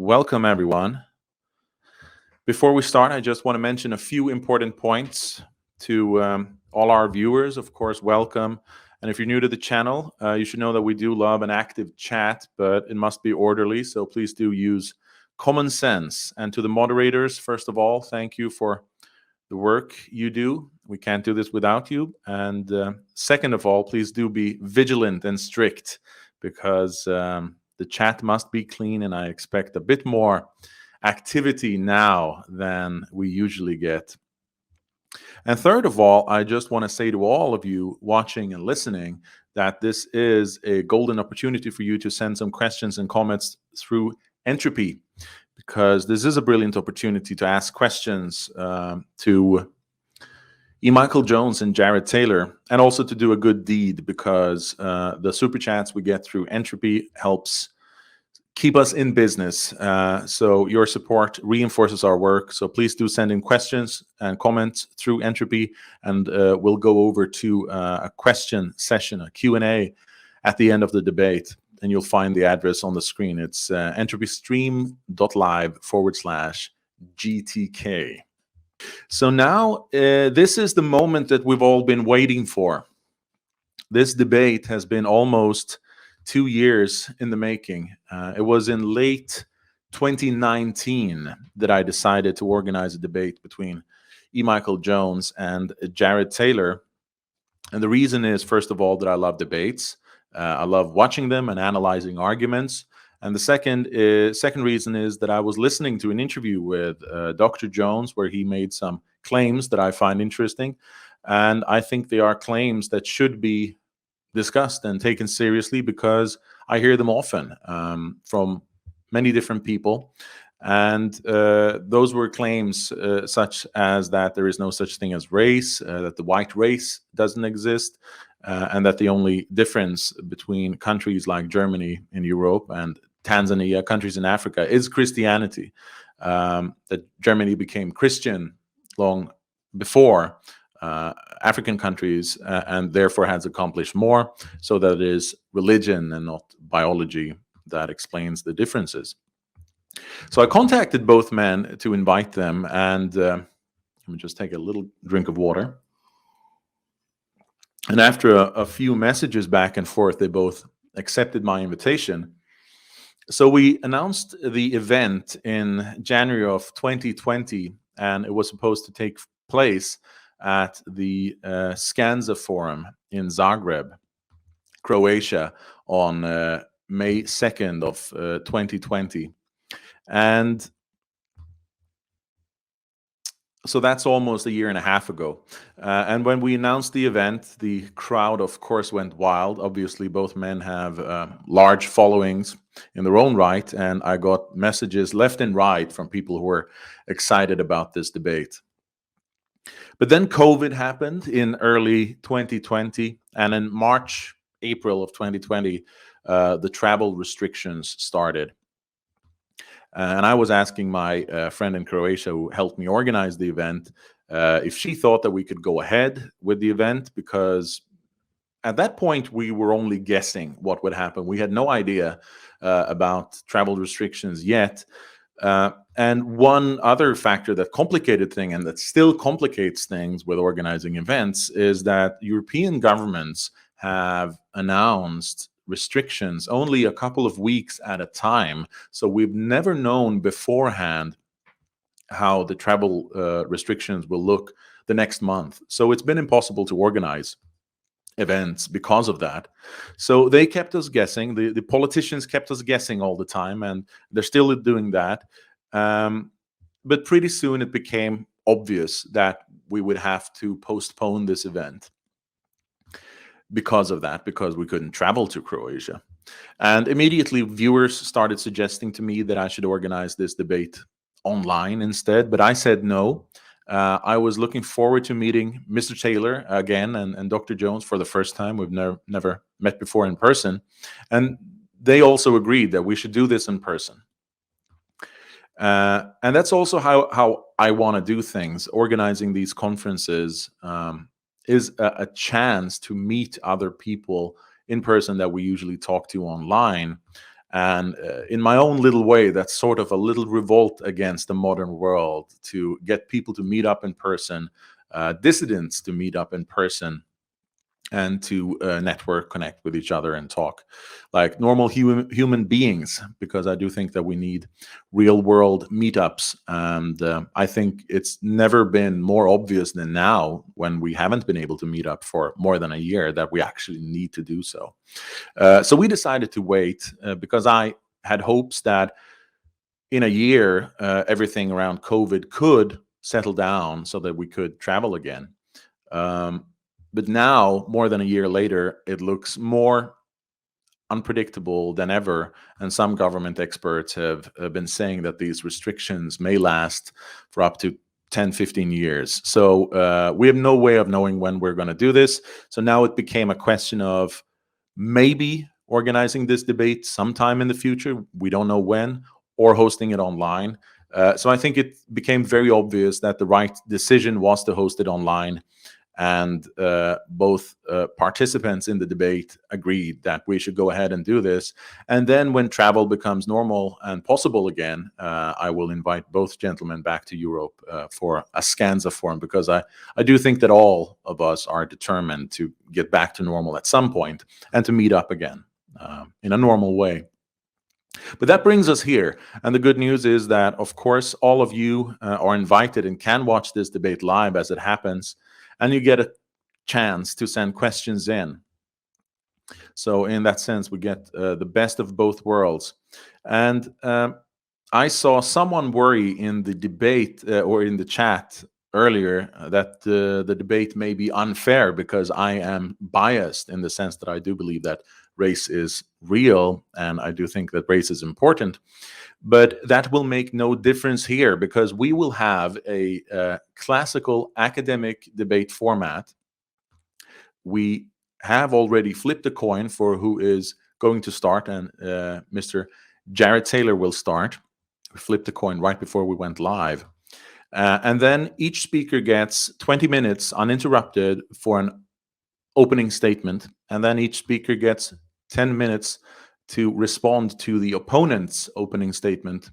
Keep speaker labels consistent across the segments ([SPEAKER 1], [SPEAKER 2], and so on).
[SPEAKER 1] welcome everyone. Before we start, I just want to mention a few important points to all our viewers. Of course, welcome. And if you're new to the channel, you should know that we do love an active chat, but it must be orderly. So please do use common sense. And to the moderators, first of all, thank you for the work you do. We can't do this without you. And second of all, please do be vigilant and strict because the chat must be clean, and I expect a bit more activity now than we usually get. And third of all, I just want to say to all of you watching and listening that this is a golden opportunity for you to send some questions and comments through Entropy, because this is a brilliant opportunity to ask questions to E. Michael Jones and Jared Taylor, and also to do a good deed, because the super chats we get through Entropy helps keep us in business. So your support reinforces our work. So please do send in questions and comments through Entropy, and we'll go over to a question session, a Q&A at the end of the debate. And you'll find the address on the screen. It's entropystream.live/GTK. So now this is the moment that we've all been waiting for. This debate has been almost 2 years in the making. It was in late 2019 that I decided to organize a debate between E. Michael Jones and Jared Taylor. And the reason is, first of all, that I love debates. I love watching them and analyzing arguments. And the second reason is that I was listening to an interview with Dr. Jones where he made some claims that I find interesting. And I think they are claims that should be discussed and taken seriously, because I hear them often from many different people. And those were claims such as that there is no such thing as race, that the white race doesn't exist, and that the only difference between countries like Germany in Europe and Tanzania, countries in Africa, is Christianity. That Germany became Christian long before African countries, and therefore has accomplished more, so that it is religion and not biology that explains the differences. So I contacted both men to invite them, and let me just take a little drink of water. And after a few messages back and forth, they both accepted my invitation. So we announced the event in January of 2020, and it was supposed to take place at the Skanza Forum in Zagreb, Croatia, on May 2nd of 2020. And so that's almost a year and a half ago. And when we announced the event, the crowd, of course, went wild. Obviously, both men have large followings in their own right. And I got messages left and right from people who were excited about this debate. But then COVID happened in early 2020. And in March, April of 2020, the travel restrictions started. And I was asking my friend in Croatia who helped me organize the event if she thought that we could go ahead with the event, because at that point we were only guessing what would happen. We had no idea about travel restrictions yet. And one other factor that complicated things, and that still complicates things with organizing events, is that European governments have announced restrictions only a couple of weeks at a time. So we've never known beforehand how the travel restrictions will look the next month. So it's been impossible to organize events because of that. So they kept us guessing. The politicians kept us guessing all the time, and they're still doing that. But pretty soon it became obvious that we would have to postpone this event because of that, because we couldn't travel to Croatia. And immediately viewers started suggesting to me that I should organize this debate online instead, but I said no. I was looking forward to meeting Mr. Taylor again and Dr. Jones for the first time. We've never met before in person. And they also agreed that we should do this in person. And that's also how I want to do things. Organizing these conferences is a chance to meet other people in person that we usually talk to online. And in my own little way, that's sort of a little revolt against the modern world, to get people to meet up in person, dissidents to meet up in person, and to network, connect with each other, and talk like normal human beings, because I do think that we need real world meetups. And I think it's never been more obvious than now, when we haven't been able to meet up for more than a year, that we actually need to do so. So we decided to wait, because I had hopes that in a year, everything around COVID could settle down so that we could travel again. But now, more than a year later, it looks more unpredictable than ever. And some government experts have been saying that these restrictions may last for up to 10, 15 years. So we have no way of knowing when we're going to do this. So now it became a question of maybe organizing this debate sometime in the future, we don't know when, or hosting it online. So I think it became very obvious that the right decision was to host it online. And both participants in the debate agreed that we should go ahead and do this. And then when travel becomes normal and possible again, I will invite both gentlemen back to Europe for a Scanza forum, because I do think that all of us are determined to get back to normal at some point and to meet up again in a normal way. But that brings us here. And the good news is that, of course, all of you are invited and can watch this debate live as it happens. And you get a chance to send questions in. So in that sense, we get the best of both worlds. And I saw someone worry in the debate or in the chat earlier that the debate may be unfair because I am biased, in the sense that I do believe that race is real, and I do think that race is important. But that will make no difference here, because we will have a classical academic debate format. We have already flipped a coin for who is going to start, and Mr. Jared Taylor will start. We flipped the coin right before we went live. And then each speaker gets 20 minutes uninterrupted for an opening statement, and then each speaker gets 10 minutes to respond to the opponent's opening statement.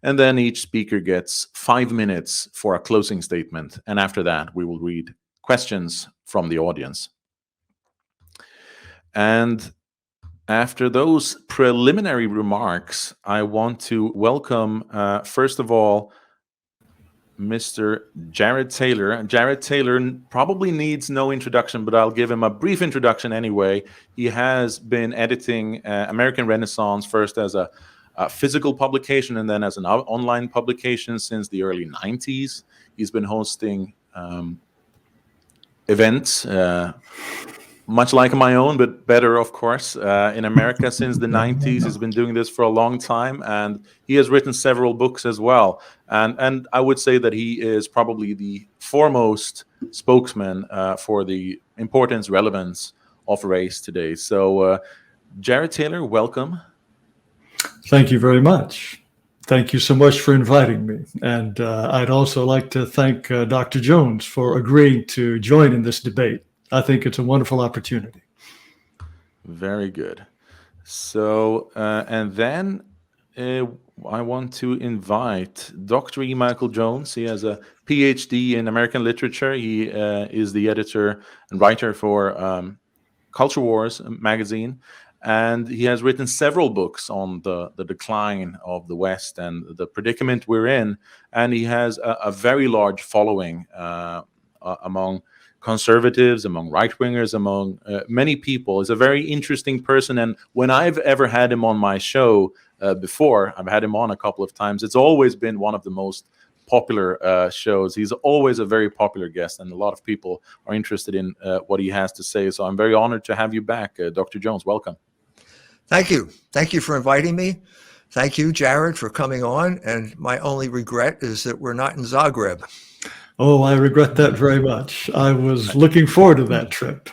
[SPEAKER 1] And then each speaker gets 5 minutes for a closing statement. And after that, we will read questions from the audience. And after those preliminary remarks, I want to welcome, first of all, Mr. Jared Taylor. Jared Taylor probably needs no introduction, but I'll give him a brief introduction anyway. He has been editing American Renaissance, first as a physical publication and then as an online publication since the early 90s. He's been hosting events, much like my own, but better, of course, in America since the 90s. He's been doing this for a long time, and he has written several books as well. And I would say that he is probably the foremost spokesman for the importance, relevance of race today. So, Jared Taylor, welcome.
[SPEAKER 2] Thank you very much. Thank you so much for inviting me. And I'd also like to thank Dr. Jones for agreeing to join in this debate. I think it's a wonderful opportunity.
[SPEAKER 1] Very good. So, and then I want to invite Dr. E. Michael Jones. He has a PhD in American literature. He is the editor and writer for Culture Wars magazine. And he has written several books on the decline of the West and the predicament we're in. And he has a very large following among conservatives, among right-wingers, among many people. He's a very interesting person. And when I've ever had him on my show before, I've had him on a couple of times, it's always been one of the most popular shows. He's always a very popular guest, and a lot of people are interested in what he has to say. So I'm very honored to have you back. Dr. Jones, welcome.
[SPEAKER 3] Thank you. Thank you for inviting me. Thank you, Jared, for coming on. And my only regret is that we're not in Zagreb.
[SPEAKER 2] Oh, I regret that very much. I was looking forward to that trip.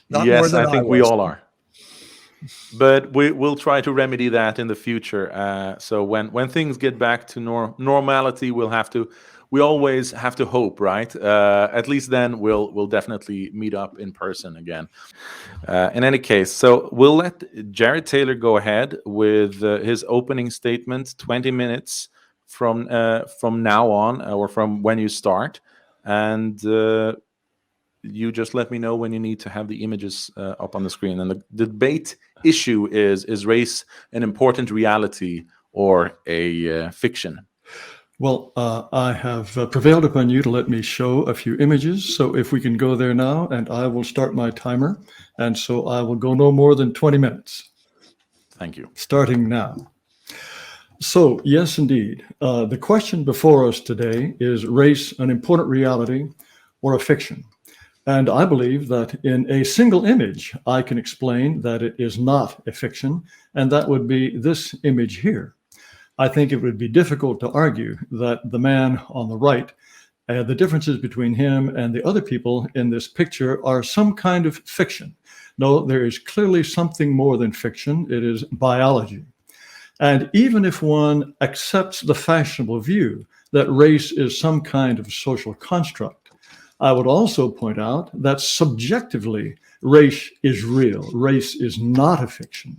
[SPEAKER 1] Yes, I think we all are. But will try to remedy that in the future. So when things get back to normality, we always have to hope, right? At least then we'll definitely meet up in person again. In any case, so we'll let Jared Taylor go ahead with his opening statement, 20 minutes from now on, or from when you start, and you just let me know when you need to have the images up on the screen. And the debate issue is race an important reality or a fiction?
[SPEAKER 2] Well, I have prevailed upon you to let me show a few images. So if we can go there now, and I will start my timer. And so I will go no more than 20 minutes.
[SPEAKER 1] Thank you.
[SPEAKER 2] Starting now. So yes, indeed. The question before us today is race an important reality or a fiction? And I believe that in a single image, I can explain that it is not a fiction, and that would be this image here. I think it would be difficult to argue that the man on the right, the differences between him and the other people in this picture are some kind of fiction. No, there is clearly something more than fiction. It is biology. And even if one accepts the fashionable view that race is some kind of social construct, I would also point out that subjectively, race is real. Race is not a fiction.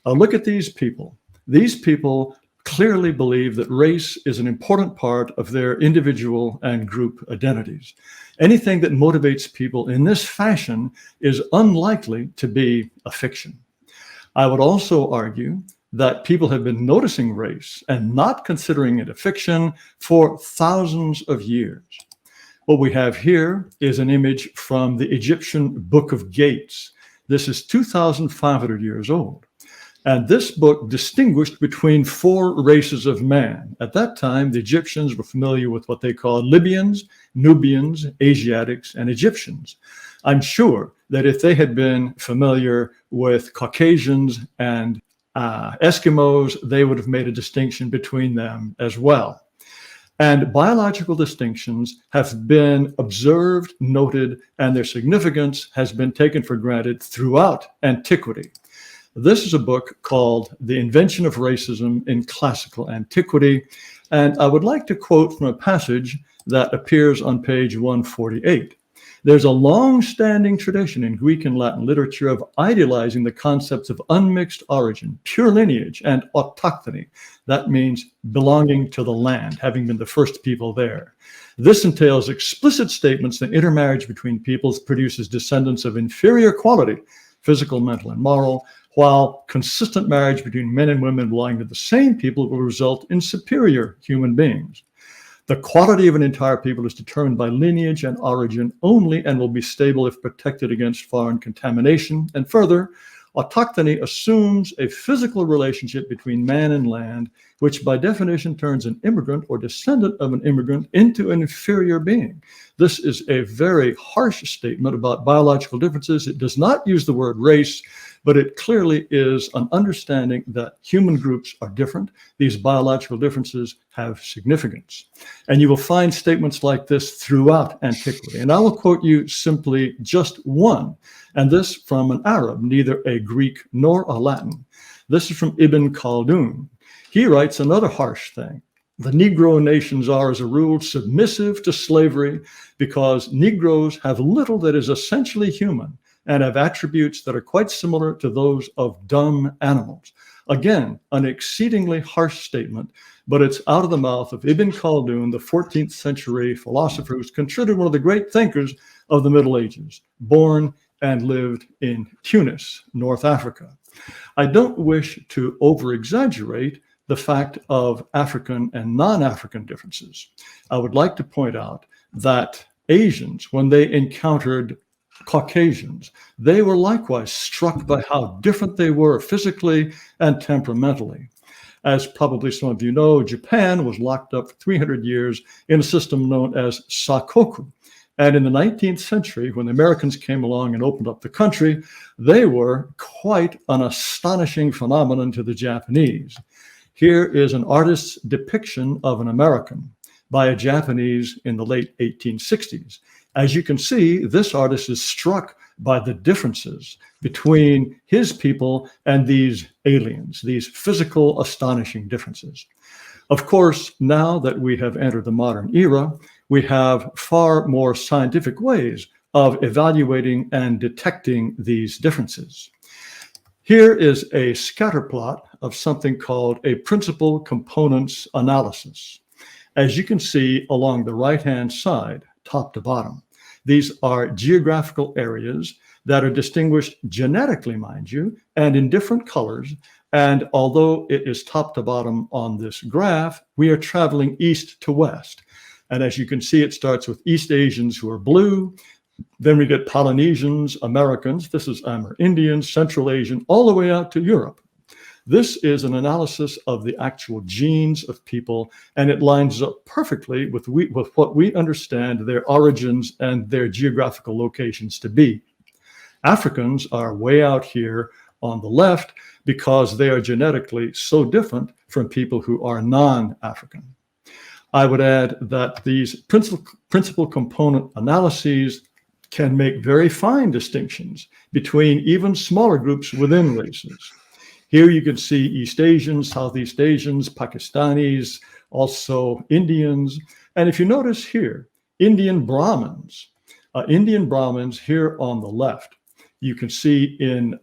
[SPEAKER 2] Look at these people. These people clearly believe that race is an important part of their individual and group identities. Anything that motivates people in this fashion is unlikely to be a fiction. I would also argue that people have been noticing race and not considering it a fiction for thousands of years. What we have here is an image from the Egyptian Book of Gates. This is 2,500 years old. And this book distinguished between 4 races of man. At that time, the Egyptians were familiar with what they called Libyans, Nubians, Asiatics, and Egyptians. I'm sure that if they had been familiar with Caucasians and Eskimos, they would have made a distinction between them as well. And biological distinctions have been observed, noted, and their significance has been taken for granted throughout antiquity. This is a book called The Invention of Racism in Classical Antiquity, and I would like to quote from a passage that appears on page 148. There's a long-standing tradition in Greek and Latin literature of idealizing the concepts of unmixed origin, pure lineage, and autochthony. That means belonging to the land, having been the first people there. This entails explicit statements that intermarriage between peoples produces descendants of inferior quality, physical, mental, and moral, while consistent marriage between men and women belonging to the same people will result in superior human beings. The quality of an entire people is determined by lineage and origin only and will be stable if protected against foreign contamination. And further, autochthony assumes a physical relationship between man and land, which by definition turns an immigrant or descendant of an immigrant into an inferior being. This is a very harsh statement about biological differences. It does not use the word race, but it clearly is an understanding that human groups are different. These biological differences have significance. And you will find statements like this throughout antiquity. And I will quote you simply just one, and this from an Arab, neither a Greek nor a Latin. This is from Ibn Khaldun. He writes another harsh thing. The Negro nations are, as a rule, submissive to slavery because Negroes have little that is essentially human and have attributes that are quite similar to those of dumb animals. Again, an exceedingly harsh statement, but it's out of the mouth of Ibn Khaldun, the 14th century philosopher who's considered one of the great thinkers of the Middle Ages, born and lived in Tunis, North Africa. I don't wish to over-exaggerate the fact of African and non-African differences. I would like to point out that Asians, when they encountered Caucasians, they were likewise struck by how different they were physically and temperamentally. As probably some of you know, Japan was locked up for 300 years in a system known as Sakoku. And in the 19th century, when the Americans came along and opened up the country, they were quite an astonishing phenomenon to the Japanese. Here is an artist's depiction of an American by a Japanese in the late 1860s. As you can see, this artist is struck by the differences between his people and these aliens, these physical, astonishing differences. Of course, now that we have entered the modern era, we have far more scientific ways of evaluating and detecting these differences. Here is a scatter plot of something called a principal components analysis. As you can see along the right-hand side, top to bottom, these are geographical areas that are distinguished genetically, mind you, and in different colors. And although it is top to bottom on this graph, we are traveling east to west. And as you can see, it starts with East Asians who are blue. Then we get Polynesians, Americans, this is Amerindians, Central Asian, all the way out to Europe. This is an analysis of the actual genes of people, and it lines up perfectly with what we understand their origins and their geographical locations to be. Africans are way out here on the left because they are genetically so different from people who are non-African. I would add that these principal component analyses can make very fine distinctions between even smaller groups within races. Here you can see East Asians, Southeast Asians, Pakistanis, also Indians. And if you notice here, Indian Brahmins here on the left, you can see in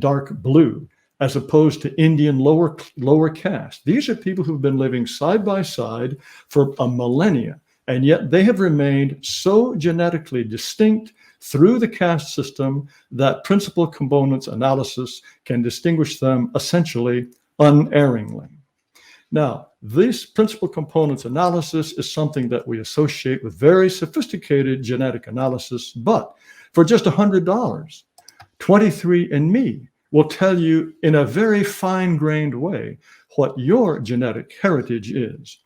[SPEAKER 2] dark blue, as opposed to Indian lower caste. These are people who've been living side by side for a millennia, and yet they have remained so genetically distinct through the caste system that principal components analysis can distinguish them essentially unerringly. Now, this principal components analysis is something that we associate with very sophisticated genetic analysis, but for just $100, 23andMe will tell you in a very fine-grained way what your genetic heritage is.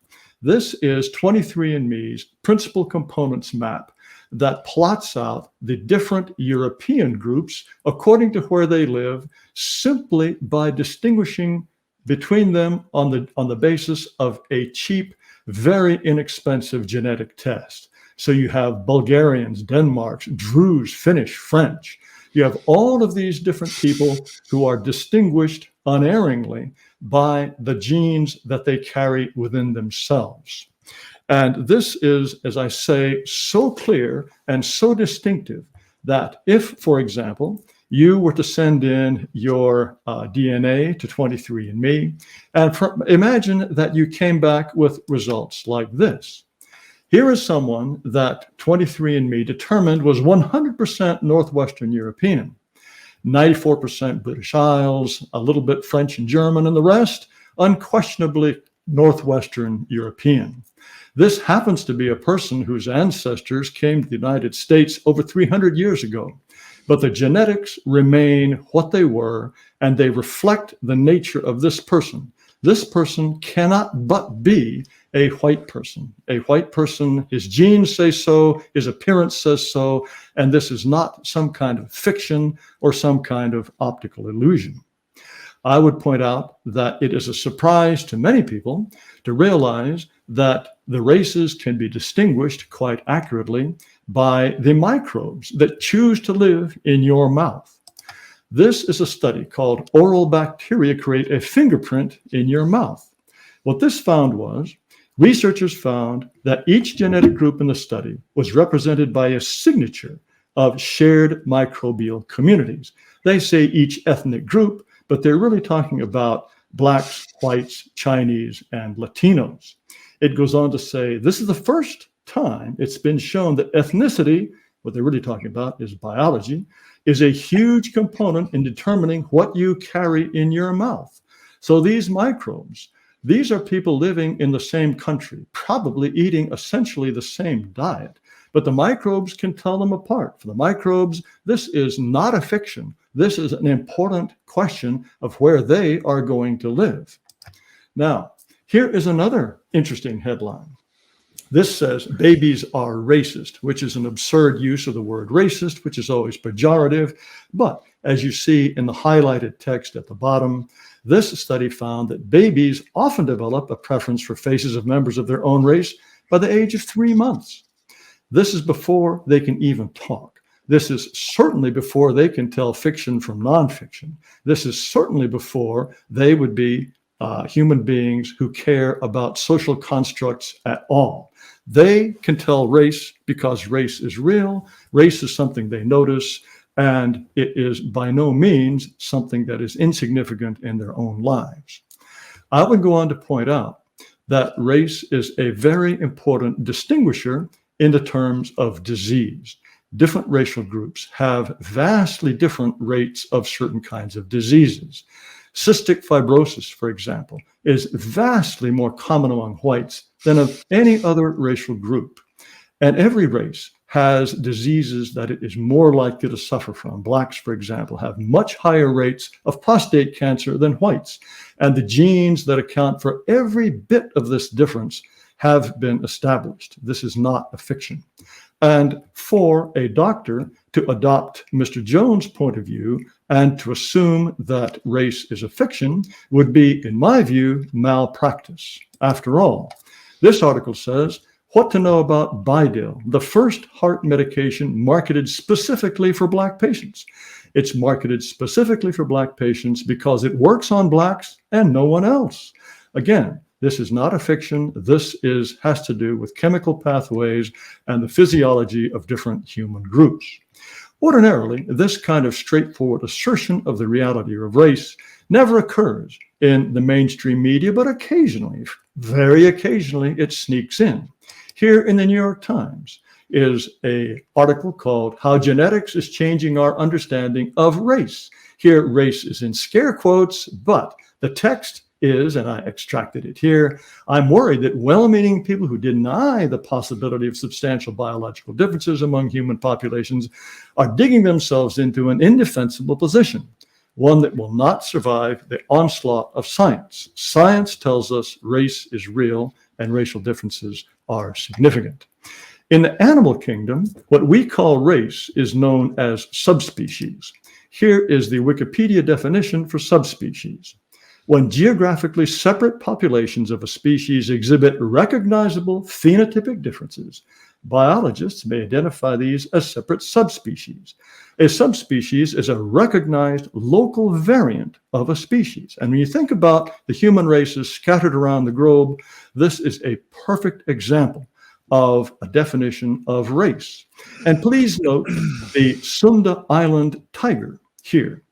[SPEAKER 2] This is 23andMe's principal components map that plots out the different European groups according to where they live, simply by distinguishing between them on the basis of a cheap, very inexpensive genetic test. So you have Bulgarians, Denmarks, Druze, Finnish, French. You have all of these different people who are distinguished unerringly by the genes that they carry within themselves. And this is, as I say, so clear and so distinctive that if, for example, you were to send in your DNA to 23andMe, and imagine that you came back with results like this. Here is someone that 23andMe determined was 100% Northwestern European, 94% British Isles, a little bit French and German, and the rest unquestionably Northwestern European. This happens to be a person whose ancestors came to the United States over 300 years ago, but the genetics remain what they were, and they reflect the nature of this person. This person cannot but be a white person. A white person, his genes say so, his appearance says so, and this is not some kind of fiction or some kind of optical illusion. I would point out that it is a surprise to many people to realize that the races can be distinguished quite accurately by the microbes that choose to live in your mouth. This is a study called Oral Bacteria Create a Fingerprint in Your Mouth. What this found was, researchers found that each genetic group in the study was represented by a signature of shared microbial communities. They say each ethnic group, but they're really talking about Blacks, whites, Chinese, and Latinos. It goes on to say, this is the first time it's been shown that ethnicity, what they're really talking about is biology, is a huge component in determining what you carry in your mouth. So these microbes, these are people living in the same country, probably eating essentially the same diet, but the microbes can tell them apart. For the microbes, this is not a fiction. This is an important question of where they are going to live. Now, here is another interesting headline. This says babies are racist, which is an absurd use of the word racist, which is always pejorative. But as you see in the highlighted text at the bottom, this study found that babies often develop a preference for faces of members of their own race by the age of 3 months. This is before they can even talk. This is certainly before they can tell fiction from nonfiction. This is certainly before they would be human beings who care about social constructs at all. They can tell race because race is real. Race is something they notice, and it is by no means something that is insignificant in their own lives. I would go on to point out that race is a very important distinguisher in the terms of disease. Different racial groups have vastly different rates of certain kinds of diseases. Cystic fibrosis, for example, is vastly more common among whites than of any other racial group. And every race has diseases that it is more likely to suffer from. Blacks, for example, have much higher rates of prostate cancer than whites. And the genes that account for every bit of this difference have been established. This is not a fiction. And for a doctor to adopt Mr. Jones' point of view and to assume that race is a fiction would be, in my view, malpractice. After all, this article says, what to know about Bidil, the first heart medication marketed specifically for Black patients. It's marketed specifically for Black patients because it works on Blacks and no one else. Again, this is not a fiction. This has to do with chemical pathways and the physiology of different human groups. Ordinarily, this kind of straightforward assertion of the reality of race never occurs in the mainstream media, but occasionally, very occasionally, it sneaks in. Here in the New York Times is an article called How Genetics is Changing Our Understanding of Race. Here, race is in scare quotes, but the text is, and I extracted it here, I'm worried that well-meaning people who deny the possibility of substantial biological differences among human populations are digging themselves into an indefensible position, one that will not survive the onslaught of science. Science tells us race is real and racial differences are significant. In the animal kingdom, what we call race is known as subspecies. Here is the Wikipedia definition for subspecies. When geographically separate populations of a species exhibit recognizable phenotypic differences, biologists may identify these as separate subspecies. A subspecies is a recognized local variant of a species. And when you think about the human races scattered around the globe, this is a perfect example of a definition of race. And please note the Sunda Island tiger here.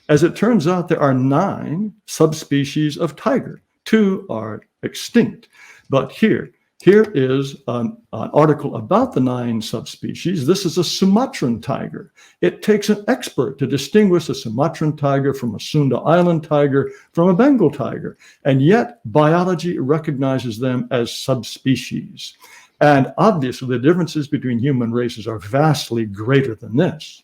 [SPEAKER 2] As it turns out, there are 9 subspecies of tiger. 2 are extinct. But here is an article about the 9 subspecies. This is a Sumatran tiger. It takes an expert to distinguish a Sumatran tiger from a Sunda Island tiger from a Bengal tiger. And yet biology recognizes them as subspecies. And obviously the differences between human races are vastly greater than this.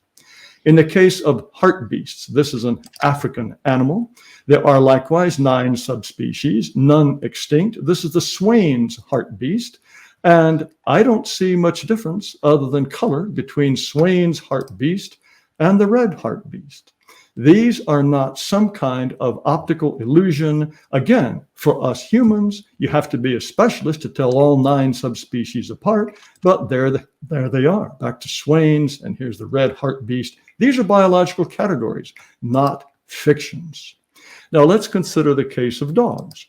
[SPEAKER 2] In the case of hartebeests, this is an African animal. There are likewise 9 subspecies, none extinct. This is the Swain's hartebeest, and I don't see much difference other than color between Swain's hartebeest and the red hartebeest. These are not some kind of optical illusion. Again, for us humans, you have to be a specialist to tell all 9 subspecies apart, but there they are, back to Swain's, and here's the red hartebeest. These are biological categories, not fictions. Now let's consider the case of dogs.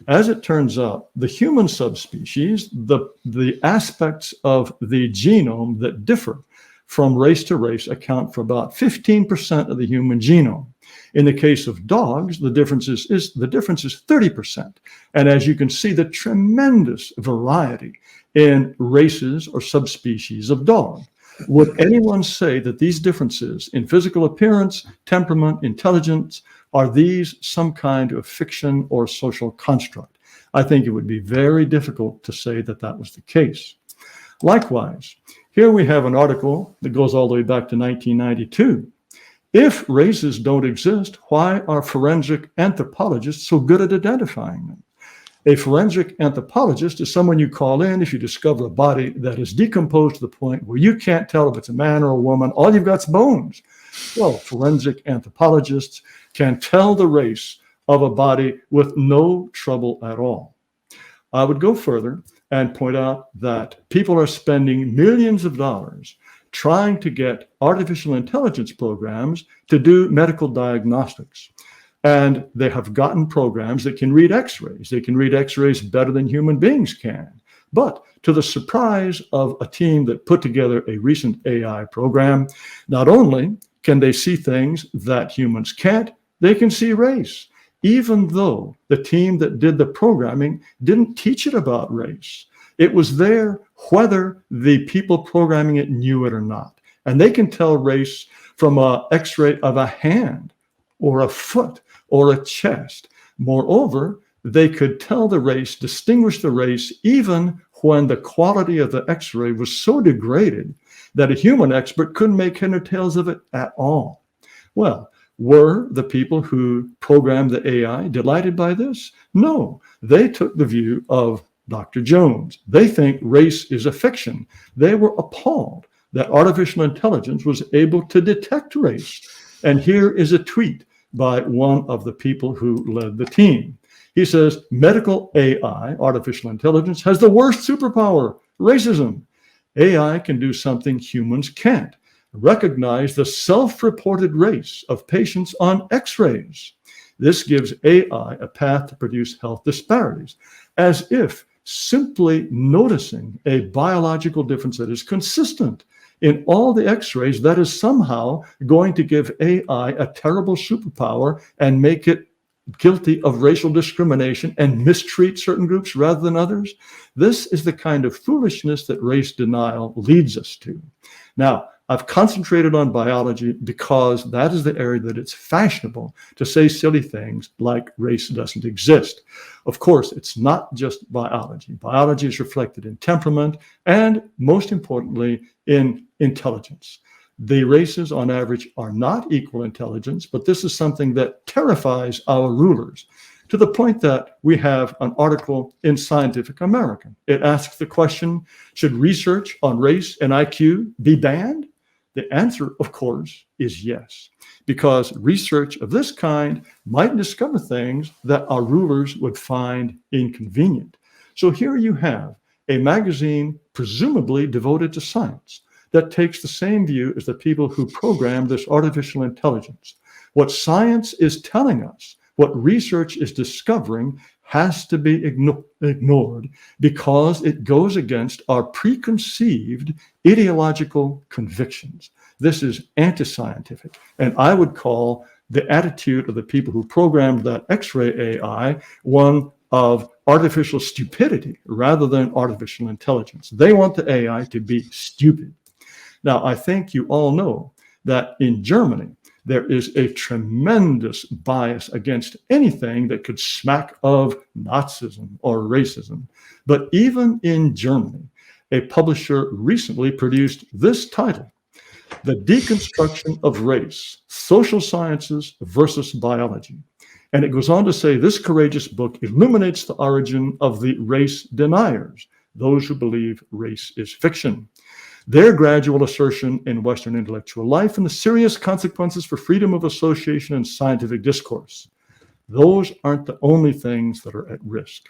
[SPEAKER 2] As it turns out, the human subspecies, the aspects of the genome that differ from race to race account for about 15% of the human genome. In the case of dogs, the difference is 30%. And as you can see, the tremendous variety in races or subspecies of dog. Would anyone say that these differences in physical appearance, temperament, intelligence, are these some kind of fiction or social construct? I think it would be very difficult to say that that was the case. Likewise, here we have an article that goes all the way back to 1992. If races don't exist, why are forensic anthropologists so good at identifying them? A forensic anthropologist is someone you call in if you discover a body that is decomposed to the point where you can't tell if it's a man or a woman. All you've got is bones. Well, forensic anthropologists can tell the race of a body with no trouble at all. I would go further and point out that people are spending millions of dollars trying to get artificial intelligence programs to do medical diagnostics. And they have gotten programs that can read x-rays. They can read x-rays better than human beings can. But to the surprise of a team that put together a recent AI program, not only can they see things that humans can't, they can see race, even though the team that did the programming didn't teach it about race. It was there whether the people programming it knew it or not. And they can tell race from an x-ray of a hand or a foot or a chest. Moreover, they could tell the race, distinguish the race, even when the quality of the x-ray was so degraded that a human expert couldn't make head or tails of it at all. Well, were the people who programmed the AI delighted by this? No, they took the view of Dr. Jones. They think race is a fiction. They were appalled that artificial intelligence was able to detect race. And here is a tweet by one of the people who led the team. He says, medical AI, artificial intelligence, has the worst superpower, racism. AI can do something humans can't. Recognize the self-reported race of patients on x-rays. This gives AI a path to produce health disparities, as if simply noticing a biological difference that is consistent in all the x-rays, that is somehow going to give AI a terrible superpower and make it guilty of racial discrimination and mistreat certain groups rather than others. This is the kind of foolishness that race denial leads us to. Now, I've concentrated on biology because that is the area that it's fashionable to say silly things like race doesn't exist. Of course, it's not just biology. Biology is reflected in temperament and, most importantly, in intelligence. The races, on average, are not equal intelligence, but this is something that terrifies our rulers, to the point that we have an article in Scientific American. It asks the question, should research on race and IQ be banned? The answer, of course, is yes, because research of this kind might discover things that our rulers would find inconvenient. So here you have a magazine presumably devoted to science that takes the same view as the people who programmed this artificial intelligence. What science is telling us, what research is discovering, has to be ignored because it goes against our preconceived ideological convictions. This is anti-scientific, and I would call the attitude of the people who programmed that X-ray AI one of artificial stupidity rather than artificial intelligence. They want the AI to be stupid. Now, I think you all know that in Germany, there is a tremendous bias against anything that could smack of Nazism or racism. But even in Germany, a publisher recently produced this title, The Deconstruction of Race, Social Sciences versus Biology. And it goes on to say, this courageous book illuminates the origin of the race deniers, those who believe race is fiction, their gradual assertion in Western intellectual life, and the serious consequences for freedom of association and scientific discourse. Those aren't the only things that are at risk.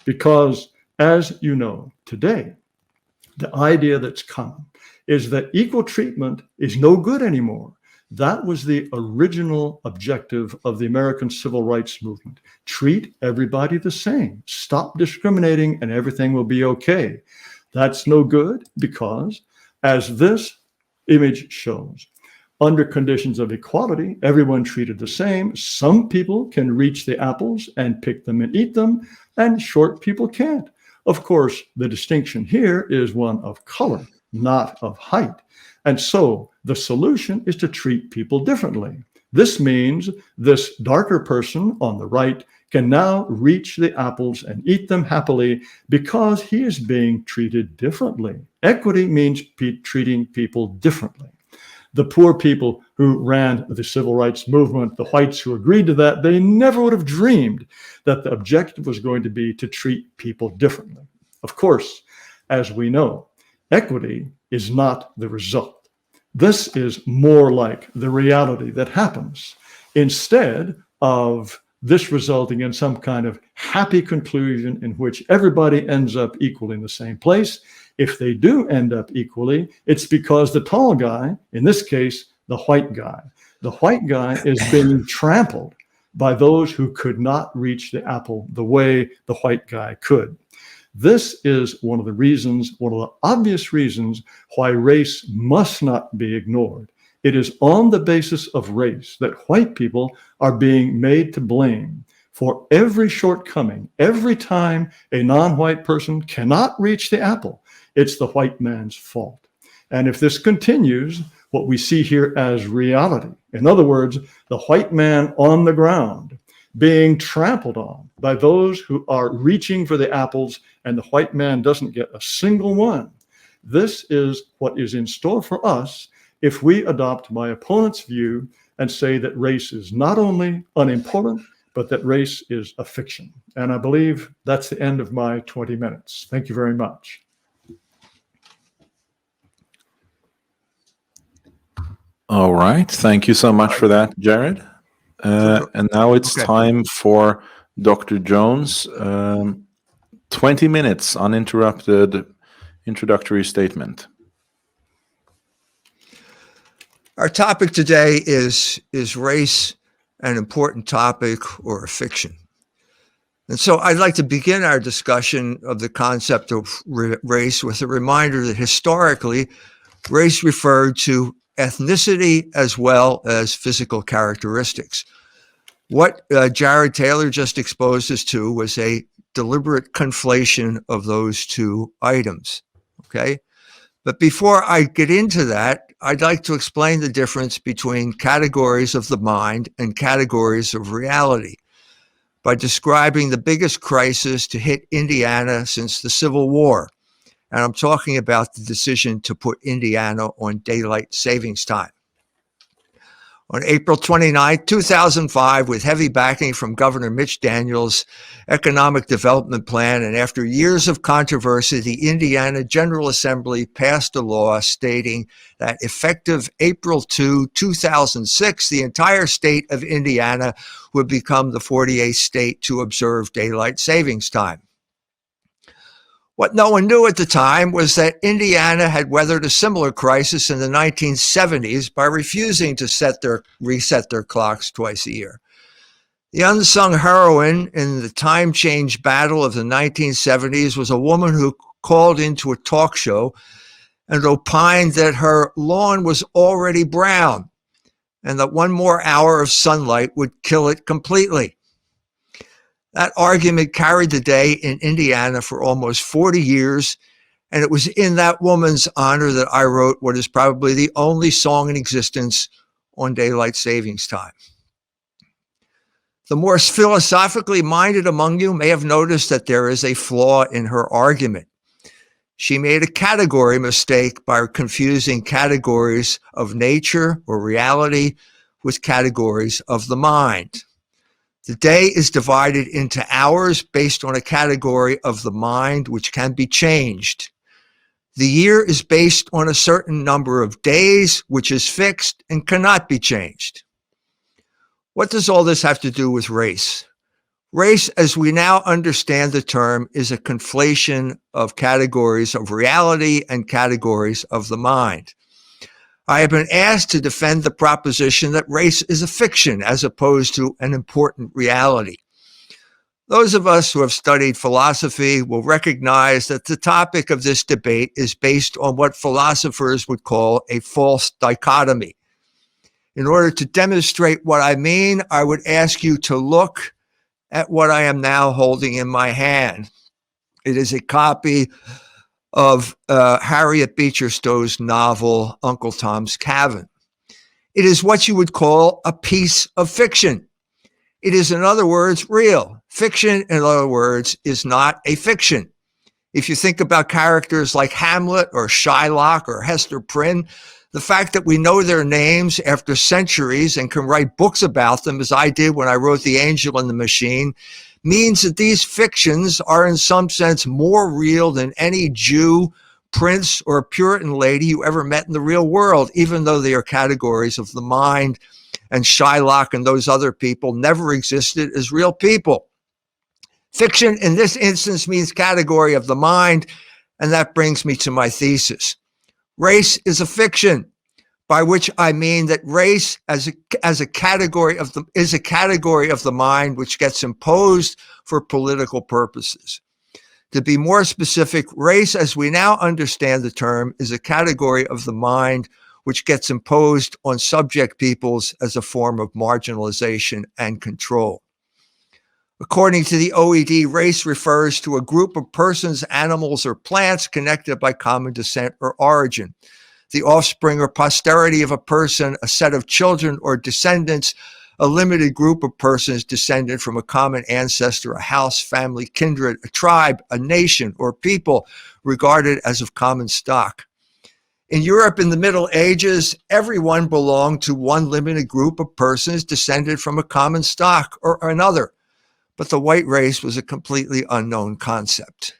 [SPEAKER 2] Because, as you know, today, the idea that's common is that equal treatment is no good anymore. That was the original objective of the American Civil Rights Movement. Treat everybody the same. Stop discriminating and everything will be okay. That's no good because, as this image shows, under conditions of equality, everyone treated the same. Some people can reach the apples and pick them and eat them, and short people can't. Of course, the distinction here is one of color, not of height. And so the solution is to treat people differently. This means this darker person on the right can now reach the apples and eat them happily because he is being treated differently. Equity means treating people differently. The poor people who ran the civil rights movement, the whites who agreed to that, they never would have dreamed that the objective was going to be to treat people differently. Of course, as we know, equity is not the result. This is more like the reality that happens. Instead of this resulting in some kind of happy conclusion in which everybody ends up equally in the same place. If they do end up equally, it's because the tall guy, in this case, the white guy is being trampled by those who could not reach the apple the way the white guy could. This is one of the obvious reasons why race must not be ignored. It is on the basis of race that white people are being made to blame for every shortcoming. Every time a non-white person cannot reach the apple, it's the white man's fault. And if this continues, what we see here as reality, in other words, the white man on the ground being trampled on by those who are reaching for the apples, and the white man doesn't get a single one. This is what is in store for us if we adopt my opponent's view and say that race is not only unimportant, but that race is a fiction. And I believe that's the end of my 20 minutes. Thank you very much.
[SPEAKER 1] All right. Thank you so much for that, Jared. And now it's time for Dr. Jones. 20 minutes uninterrupted introductory statement.
[SPEAKER 3] Our topic today is race an important topic or a fiction? And so I'd like to begin our discussion of the concept of race with a reminder that historically, race referred to ethnicity as well as physical characteristics. What Jared Taylor just exposed us to was a deliberate conflation of those two items, okay? But before I get into that, I'd like to explain the difference between categories of the mind and categories of reality by describing the biggest crisis to hit Indiana since the Civil War. And I'm talking about the decision to put Indiana on daylight savings time. On April 29, 2005, with heavy backing from Governor Mitch Daniels' economic development plan, and after years of controversy, the Indiana General Assembly passed a law stating that effective April 2, 2006, the entire state of Indiana would become the 48th state to observe daylight savings time. What no one knew at the time was that Indiana had weathered a similar crisis in the 1970s by refusing to reset their clocks twice a year. The unsung heroine in the time change battle of the 1970s was a woman who called into a talk show and opined that her lawn was already brown and that one more hour of sunlight would kill it completely. That argument carried the day in Indiana for almost 40 years, and it was in that woman's honor that I wrote what is probably the only song in existence on daylight savings time. The more philosophically minded among you may have noticed that there is a flaw in her argument. She made a category mistake by confusing categories of nature or reality with categories of the mind. The day is divided into hours based on a category of the mind, which can be changed. The year is based on a certain number of days, which is fixed and cannot be changed. What does all this have to do with race? Race, as we now understand the term, is a conflation of categories of reality and categories of the mind. I have been asked to defend the proposition that race is a fiction as opposed to an important reality. Those of us who have studied philosophy will recognize that the topic of this debate is based on what philosophers would call a false dichotomy. In order to demonstrate what I mean, I would ask you to look at what I am now holding in my hand. It is a copy of Harriet Beecher Stowe's novel, Uncle Tom's Cabin. It is what you would call a piece of fiction. It is, in other words, real. Fiction, in other words, is not a fiction. If you think about characters like Hamlet or Shylock or Hester Prynne, the fact that we know their names after centuries and can write books about them, as I did when I wrote The Angel and the Machine, means that these fictions are in some sense more real than any Jew, prince, or Puritan lady you ever met in the real world, even though they are categories of the mind and Shylock and those other people never existed as real people. Fiction in this instance means category of the mind, and that brings me to my thesis. Race is a fiction, by which I mean that race is a category of the mind which gets imposed for political purposes. To be more specific, race, as we now understand the term, is a category of the mind which gets imposed on subject peoples as a form of marginalization and control. According to the OED, race refers to a group of persons, animals, or plants connected by common descent or origin. The offspring or posterity of a person, a set of children or descendants, a limited group of persons descended from a common ancestor, a house, family, kindred, a tribe, a nation, or people regarded as of common stock. In Europe in the Middle Ages, everyone belonged to one limited group of persons descended from a common stock or another, but the white race was a completely unknown concept.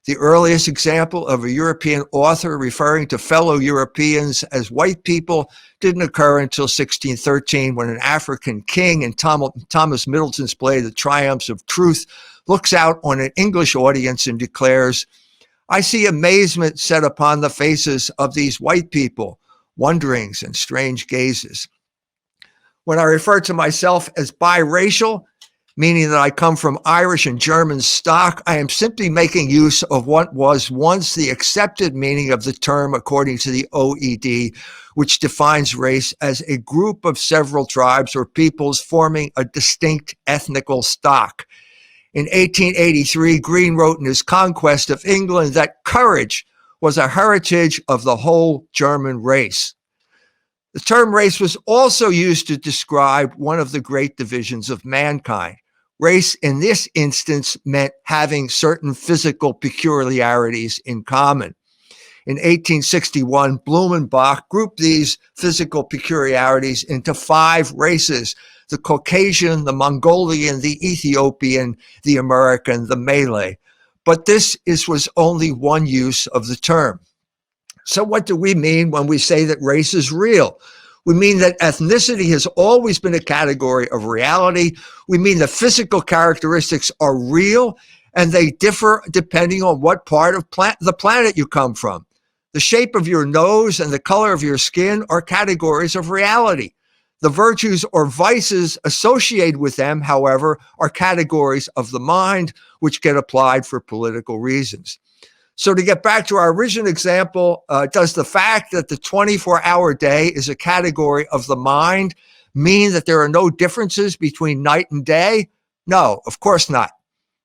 [SPEAKER 3] The earliest example of a European author referring to fellow Europeans as white people didn't occur until 1613, when an African king in Thomas Middleton's play, The Triumphs of Truth, looks out on an English audience and declares, "I see amazement set upon the faces of these white people, wonderings and strange gazes." When I refer to myself as biracial, meaning that I come from Irish and German stock, I am simply making use of what was once the accepted meaning of the term according to the OED, which defines race as a group of several tribes or peoples forming a distinct ethnical stock. In 1883, Green wrote in his Conquest of England that courage was a heritage of the whole German race. The term race was also used to describe one of the great divisions of mankind. Race in this instance meant having certain physical peculiarities in common. In 1861, Blumenbach grouped these physical peculiarities into 5 races: the Caucasian, the Mongolian, the Ethiopian, the American, the Malay. But this was only one use of the term. So what do we mean when we say that race is real? We mean that ethnicity has always been a category of reality. We mean that physical characteristics are real and they differ depending on what part of the planet you come from. The shape of your nose and the color of your skin are categories of reality. The virtues or vices associated with them, however, are categories of the mind which get applied for political reasons. So to get back to our original example, does the fact that the 24-hour day is a category of the mind mean that there are no differences between night and day? No, of course not.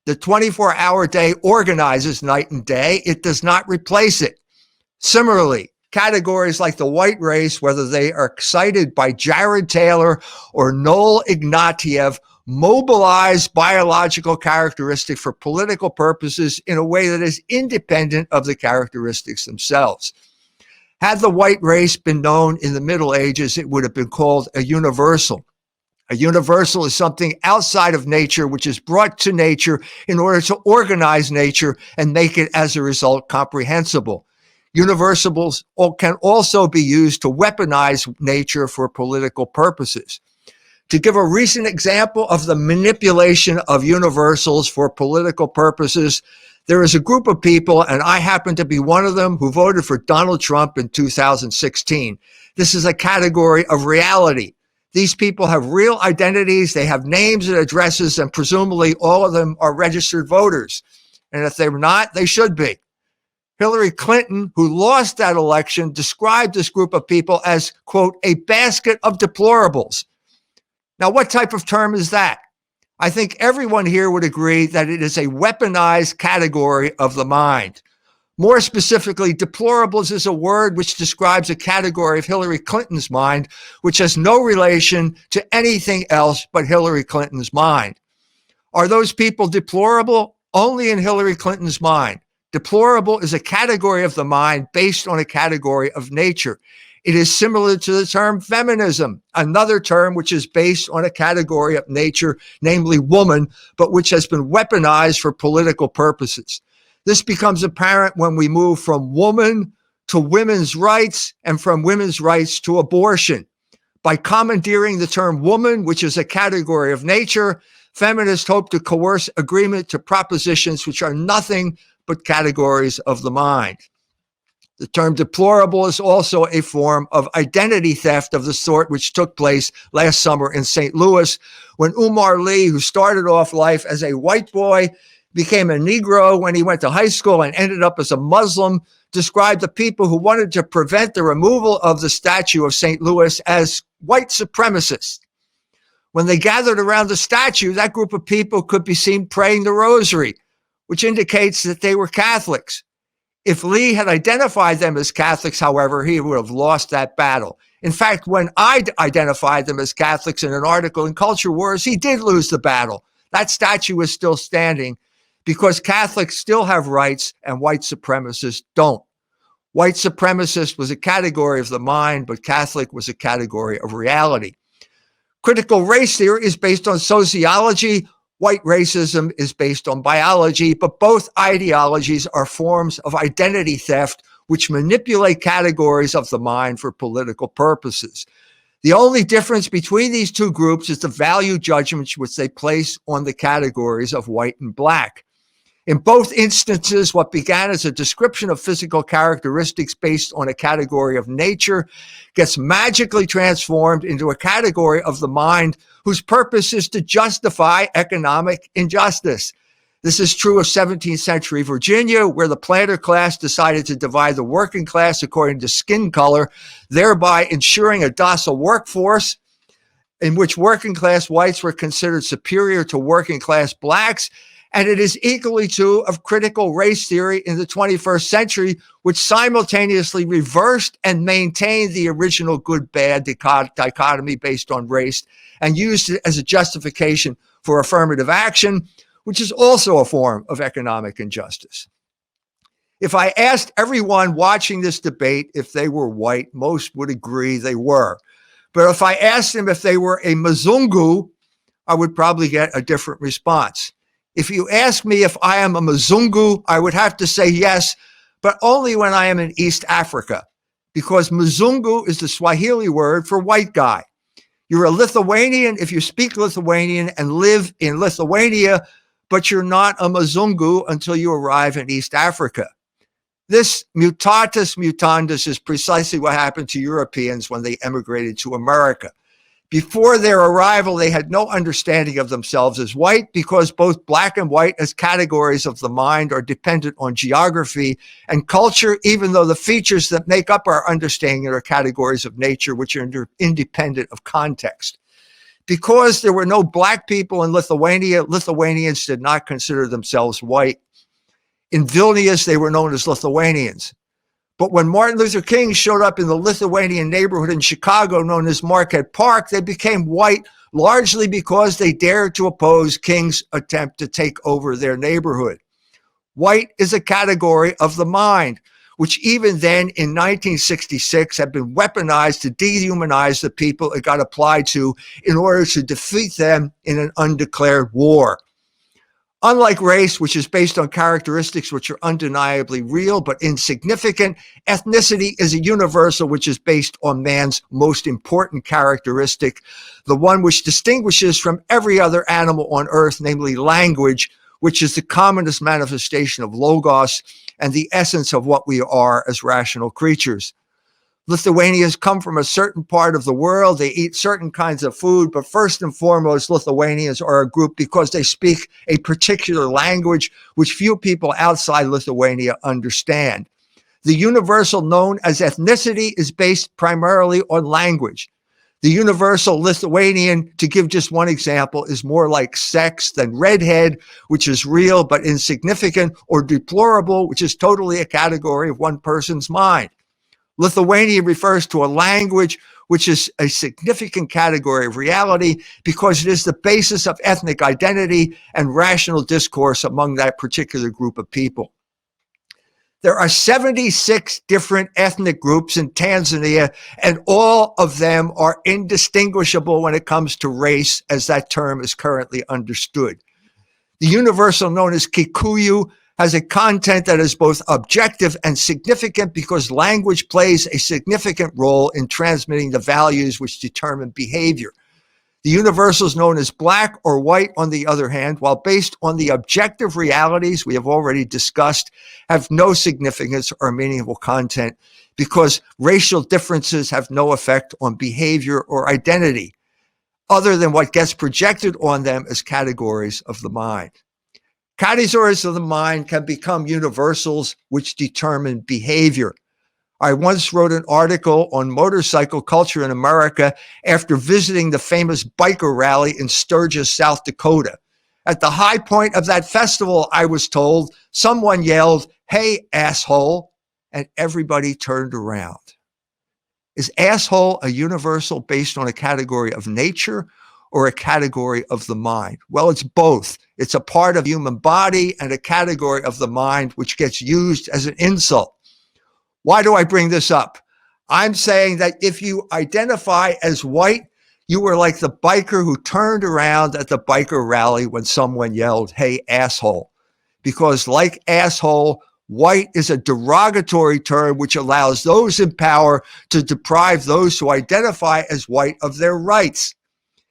[SPEAKER 3] The 24-hour day organizes night and day. It does not replace it. Similarly, categories like the white race, whether they are cited by Jared Taylor or Noel Ignatieff, mobilize biological characteristics for political purposes in a way that is independent of the characteristics themselves. Had the white race been known in the Middle Ages, it would have been called a universal. A universal is something outside of nature, which is brought to nature in order to organize nature and make it, as a result, comprehensible. Universals can also be used to weaponize nature for political purposes. To give a recent example of the manipulation of universals for political purposes, there is a group of people, and I happen to be one of them, who voted for Donald Trump in 2016. This is a category of reality. These people have real identities, they have names and addresses, and presumably all of them are registered voters. And if they're not, they should be. Hillary Clinton, who lost that election, described this group of people as, quote, a basket of deplorables. Now, what type of term is that? I think everyone here would agree that it is a weaponized category of the mind. More specifically, deplorables is a word which describes a category of Hillary Clinton's mind, which has no relation to anything else but Hillary Clinton's mind. Are those people deplorable? Only in Hillary Clinton's mind. Deplorable is a category of the mind based on a category of nature. It is similar to the term feminism, another term which is based on a category of nature, namely woman, but which has been weaponized for political purposes. This becomes apparent when we move from woman to women's rights and from women's rights to abortion. By commandeering the term woman, which is a category of nature, feminists hope to coerce agreement to propositions which are nothing but categories of the mind. The term deplorable is also a form of identity theft of the sort which took place last summer in St. Louis when Umar Lee, who started off life as a white boy, became a Negro when he went to high school and ended up as a Muslim, described the people who wanted to prevent the removal of the statue of St. Louis as white supremacists. When they gathered around the statue, that group of people could be seen praying the rosary, which indicates that they were Catholics. If Lee had identified them as Catholics, however, he would have lost that battle. In fact, when I identified them as Catholics in an article in Culture Wars, he did lose the battle. That statue is still standing because Catholics still have rights and white supremacists don't. White supremacist was a category of the mind, but Catholic was a category of reality. Critical race theory is based on sociology. White racism is based on biology, but both ideologies are forms of identity theft which manipulate categories of the mind for political purposes. The only difference between these two groups is the value judgments which they place on the categories of white and black. In both instances, what began as a description of physical characteristics based on a category of nature gets magically transformed into a category of the mind whose purpose is to justify economic injustice. This is true of 17th century Virginia, where the planter class decided to divide the working class according to skin color, thereby ensuring a docile workforce in which working class whites were considered superior to working class blacks. And it is equally true of critical race theory in the 21st century, which simultaneously reversed and maintained the original good-bad dichotomy based on race and used it as a justification for affirmative action, which is also a form of economic injustice. If I asked everyone watching this debate if they were white, most would agree they were. But if I asked them if they were a Mzungu, I would probably get a different response. If you ask me if I am a Mzungu, I would have to say yes, but only when I am in East Africa, because Mzungu is the Swahili word for white guy. You're a Lithuanian if you speak Lithuanian and live in Lithuania, but you're not a Mzungu until you arrive in East Africa. This mutatis mutandis is precisely what happened to Europeans when they emigrated to America. Before their arrival, they had no understanding of themselves as white because both black and white as categories of the mind are dependent on geography and culture, even though the features that make up our understanding are categories of nature, which are independent of context. Because there were no black people in Lithuania, Lithuanians did not consider themselves white. In Vilnius, they were known as Lithuanians. But when Martin Luther King showed up in the Lithuanian neighborhood in Chicago known as Marquette Park, they became white largely because they dared to oppose King's attempt to take over their neighborhood. White is a category of the mind, which even then in 1966 had been weaponized to dehumanize the people it got applied to in order to defeat them in an undeclared war. Unlike race, which is based on characteristics which are undeniably real but insignificant, ethnicity is a universal which is based on man's most important characteristic, the one which distinguishes from every other animal on earth, namely language, which is the commonest manifestation of logos and the essence of what we are as rational creatures. Lithuanians come from a certain part of the world. They eat certain kinds of food, but first and foremost, Lithuanians are a group because they speak a particular language which few people outside Lithuania understand. The universal known as ethnicity is based primarily on language. The universal Lithuanian, to give just one example, is more like sex than redhead, which is real but insignificant, or deplorable, which is totally a category of one person's mind. Lithuanian refers to a language which is a significant category of reality because it is the basis of ethnic identity and rational discourse among that particular group of people. There are 76 different ethnic groups in Tanzania, and all of them are indistinguishable when it comes to race, as that term is currently understood. The universal known as Kikuyu has a content that is both objective and significant because language plays a significant role in transmitting the values which determine behavior. The universals known as black or white, on the other hand, while based on the objective realities we have already discussed, have no significance or meaningful content because racial differences have no effect on behavior or identity, other than what gets projected on them as categories of the mind. Categories of the mind can become universals which determine behavior. I once wrote an article on motorcycle culture in America after visiting the famous biker rally in Sturgis, South Dakota. At the high point of that festival, I was told, someone yelled, "Hey, asshole," and everybody turned around. Is asshole a universal based on a category of nature or a category of the mind? Well, it's both. It's a part of the human body and a category of the mind which gets used as an insult. Why do I bring this up? I'm saying that if you identify as white, you were like the biker who turned around at the biker rally when someone yelled, "Hey, asshole." Because like asshole, white is a derogatory term which allows those in power to deprive those who identify as white of their rights.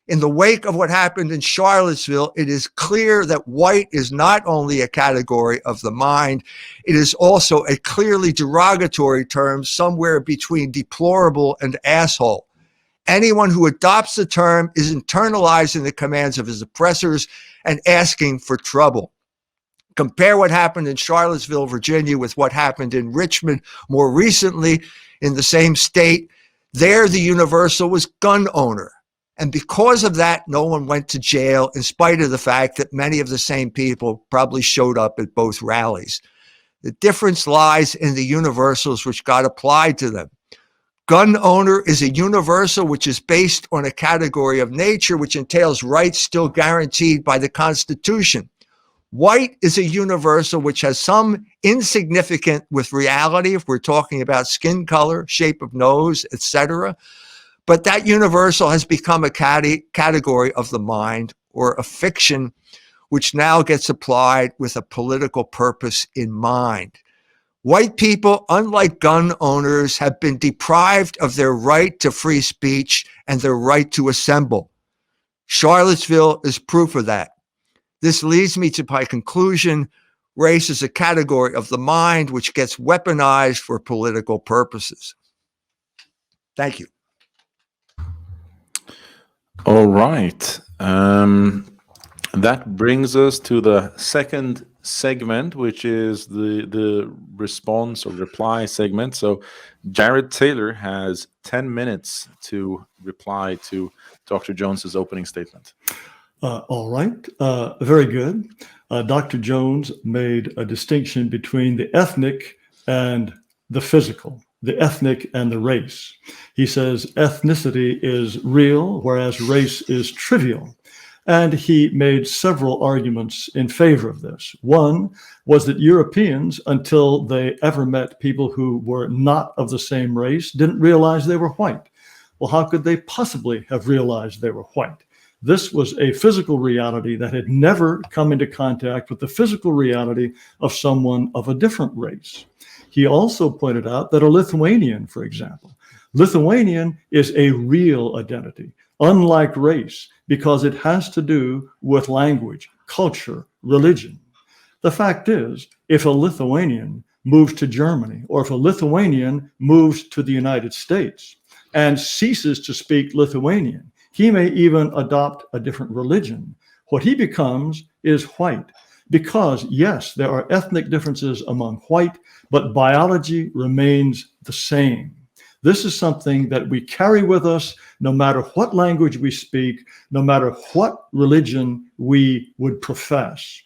[SPEAKER 3] In the wake of what happened in Charlottesville, it is clear that white is not only a category of the mind, it is also a clearly derogatory term somewhere between deplorable and asshole. Anyone who adopts the term is internalizing the commands of his oppressors and asking for trouble. Compare what happened in Charlottesville, Virginia, with what happened in Richmond more recently in the same state. There, the universal was gun owner. And because of that, no one went to jail, in spite of the fact that many of the same people probably showed up at both rallies. The difference lies in the universals which got applied to them. Gun owner is a universal which is based on a category of nature which entails rights still guaranteed by the Constitution. White is a universal which has some insignificant with reality, if we're talking about skin color, shape of nose, etc. But that universal has become a category of the mind or a fiction which now gets applied with a political purpose in mind. White people, unlike gun owners, have been deprived of their right to free speech and their right to assemble. Charlottesville is proof of that. This leads me to my conclusion. Race is a category of the mind which gets weaponized for political purposes. Thank you.
[SPEAKER 1] All right. That brings us to the second segment, which is the response or reply segment. So Jared Taylor has 10 minutes to reply to Dr. Jones's opening statement.
[SPEAKER 2] All right. Very good. Dr. Jones made a distinction between the ethnic and the physical, the ethnic and the race. He says ethnicity is real, whereas race is trivial. And he made several arguments in favor of this. One was that Europeans, until they ever met people who were not of the same race, didn't realize they were white. Well, how could they possibly have realized they were white? This was a physical reality that had never come into contact with the physical reality of someone of a different race. He also pointed out that a Lithuanian, for example, Lithuanian is a real identity, unlike race, because it has to do with language, culture, religion. The fact is, if a Lithuanian moves to Germany, or if a Lithuanian moves to the United States and ceases to speak Lithuanian, he may even adopt a different religion. What he becomes is white, because yes, there are ethnic differences among white, but biology remains the same. This is something that we carry with us no matter what language we speak, no matter what religion we would profess.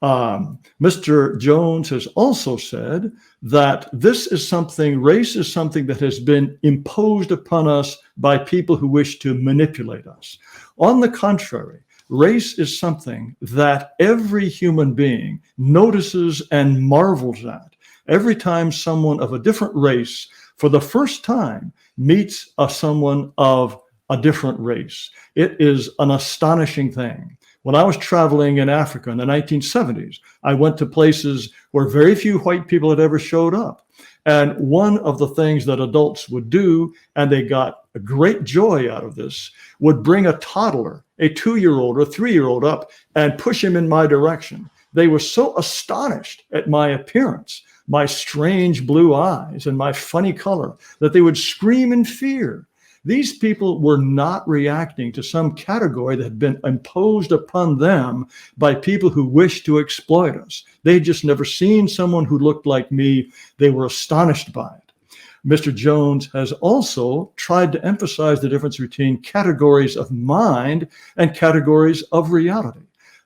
[SPEAKER 2] Mr. Jones has also said that this is something, race is something that has been imposed upon us by people who wish to manipulate us. On the contrary, race is something that every human being notices and marvels at. Every time someone of a different race for the first time meets someone of a different race, it is an astonishing thing. When I was traveling in Africa in the 1970s, I went to places where very few white people had ever showed up. And one of the things that adults would do, and they got a great joy out of this, would bring a toddler, a 2-year-old or a 3-year-old up and push him in my direction. They were so astonished at my appearance, my strange blue eyes and my funny color, that they would scream in fear. These people were not reacting to some category that had been imposed upon them by people who wished to exploit us. They had just never seen someone who looked like me. They were astonished by it. Mr. Jones has also tried to emphasize the difference between categories of mind and categories of reality.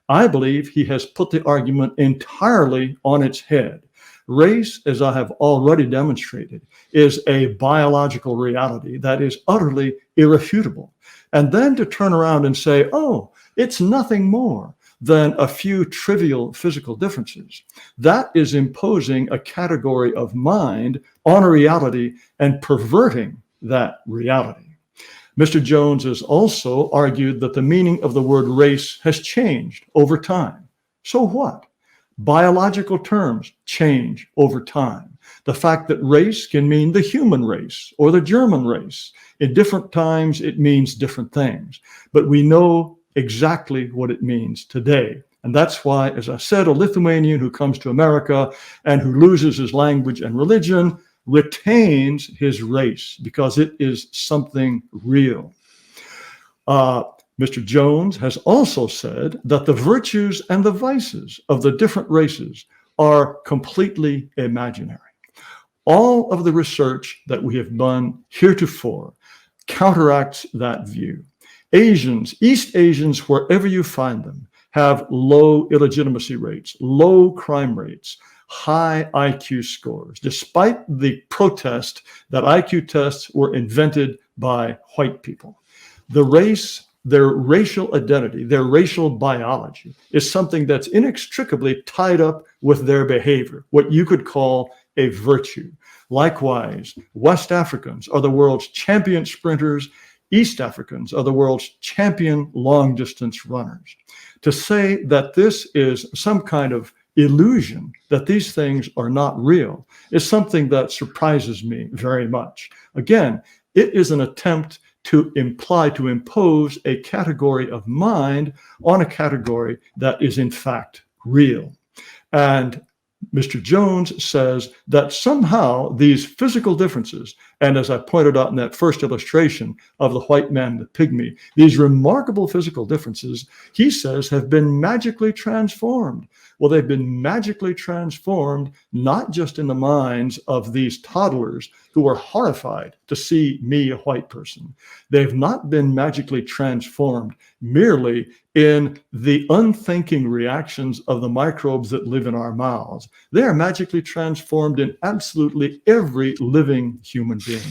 [SPEAKER 2] I believe he has put the argument entirely on its head. Race, as I have already demonstrated, is a biological reality that is utterly irrefutable. And then to turn around and say, oh, it's nothing more than a few trivial physical differences, that is imposing a category of mind on a reality and perverting that reality. Mr. Jones has also argued that the meaning of the word race has changed over time. So what? Biological terms change over time. The fact that race can mean the human race or the German race. In different times, it means different things. But we know exactly what it means today. And that's why, as I said, a Lithuanian who comes to America and who loses his language and religion retains his race because it is something real. Mr. Jones has also said that the virtues and the vices of the different races are completely imaginary. All of the research that we have done heretofore counteracts that view. Asians, East Asians, wherever you find them, have low illegitimacy rates, low crime rates, high IQ scores, despite the protest that IQ tests were invented by white people. The race, their racial identity, their racial biology is something that's inextricably tied up with their behavior, what you could call a virtue. Likewise, West Africans are the world's champion sprinters. East Africans are the world's champion long-distance runners. To say that this is some kind of illusion, that these things are not real, is something that surprises me very much. Again, it is an attempt to impose a category of mind on a category that is in fact real. And Mr. Jones says that somehow these physical differences, and as I pointed out in that first illustration of the white man and the pygmy, these remarkable physical differences, he says, have been magically transformed. Well, they've been magically transformed, not just in the minds of these toddlers who are horrified to see me, a white person. They've not been magically transformed merely in the unthinking reactions of the microbes that live in our mouths. They are magically transformed in absolutely every living human being.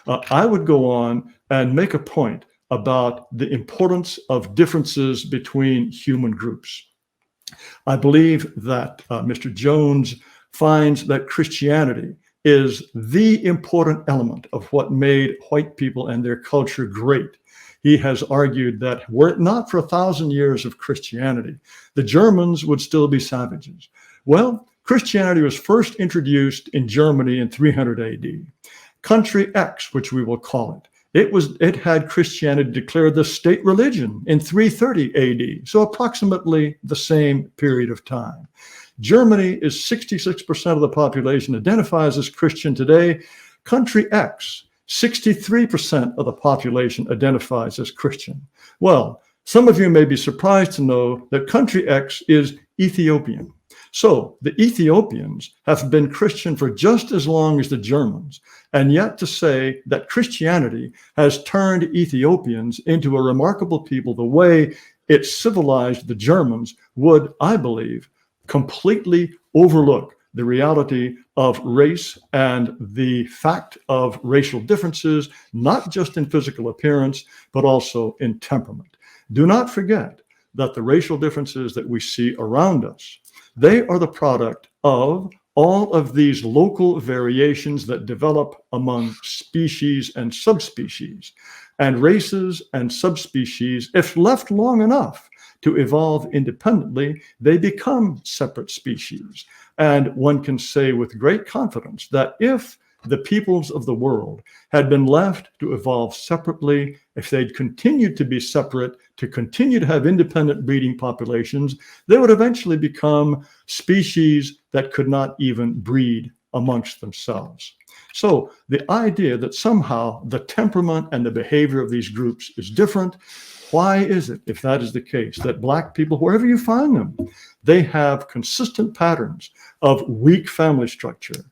[SPEAKER 2] I would go on and make a point about the importance of differences between human groups. I believe that Mr. Jones finds that Christianity is the important element of what made white people and their culture great. He has argued that were it not for 1,000 years of Christianity, the Germans would still be savages. Well, Christianity was first introduced in Germany in 300 AD. Country X, which we will call it, it had Christianity declared the state religion in 330 AD, so approximately the same period of time. Germany is 66% of the population identifies as Christian today. Country X, 63% of the population identifies as Christian. Well, some of you may be surprised to know that Country X is Ethiopian. So the Ethiopians have been Christian for just as long as the Germans, and yet to say that Christianity has turned Ethiopians into a remarkable people the way it civilized the Germans would, I believe, completely overlook the reality of race and the fact of racial differences, not just in physical appearance, but also in temperament. Do not forget that the racial differences that we see around us, they are the product of all of these local variations that develop among species and subspecies. And races and subspecies, if left long enough, to evolve independently, they become separate species. And one can say with great confidence that if the peoples of the world had been left to evolve separately, if they'd continued to be separate, to continue to have independent breeding populations, they would eventually become species that could not even breed amongst themselves. So the idea that somehow the temperament and the behavior of these groups is different, why is it, if that is the case, that Black people, wherever you find them, they have consistent patterns of weak family structure,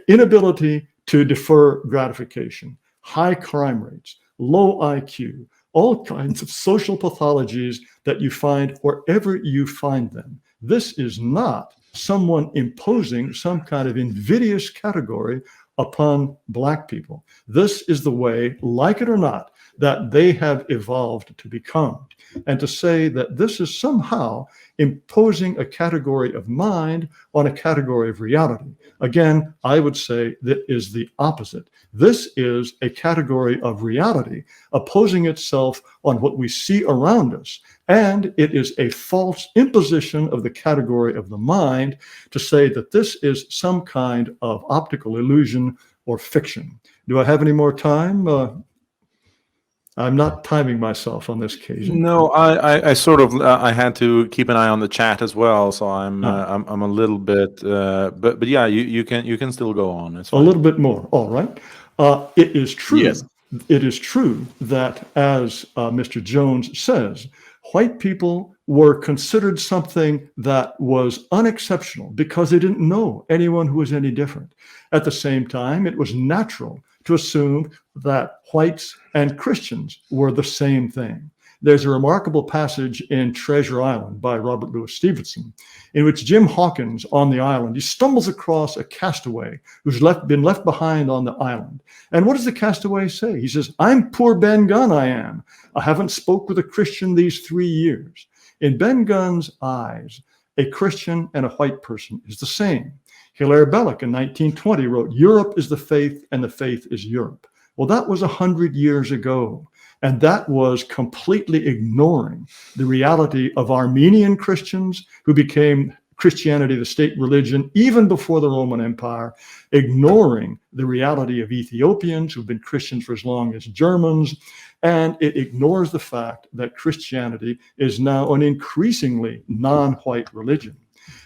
[SPEAKER 2] inability to defer gratification, high crime rates, low IQ, all kinds of social pathologies that you find wherever you find them? This is not someone imposing some kind of invidious category upon Black people. This is the way, like it or not, that they have evolved to become. And to say that this is somehow imposing a category of mind on a category of reality, again, I would say that is the opposite. This is a category of reality opposing itself on what we see around us. And it is a false imposition of the category of the mind to say that this is some kind of optical illusion or fiction. Do I have any more time? I'm not timing myself on this occasion.
[SPEAKER 1] No, I sort of I had to keep an eye on the chat as well, so I'm a little bit, but yeah, you can still go on. It's fine.
[SPEAKER 2] A little bit more. All right. It is true.
[SPEAKER 1] Yes.
[SPEAKER 2] It is true that, as Mr. Jones says, white people were considered something that was unexceptional because they didn't know anyone who was any different. At the same time, it was natural to assume that whites and Christians were the same thing. There's a remarkable passage in Treasure Island by Robert Louis Stevenson, in which Jim Hawkins on the island, he stumbles across a castaway who's been left behind on the island. And what does the castaway say? He says, "I'm poor Ben Gunn, I am. I haven't spoke with a Christian these 3 years." In Ben Gunn's eyes, a Christian and a white person is the same. Hilaire Belloc in 1920 wrote, "Europe is the faith and the faith is Europe." Well, that was 100 years ago. And that was completely ignoring the reality of Armenian Christians who became Christianity the state religion even before the Roman Empire, ignoring the reality of Ethiopians who've been Christians for as long as Germans. And it ignores the fact that Christianity is now an increasingly non-white religion.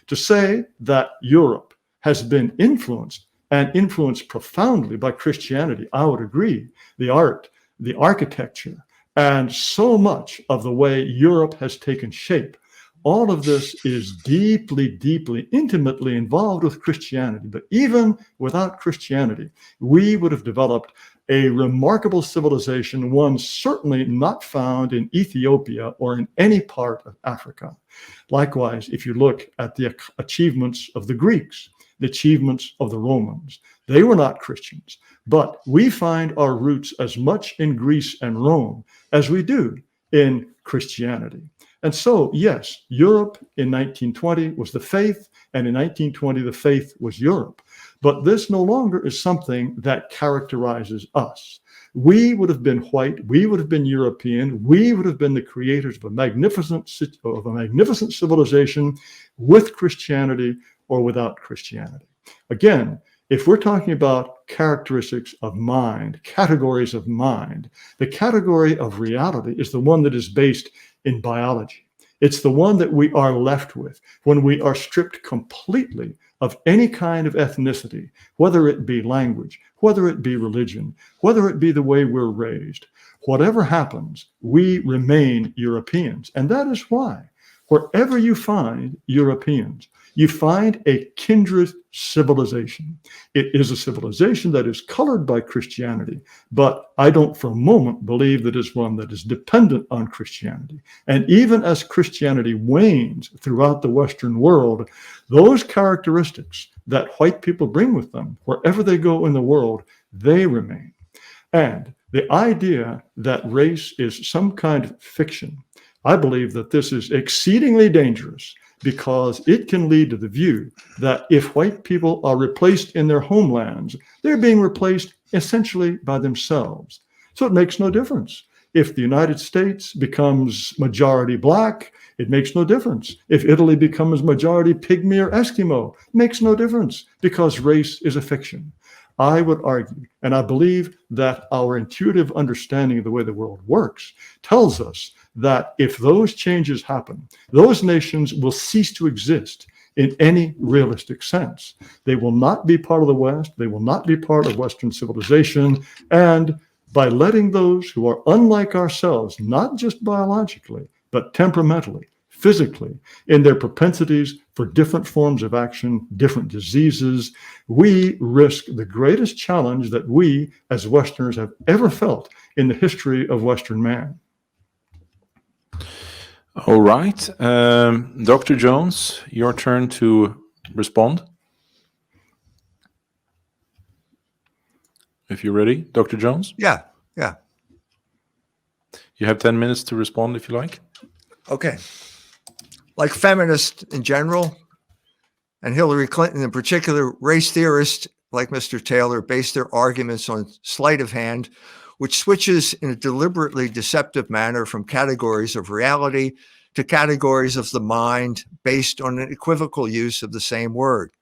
[SPEAKER 2] To say that Europe has been influenced and influenced profoundly by Christianity, I would agree. The art, the architecture, and so much of the way Europe has taken shape. All of this is deeply, deeply, intimately involved with Christianity. But even without Christianity, we would have developed a remarkable civilization, one certainly not found in Ethiopia or in any part of Africa. Likewise, if you look at the achievements of the Greeks, the achievements of the Romans, they were not Christians. But we find our roots as much in Greece and Rome as we do in Christianity. And so, yes, Europe in 1920 was the faith, and in 1920 the faith was Europe. But this no longer is something that characterizes us. We would have been white, we would have been European, we would have been the creators of a magnificent civilization with Christianity or without Christianity. Again, if we're talking about characteristics of mind, categories of mind, the category of reality is the one that is based in biology. It's the one that we are left with when we are stripped completely of any kind of ethnicity, whether it be language, whether it be religion, whether it be the way we're raised. Whatever happens, we remain Europeans. And that is why wherever you find Europeans, you find a kindred civilization. It is a civilization that is colored by Christianity, but I don't for a moment believe that it's one that is dependent on Christianity. And even as Christianity wanes throughout the Western world, those characteristics that white people bring with them, wherever they go in the world, they remain. And the idea that race is some kind of fiction, I believe that this is exceedingly dangerous, because it can lead to the view that if white people are replaced in their homelands, they're being replaced essentially by themselves. So it makes no difference If the United States becomes majority black, it makes no difference. If Italy becomes majority pygmy or Eskimo, it makes no difference because race is a fiction. I would argue, and I believe that our intuitive understanding of the way the world works tells us that if those changes happen, those nations will cease to exist in any realistic sense. They will not be part of the West. They will not be part of Western civilization. And by letting those who are unlike ourselves, not just biologically, but temperamentally, physically, in their propensities for different forms of action, different diseases, we risk the greatest challenge that we as Westerners have ever felt in the history of Western man.
[SPEAKER 1] All right. Dr. Jones, your turn to respond. If you're ready, Dr. Jones?
[SPEAKER 3] Yeah.
[SPEAKER 1] You have 10 minutes to respond if you like.
[SPEAKER 3] Okay. Like feminists in general, and Hillary Clinton in particular, race theorists like Mr. Taylor base their arguments on sleight of hand, which switches in a deliberately deceptive manner from categories of reality to categories of the mind based on an equivocal use of the same word.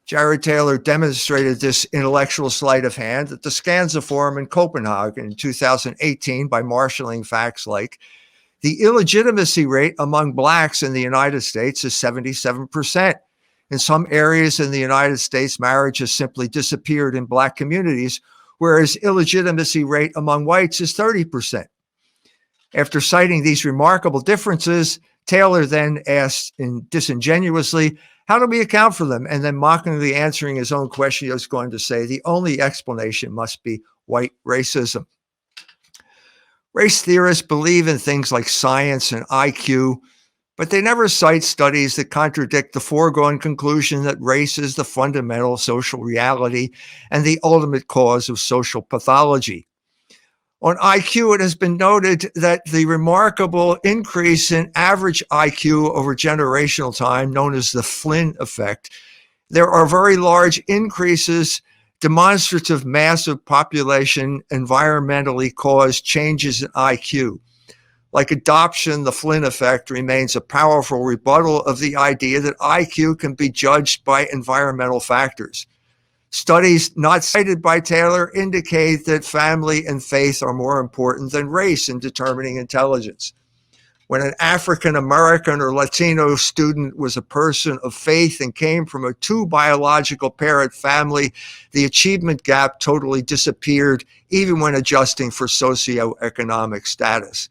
[SPEAKER 3] Jared Taylor demonstrated this intellectual sleight of hand at the Skansa Forum in Copenhagen in 2018 by marshaling facts like the illegitimacy rate among blacks in the United States is 77%. In some areas in the United States, marriage has simply disappeared in black communities, whereas illegitimacy rate among whites is 30%. After citing these remarkable differences, Taylor then asked disingenuously, how do we account for them? And then mockingly answering his own question, he was going to say, the only explanation must be white racism. Race theorists believe in things like science and IQ, but they never cite studies that contradict the foregone conclusion that race is the fundamental social reality and the ultimate cause of social pathology. On IQ, it has been noted that the remarkable increase in average IQ over generational time, known as the Flynn effect, there are very large increases, demonstrative massive population environmentally caused changes in IQ. Like adoption, the Flynn effect remains a powerful rebuttal of the idea that IQ can be judged by environmental factors. Studies not cited by Taylor indicate that family and faith are more important than race in determining intelligence. When an African American or Latino student was a person of faith and came from a two biological parent family, the achievement gap totally disappeared, even when adjusting for socioeconomic status.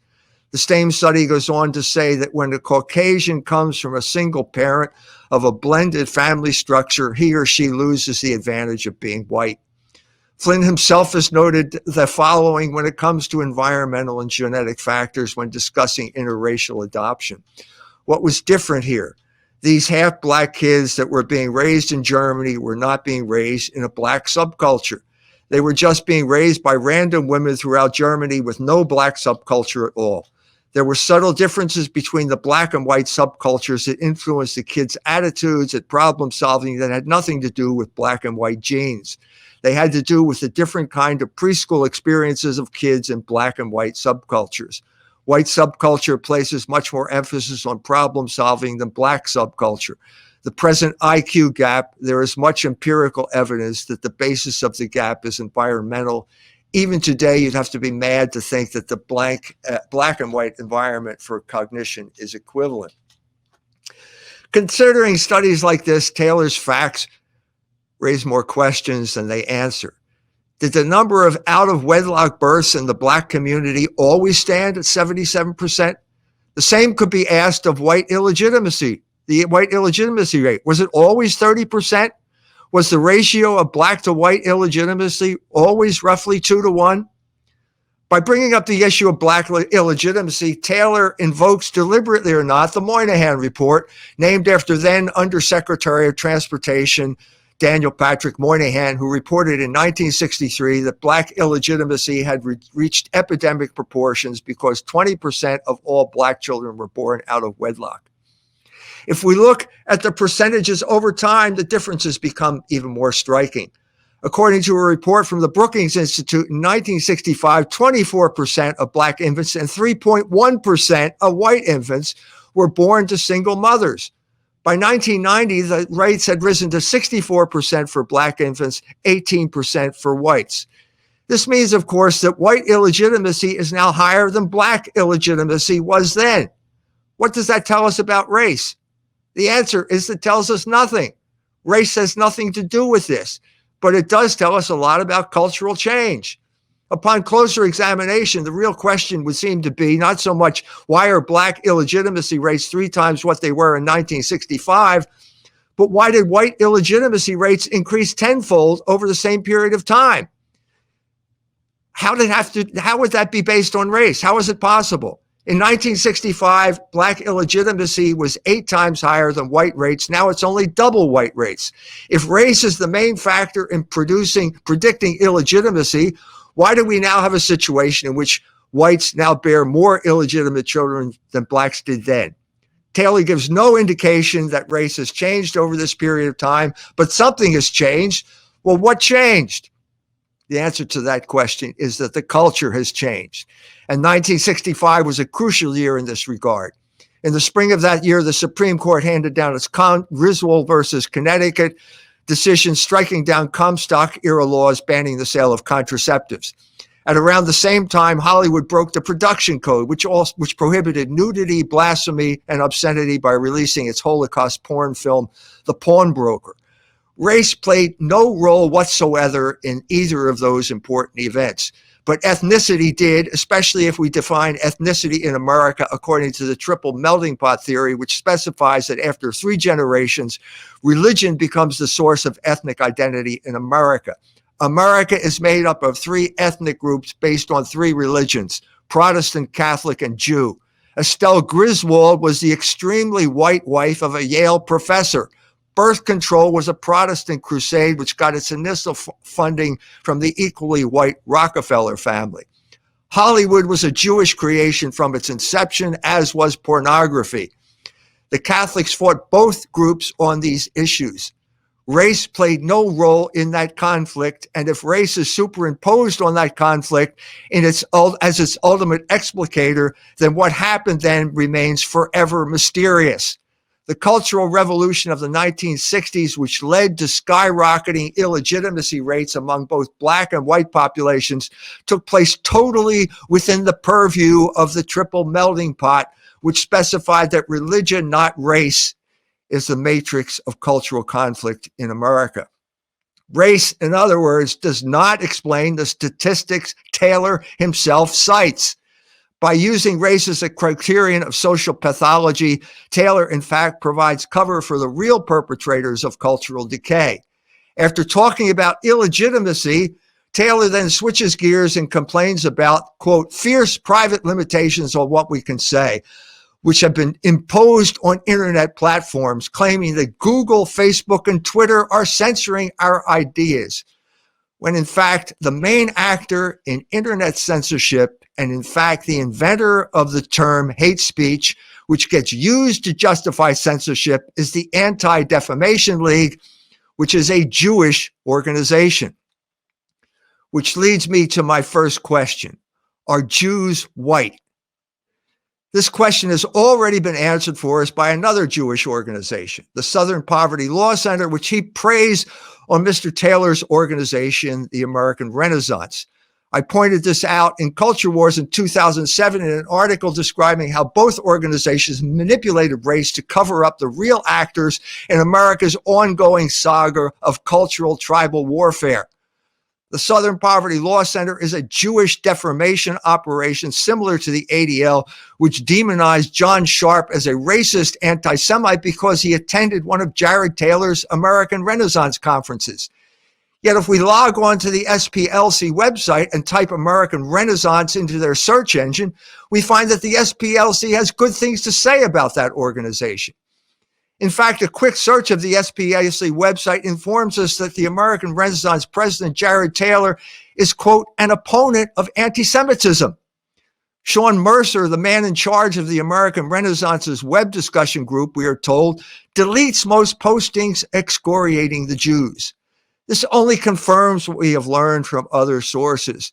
[SPEAKER 3] The same study goes on to say that when a Caucasian comes from a single parent of a blended family structure, he or she loses the advantage of being white. Flynn himself has noted the following when it comes to environmental and genetic factors when discussing interracial adoption. What was different here? These half-black kids that were being raised in Germany were not being raised in a black subculture. They were just being raised by random women throughout Germany with no black subculture at all. There were subtle differences between the black and white subcultures that influenced the kids' attitudes at problem solving that had nothing to do with black and white genes. They had to do with the different kind of preschool experiences of kids in black and white subcultures. White subculture places much more emphasis on problem solving than black subculture. The present IQ gap, there is much empirical evidence that the basis of the gap is environmental. Even today, you'd have to be mad to think that the black and white environment for cognition is equivalent. Considering studies like this, Taylor's facts raise more questions than they answer. Did the number of out-of-wedlock births in the black community always stand at 77%? The same could be asked of white illegitimacy. The white illegitimacy rate, was it always 30%? Was the ratio of black to white illegitimacy always roughly 2-to-1? By bringing up the issue of black illegitimacy, Taylor invokes, deliberately or not, the Moynihan Report, named after then Undersecretary of Transportation Daniel Patrick Moynihan, who reported in 1963 that black illegitimacy had reached epidemic proportions because 20% of all black children were born out of wedlock. If we look at the percentages over time, the differences become even more striking. According to a report from the Brookings Institute in 1965, 24% of Black infants and 3.1% of white infants were born to single mothers. By 1990, the rates had risen to 64% for Black infants, 18% for whites. This means, of course, that white illegitimacy is now higher than Black illegitimacy was then. What does that tell us about race? The answer is it tells us nothing. Race has nothing to do with this, but it does tell us a lot about cultural change. Upon closer examination, the real question would seem to be not so much why are Black illegitimacy rates 3 times what they were in 1965, but why did white illegitimacy rates increase tenfold over the same period of time? How would that be based on race? How is it possible? In 1965, Black illegitimacy was 8 times higher than white rates. Now it's only double white rates. If race is the main factor in predicting illegitimacy, why do we now have a situation in which whites now bear more illegitimate children than Blacks did then? Taylor gives no indication that race has changed over this period of time, but something has changed. Well, what changed? The answer to that question is that the culture has changed. And 1965 was a crucial year in this regard. In the spring of that year, the Supreme Court handed down its Griswold versus Connecticut decision, striking down Comstock-era laws banning the sale of contraceptives. At around the same time, Hollywood broke the production code, which prohibited nudity, blasphemy, and obscenity by releasing its Holocaust porn film, The Pawnbroker. Race played no role whatsoever in either of those important events, but ethnicity did, especially if we define ethnicity in America according to the triple melting pot theory, which specifies that after 3 generations, religion becomes the source of ethnic identity in America. America is made up of 3 ethnic groups based on 3 religions: Protestant, Catholic, and Jew. Estelle Griswold was the extremely white wife of a Yale professor. Birth control was a Protestant crusade which got its initial funding from the equally white Rockefeller family. Hollywood was a Jewish creation from its inception, as was pornography. The Catholics fought both groups on these issues. Race played no role in that conflict, and if race is superimposed on that conflict as its ultimate explicator, then what happened then remains forever mysterious. The Cultural Revolution of the 1960s, which led to skyrocketing illegitimacy rates among both Black and white populations, took place totally within the purview of the triple melting pot, which specified that religion, not race, is the matrix of cultural conflict in America. Race, in other words, does not explain the statistics Taylor himself cites. By using race as a criterion of social pathology, Taylor, in fact, provides cover for the real perpetrators of cultural decay. After talking about illegitimacy, Taylor then switches gears and complains about, quote, fierce private limitations on what we can say, which have been imposed on internet platforms, claiming that Google, Facebook, and Twitter are censoring our ideas, when in fact the main actor in internet censorship, and in fact the inventor of the term hate speech, which gets used to justify censorship, is the Anti-Defamation League, which is a Jewish organization. Which leads me to my first question. Are Jews white? This question has already been answered for us by another Jewish organization, the Southern Poverty Law Center, which he praised on Mr. Taylor's organization, the American Renaissance. I pointed this out in Culture Wars in 2007 in an article describing how both organizations manipulated race to cover up the real actors in America's ongoing saga of cultural tribal warfare. The Southern Poverty Law Center is a Jewish defamation operation similar to the ADL, which demonized John Sharp as a racist anti-Semite because he attended one of Jared Taylor's American Renaissance conferences. Yet if we log on to the SPLC website and type American Renaissance into their search engine, we find that the SPLC has good things to say about that organization. In fact, a quick search of the SPLC website informs us that the American Renaissance president, Jared Taylor, is, quote, an opponent of anti-Semitism. Sean Mercer, the man in charge of the American Renaissance's web discussion group, we are told, deletes most postings excoriating the Jews. This only confirms what we have learned from other sources.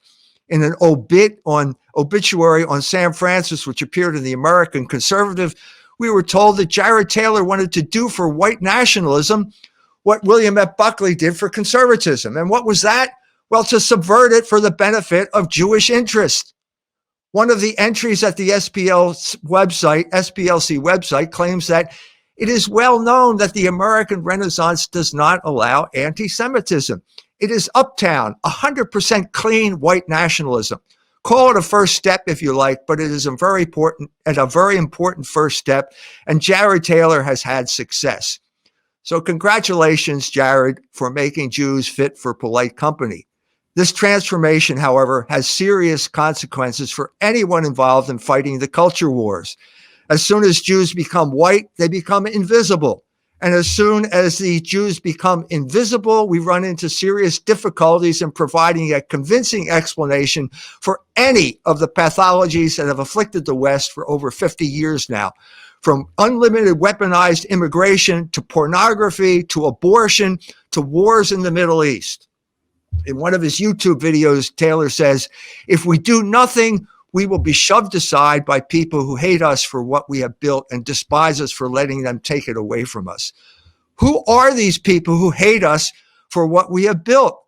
[SPEAKER 3] In an obituary on Sam Francis, which appeared in the American Conservative, we were told that Jared Taylor wanted to do for white nationalism what William F. Buckley did for conservatism. And what was that? Well, to subvert it for the benefit of Jewish interest. One of the entries at the SPLC website claims that it is well known that the American Renaissance does not allow anti-Semitism. It is uptown, 100% clean white nationalism. Call it a first step if you like, but it is a very important first step, and Jared Taylor has had success. So congratulations, Jared, for making Jews fit for polite company. This transformation, however, has serious consequences for anyone involved in fighting the culture wars. As soon as Jews become white, they become invisible. And as soon as the Jews become invisible, we run into serious difficulties in providing a convincing explanation for any of the pathologies that have afflicted the West for over 50 years now, from unlimited weaponized immigration to pornography to abortion to wars in the Middle East. In one of his YouTube videos, Taylor says, "If we do nothing, we will be shoved aside by people who hate us for what we have built and despise us for letting them take it away from us." Who are these people who hate us for what we have built?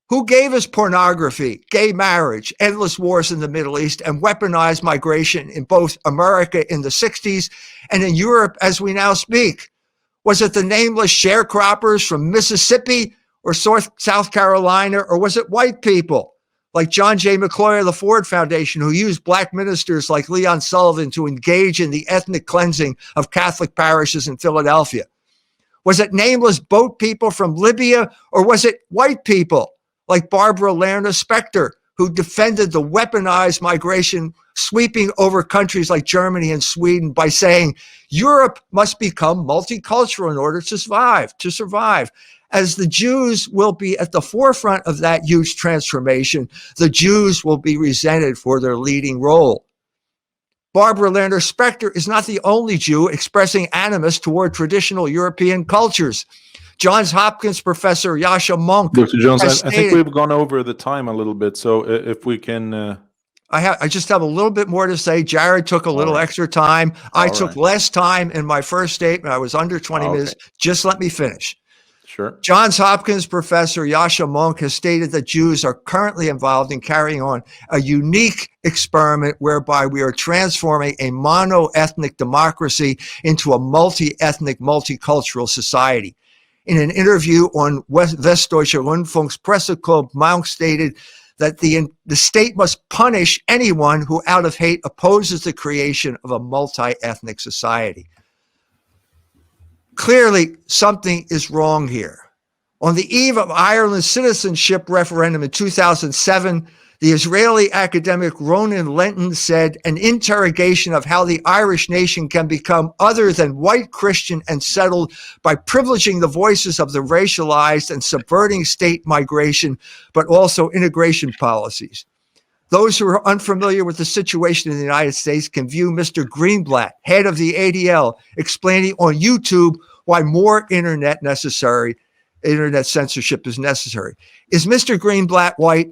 [SPEAKER 3] Who gave us pornography, gay marriage, endless wars in the Middle East, and weaponized migration in both America in the 60s and in Europe as we now speak? Was it the nameless sharecroppers from Mississippi or South Carolina, or was it white people like John J. McCloy of the Ford Foundation, who used black ministers like Leon Sullivan to engage in the ethnic cleansing of Catholic parishes in Philadelphia? Was it nameless boat people from Libya, or was it white people like Barbara Lerner Specter, who defended the weaponized migration sweeping over countries like Germany and Sweden by saying Europe must become multicultural in order to survive? As the Jews will be at the forefront of that huge transformation, the Jews will be resented for their leading role. Barbara Lerner Specter is not the only Jew expressing animus toward traditional European cultures. Johns Hopkins professor Yasha Monk.
[SPEAKER 1] Dr. Jones, I think we've gone over the time a little bit, so if we can...
[SPEAKER 3] I just have a little bit more to say. Jared took a little extra time. I took less time in my first statement. I was under 20 minutes. Just let me finish.
[SPEAKER 1] Sure. Johns
[SPEAKER 3] Hopkins professor Yasha Monk has stated that Jews are currently involved in carrying on a unique experiment whereby we are transforming a mono-ethnic democracy into a multi-ethnic, multicultural society. In an interview on Westdeutsche Rundfunk's Presseclub, Monk stated that the state must punish anyone who out of hate opposes the creation of a multi-ethnic society. Clearly, something is wrong here. On the eve of Ireland's citizenship referendum in 2007, the Israeli academic Ronan Lenton said an interrogation of how the Irish nation can become other than white, Christian, and settled by privileging the voices of the racialized and subverting state migration, but also immigration policies. Those who are unfamiliar with the situation in the United States can view Mr. Greenblatt, head of the ADL, explaining on YouTube why more internet censorship is necessary. Is Mr. Greenblatt white?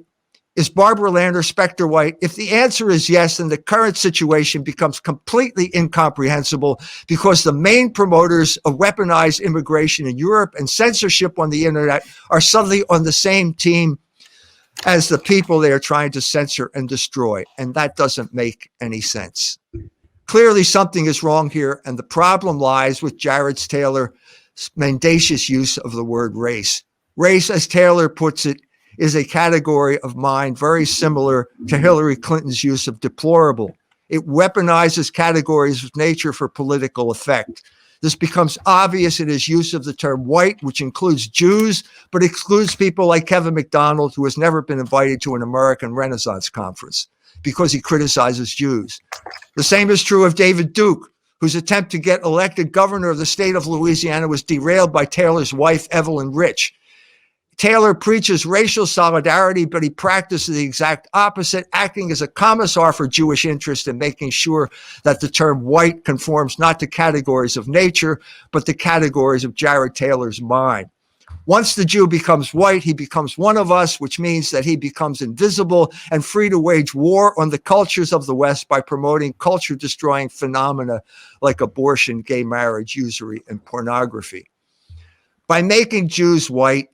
[SPEAKER 3] Is Barbara Lerner Specter white? If the answer is yes, then the current situation becomes completely incomprehensible because the main promoters of weaponized immigration in Europe and censorship on the internet are suddenly on the same team as the people they are trying to censor and destroy. And that doesn't make any sense. Clearly, something is wrong here, and the problem lies with Jared Taylor's mendacious use of the word race. Race, as Taylor puts it, is a category of mind very similar to Hillary Clinton's use of deplorable. It weaponizes categories of nature for political effect. This becomes obvious in his use of the term white, which includes Jews, but excludes people like Kevin McDonald, who has never been invited to an American Renaissance conference because he criticizes Jews. The same is true of David Duke, whose attempt to get elected governor of the state of Louisiana was derailed by Taylor's wife, Evelyn Rich. Taylor preaches racial solidarity, but he practices the exact opposite, acting as a commissar for Jewish interest and making sure that the term white conforms not to categories of nature, but to categories of Jared Taylor's mind. Once the Jew becomes white, he becomes one of us, which means that he becomes invisible and free to wage war on the cultures of the West by promoting culture-destroying phenomena like abortion, gay marriage, usury, and pornography. By making Jews white,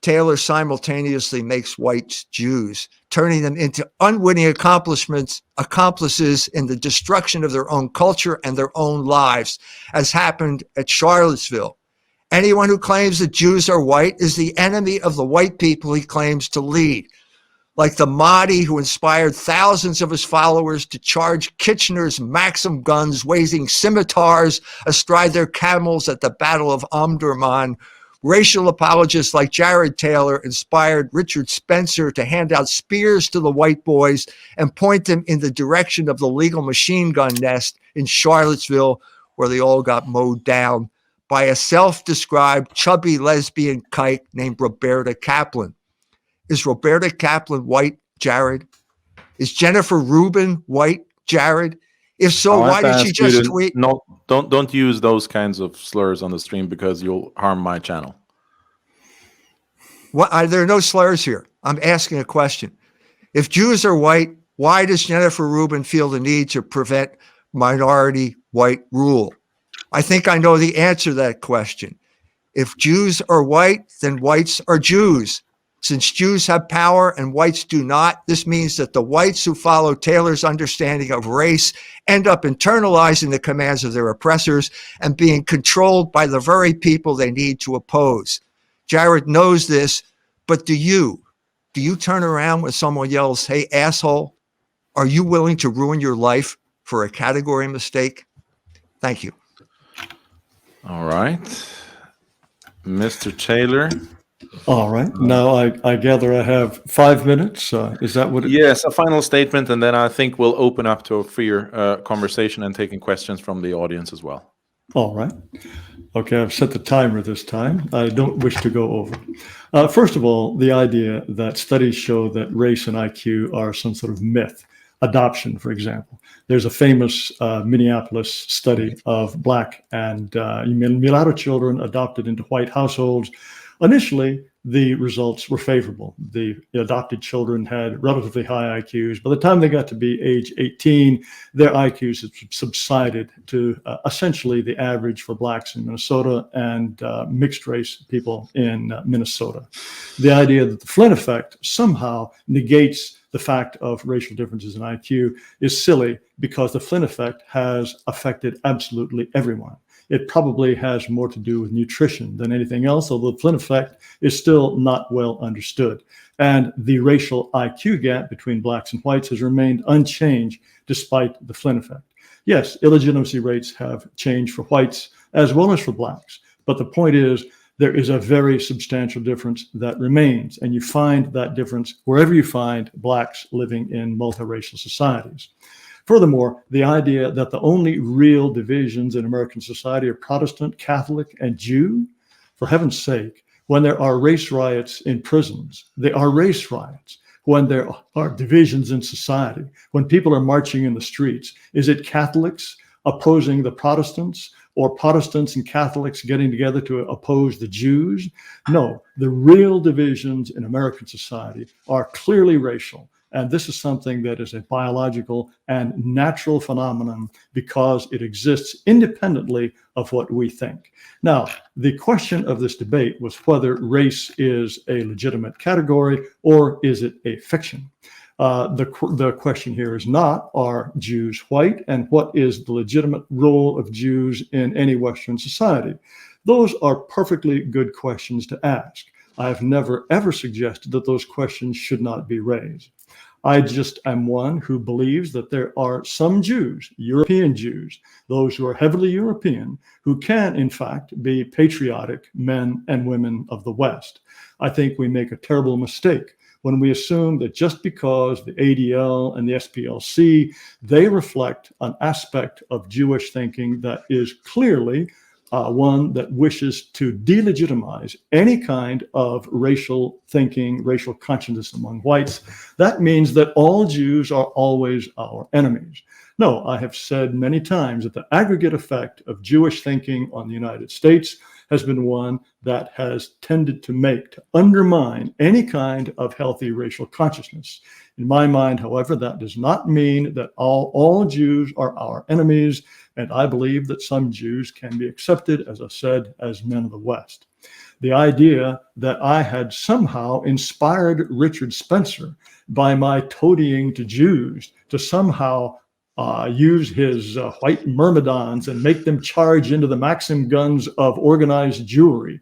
[SPEAKER 3] Taylor simultaneously makes whites Jews, turning them into unwitting accomplices in the destruction of their own culture and their own lives, as happened at Charlottesville. Anyone who claims that Jews are white is the enemy of the white people he claims to lead. Like the Mahdi who inspired thousands of his followers to charge Kitchener's Maxim guns, waving scimitars astride their camels at the Battle of Omdurman, racial apologists like Jared Taylor inspired Richard Spencer to hand out spears to the white boys and point them in the direction of the legal machine gun nest in Charlottesville, where they all got mowed down by a self-described chubby lesbian kike named Roberta Kaplan. Is Roberta Kaplan white, Jared? Is Jennifer Rubin white, Jared? If so, why did she just tweet?
[SPEAKER 1] No, don't use those kinds of slurs on the stream because you'll harm my channel.
[SPEAKER 3] There are no slurs here. I'm asking a question. If Jews are white, why does Jennifer Rubin feel the need to prevent minority white rule? I think I know the answer to that question. If Jews are white, then whites are Jews. Since Jews have power and whites do not, this means that the whites who follow Taylor's understanding of race end up internalizing the commands of their oppressors and being controlled by the very people they need to oppose. Jared knows this, but do you turn around when someone yells, "Hey, asshole"? Are you willing to ruin your life for a category mistake? Thank you.
[SPEAKER 1] All right. Mr. Taylor.
[SPEAKER 2] All right. Now, I gather I have 5 minutes. Is that what it is?
[SPEAKER 1] Yes, a final statement, and then I think we'll open up to a freer conversation and taking questions from the audience as well.
[SPEAKER 2] All right. Okay, I've set the timer this time. I don't wish to go over. First of all, the idea that studies show that race and IQ are some sort of myth. Adoption, for example. There's a famous Minneapolis study of Black and mulatto children adopted into white households. Initially, the results were favorable. The adopted children had relatively high IQs. By the time they got to be age 18, their IQs had subsided to essentially the average for Blacks in Minnesota and mixed race people in Minnesota. The idea that the Flynn effect somehow negates the fact of racial differences in IQ is silly because the Flynn effect has affected absolutely everyone. It probably has more to do with nutrition than anything else, although the Flynn effect is still not well understood. And the racial IQ gap between Blacks and whites has remained unchanged despite the Flynn effect. Yes, illegitimacy rates have changed for whites as well as for Blacks. But the point is, there is a very substantial difference that remains. And you find that difference wherever you find Blacks living in multiracial societies. Furthermore, the idea that the only real divisions in American society are Protestant, Catholic, and Jew, for heaven's sake, when there are race riots in prisons, they are race riots. When there are divisions in society, when people are marching in the streets, is it Catholics opposing the Protestants or Protestants and Catholics getting together to oppose the Jews? No, the real divisions in American society are clearly racial. And this is something that is a biological and natural phenomenon because it exists independently of what we think. Now, the question of this debate was whether race is a legitimate category or is it a fiction? The question here is not, are Jews white, and what is the legitimate role of Jews in any Western society? Those are perfectly good questions to ask. I have never, ever suggested that those questions should not be raised. I just am one who believes that there are some Jews, European Jews, those who are heavily European, who can, in fact, be patriotic men and women of the West. I think we make a terrible mistake when we assume that just because the ADL and the SPLC, they reflect an aspect of Jewish thinking that is clearly one that wishes to delegitimize any kind of racial thinking, racial consciousness among whites. That means that all Jews are always our enemies. No, I have said many times that the aggregate effect of Jewish thinking on the United States has been one that has tended to undermine any kind of healthy racial consciousness. In my mind, however, that does not mean that all Jews are our enemies, and I believe that some Jews can be accepted, as I said, as men of the West. The idea that I had somehow inspired Richard Spencer by my toadying to Jews to somehow use his white myrmidons and make them charge into the Maxim guns of organized Jewry.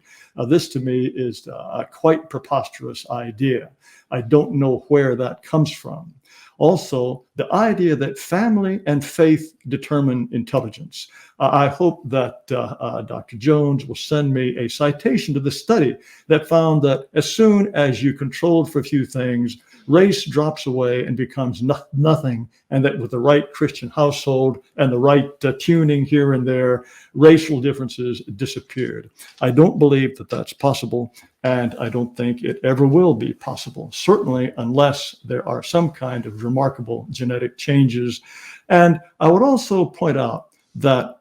[SPEAKER 2] This to me is a quite preposterous idea. I don't know where that comes from. Also, the idea that family and faith determine intelligence. I hope that Dr. Jones will send me a citation to the study that found that as soon as you controlled for a few things, race drops away and becomes nothing, and that with the right Christian household and the right tuning here and there, racial differences disappeared. I don't believe that that's possible, and I don't think it ever will be possible, certainly unless there are some kind of remarkable genetic changes. And I would also point out that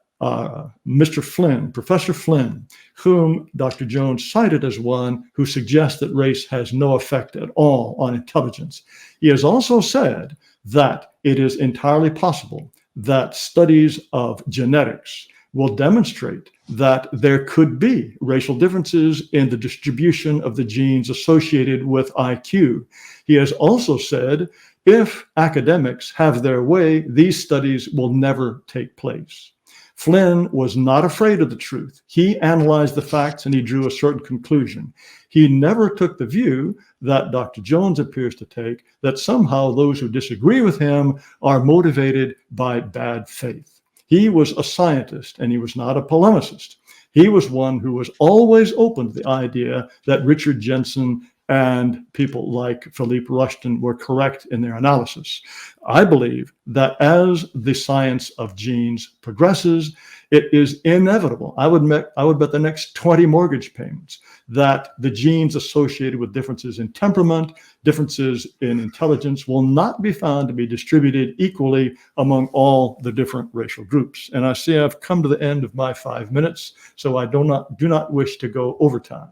[SPEAKER 2] Mr. Flynn, Professor Flynn, whom Dr. Jones cited as one who suggests that race has no effect at all on intelligence. He has also said that it is entirely possible that studies of genetics will demonstrate that there could be racial differences in the distribution of the genes associated with IQ. He has also said, if academics have their way, these studies will never take place. Flynn was not afraid of the truth. He analyzed the facts and he drew a certain conclusion. He never took the view that Dr. Jones appears to take, that somehow those who disagree with him are motivated by bad faith. He was a scientist and he was not a polemicist. He was one who was always open to the idea that Richard Jensen and people like Philippe Rushton were correct in their analysis. I believe that as the science of genes progresses, it is inevitable. I would bet the next 20 mortgage payments that the genes associated with differences in temperament, differences in intelligence will not be found to be distributed equally among all the different racial groups. And I see I've come to the end of my 5 minutes, so I do not wish to go overtime.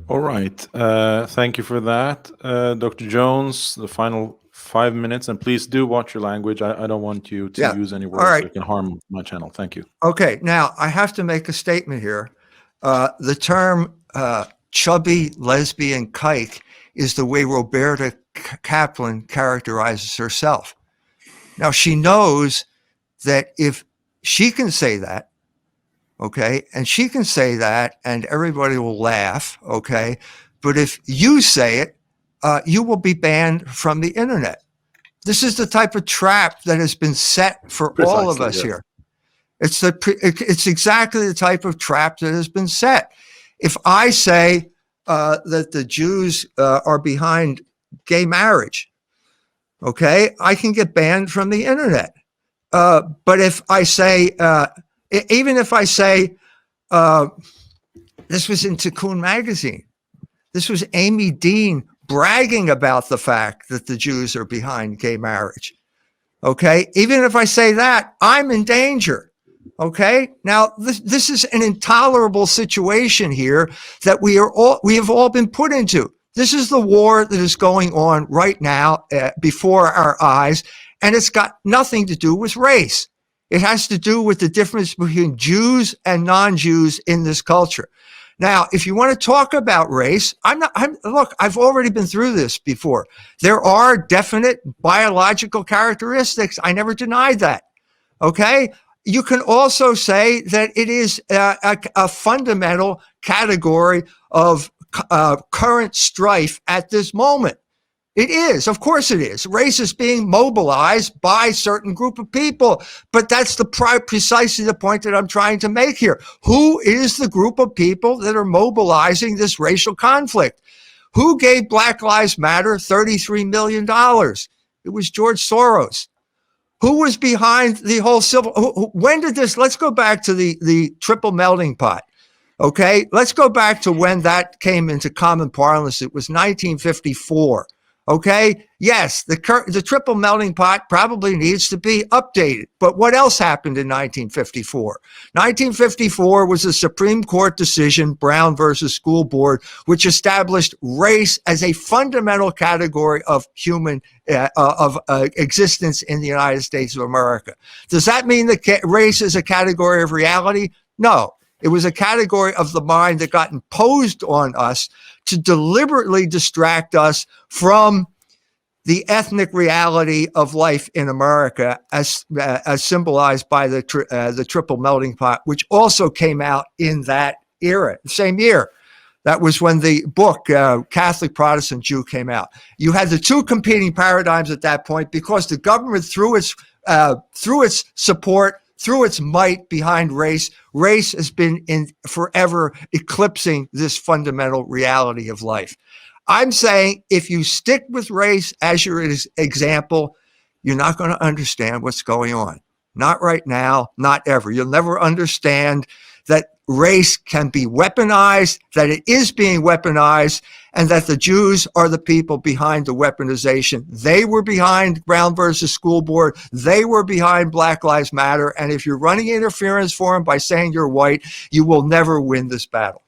[SPEAKER 1] All right. Thank you for that, Dr. Jones. The final 5 minutes, and please do watch your language. I don't want you to use any words that can harm my channel. Thank you.
[SPEAKER 3] Okay. Now, I have to make a statement here. The term chubby lesbian kike is the way Roberta Kaplan characterizes herself. Now, she knows that if she can say that, okay, and she can say that and everybody will laugh, okay, but if you say it, you will be banned from the internet. This is the type of trap that has been set for all of us here. It's exactly the type of trap that has been set. If I say that the Jews are behind gay marriage, okay, I can get banned from the internet. But if I say, even if I say, this was in Tikkun magazine, this was Amy Dean bragging about the fact that the Jews are behind gay marriage. Okay. Even if I say that, I'm in danger. Okay. Now this is an intolerable situation here that we have all been put into. This is the war that is going on right now before our eyes, and it's got nothing to do with race. It has to do with the difference between Jews and non-Jews in this culture. Now, if you want to talk about race, look, I've already been through this before. There are definite biological characteristics. I never denied that. Okay. You can also say that it is a fundamental category of current strife at this moment. It is. Of course it is. Race is being mobilized by a certain group of people. But that's precisely the point that I'm trying to make here. Who is the group of people that are mobilizing this racial conflict? Who gave Black Lives Matter $33 million? It was George Soros. Who was behind the whole when did this, let's go back to the triple melting pot. Okay. Let's go back to when that came into common parlance. It was 1954. Okay. Yes, the triple melting pot probably needs to be updated. But what else happened in 1954? 1954 was a Supreme Court decision, Brown versus School Board, which established race as a fundamental category of human existence in the United States of America. Does that mean that race is a category of reality? No. It was a category of the mind that got imposed on us to deliberately distract us from the ethnic reality of life in America, as symbolized by the triple melting pot, which also came out in that era, same year. That was when the book Catholic, Protestant, Jew came out. You had the two competing paradigms at that point because the government, through its support, through its might behind race has been forever eclipsing this fundamental reality of life. I'm saying if you stick with race as your example, you're not going to understand what's going on. Not right now, not ever. You'll never understand that race can be weaponized, that it is being weaponized, and that the Jews are the people behind the weaponization. They were behind Brown versus School Board. They were behind Black Lives Matter. And if you're running interference for them by saying you're white, you will never win this battle.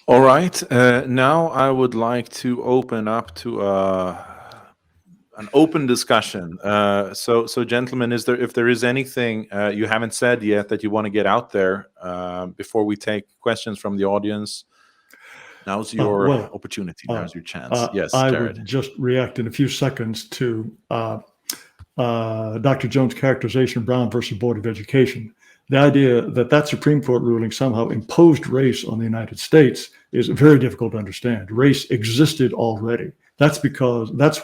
[SPEAKER 1] All right. Now I would like to open up to an open discussion. So gentlemen, if there is anything you haven't said yet that you want to get out there before we take questions from the audience, now's your opportunity. Now's your chance. Yes,
[SPEAKER 2] I
[SPEAKER 1] Jared.
[SPEAKER 2] would just react in a few seconds to Dr. Jones' characterization of Brown versus Board of Education. The idea that Supreme Court ruling somehow imposed race on the United States is very difficult to understand. Race existed already. That's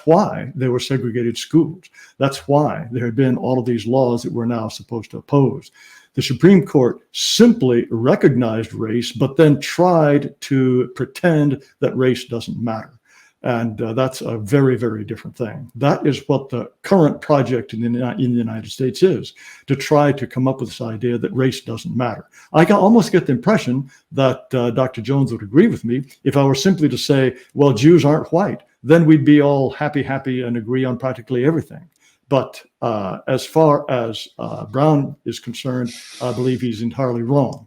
[SPEAKER 2] why there were segregated schools. That's why there had been all of these laws that we're now supposed to oppose. The Supreme Court simply recognized race, but then tried to pretend that race doesn't matter. And that's a very, very different thing. That is what the current project in the United States is, to try to come up with this idea that race doesn't matter. I can almost get the impression that Dr. Jones would agree with me if I were simply to say, well, Jews aren't white. Then we'd be all happy and agree on practically everything. But as far as Brown is concerned, I believe he's entirely wrong.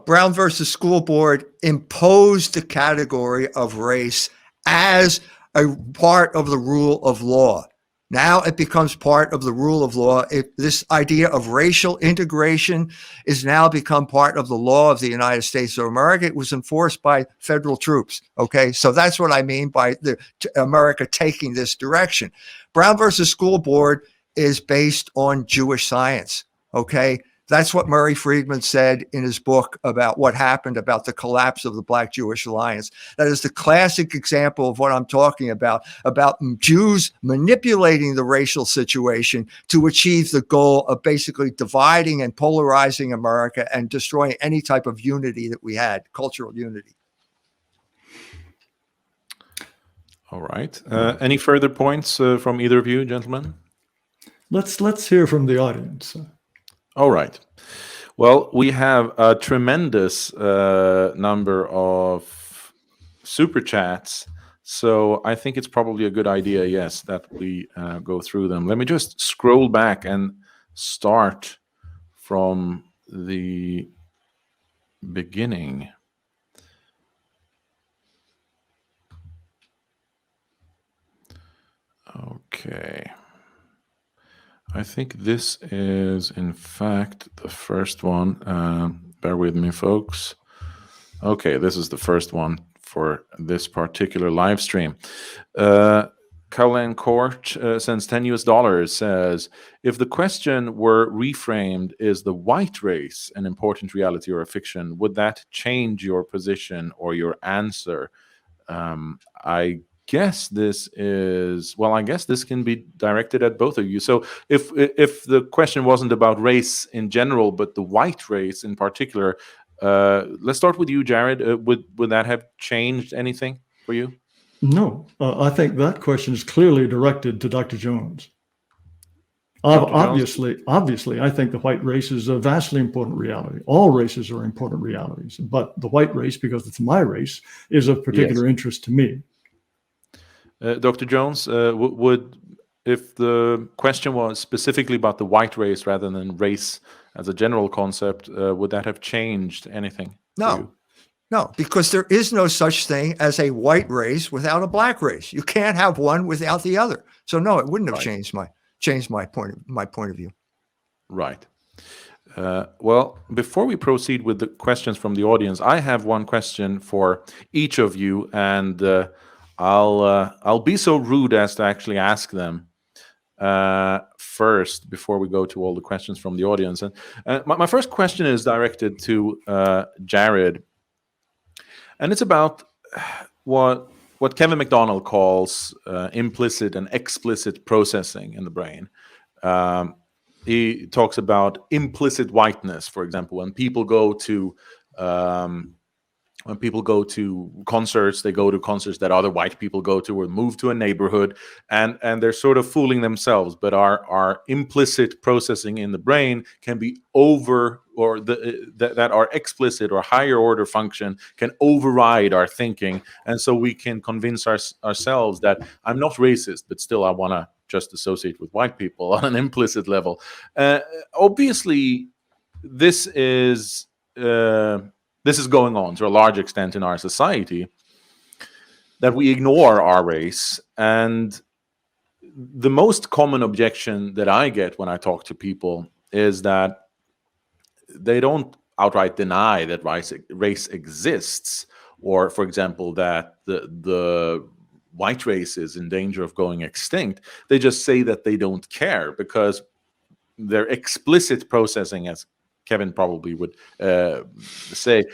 [SPEAKER 3] Brown versus School Board imposed the category of race as a part of the rule of law. Now it becomes part of the rule of law. This idea of racial integration is now become part of the law of the United States of America. It was enforced by federal troops. Okay, so that's what I mean by America taking this direction. Brown versus School Board is based on Jewish science. Okay. That's what Murray Friedman said in his book about what happened, about the collapse of the Black-Jewish alliance. That is the classic example of what I'm talking about Jews manipulating the racial situation to achieve the goal of basically dividing and polarizing America and destroying any type of unity that we had, cultural unity.
[SPEAKER 1] All right. Any further points from either of you, gentlemen?
[SPEAKER 2] Let's hear from the audience.
[SPEAKER 1] All right. Well, we have a tremendous number of super chats. So I think it's probably a good idea, yes, that we go through them. Let me just scroll back and start from the beginning. Okay. I think this is, in fact, the first one. Bear with me, folks. Okay, this is the first one for this particular live stream. Colin Court sends $10 says, if the question were reframed, is the white race an important reality or a fiction, would that change your position or your answer? I guess this can be directed at both of you. So if the question wasn't about race in general, but the white race in particular, let's start with you, Jared. Would that have changed anything for you?
[SPEAKER 2] No, I think that question is clearly directed to Dr. Jones.
[SPEAKER 1] Dr. Jones?
[SPEAKER 2] Obviously, I think the white race is a vastly important reality. All races are important realities, but the white race, because it's my race, is of particular interest to me.
[SPEAKER 1] Dr. Jones, would, if the question was specifically about the white race rather than race as a general concept, would that have changed anything for you?
[SPEAKER 3] No, because there is no such thing as a white race without a black race. You can't have one without the other. So no, it wouldn't have changed my point of view.
[SPEAKER 1] Right. Well, before we proceed with the questions from the audience, I have one question for each of you, and I'll be so rude as to actually ask them first before we go to all the questions from the audience. And my first question is directed to Jared, and it's about what Kevin McDonald calls implicit and explicit processing in the brain. He talks about implicit whiteness, for example, when people go to concerts, they go to concerts that other white people go to, or move to a neighborhood, and they're sort of fooling themselves. But our implicit processing in the brain can be that our explicit or higher order function can override our thinking, and so we can convince ourselves that I'm not racist, but still I want to just associate with white people on an implicit level. Obviously, this is going on to a large extent in our society, that we ignore our race. And the most common objection that I get when I talk to people is that they don't outright deny that race exists, or, for example, that the white race is in danger of going extinct. They just say that they don't care because their explicit processing, as Kevin probably would say,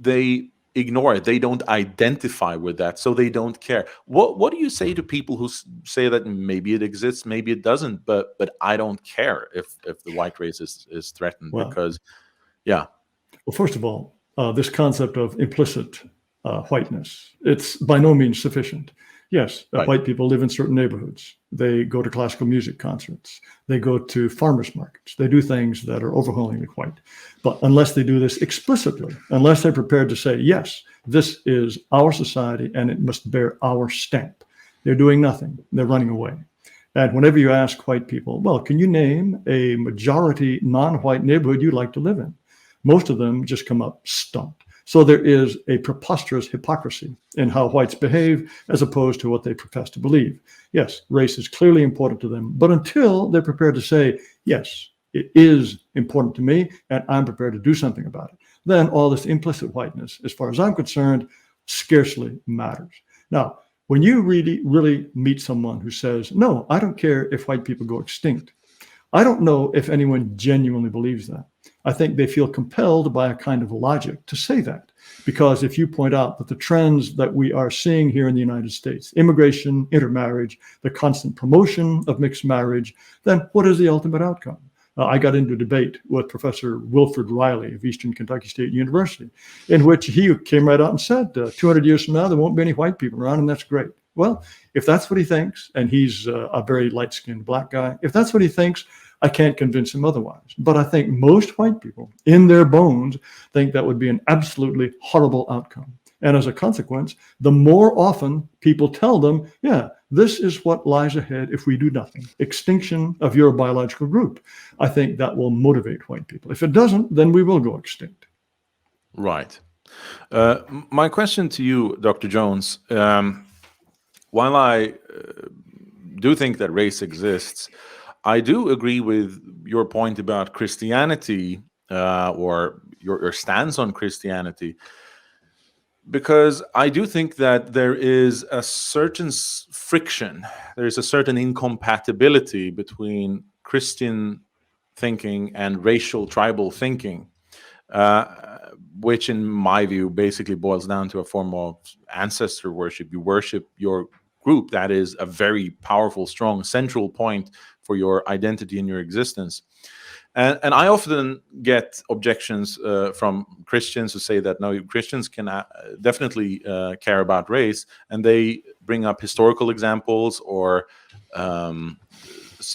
[SPEAKER 1] they ignore it. They don't identify with that, so they don't care. What do you say to people who say that maybe it exists, maybe it doesn't, but I don't care if the white race is threatened?
[SPEAKER 2] Well,
[SPEAKER 1] because, yeah.
[SPEAKER 2] Well, first of all, this concept of implicit whiteness, it's by no means sufficient. Yes,
[SPEAKER 1] Right.
[SPEAKER 2] White people live in certain neighborhoods. They go to classical music concerts. They go to farmers markets. They do things that are overwhelmingly white. But unless they do this explicitly, unless they're prepared to say, yes, this is our society and it must bear our stamp, they're doing nothing. They're running away. And whenever you ask white people, well, can you name a majority non-white neighborhood you'd like to live in? Most of them just come up stumped. So there is a preposterous hypocrisy in how whites behave as opposed to what they profess to believe. Yes, race is clearly important to them, but until they're prepared to say, yes, it is important to me and I'm prepared to do something about it, then all this implicit whiteness, as far as I'm concerned, scarcely matters. Now, when you really meet someone who says, no, I don't care if white people go extinct, I don't know if anyone genuinely believes that. I think they feel compelled by a kind of logic to say that, because if you point out that the trends that we are seeing here in the United States, immigration, intermarriage, the constant promotion of mixed marriage, then what is the ultimate outcome? I got into a debate with Professor Wilfred Riley of Eastern Kentucky State University, in which he came right out and said, 200 years from now, there won't be any white people around, and that's great. Well, if that's what he thinks, and he's a very light-skinned black guy, if that's what he thinks, I can't convince him otherwise. But I think most white people in their bones think that would be an absolutely horrible outcome. And as a consequence, the more often people tell them, yeah, this is what lies ahead if we do nothing, extinction of your biological group, I think that will motivate white people. If it doesn't, then we will go extinct.
[SPEAKER 1] Right. My question to you, Dr. Jones, while I do think that race exists, I do agree with your point about Christianity, or your stance on Christianity, because I do think that there is a certain friction, there is a certain incompatibility between Christian thinking and racial tribal thinking, which in my view basically boils down to a form of ancestor worship. You worship your group. That is a very powerful, strong, central point for your identity and your existence. And I often get objections from Christians who say that no, Christians can definitely care about race, and they bring up historical examples or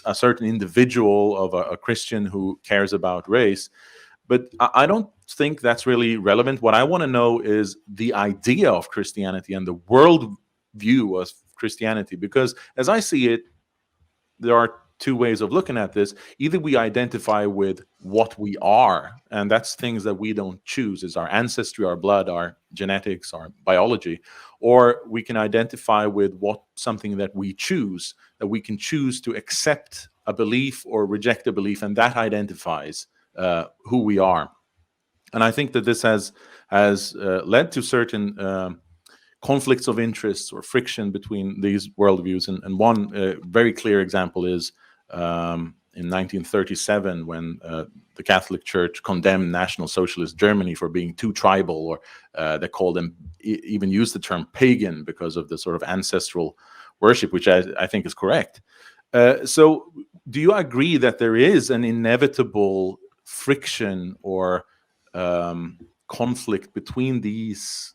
[SPEAKER 1] a certain individual of a Christian who cares about race. But I don't think that's really relevant. What I want to know is the idea of Christianity and the world view of Christianity, because as I see it, there are two ways of looking at this. Either we identify with what we are, and that's things that we don't choose, is our ancestry, our blood, our genetics, our biology, or we can identify with something that we choose, that we can choose to accept a belief or reject a belief, and that identifies who we are. And I think that this has led to certain conflicts of interests or friction between these worldviews. And one very clear example is in 1937, when the Catholic Church condemned National Socialist Germany for being too tribal, or they called them, even used the term pagan, because of the sort of ancestral worship, which I think is correct. So do you agree that there is an inevitable friction or conflict between these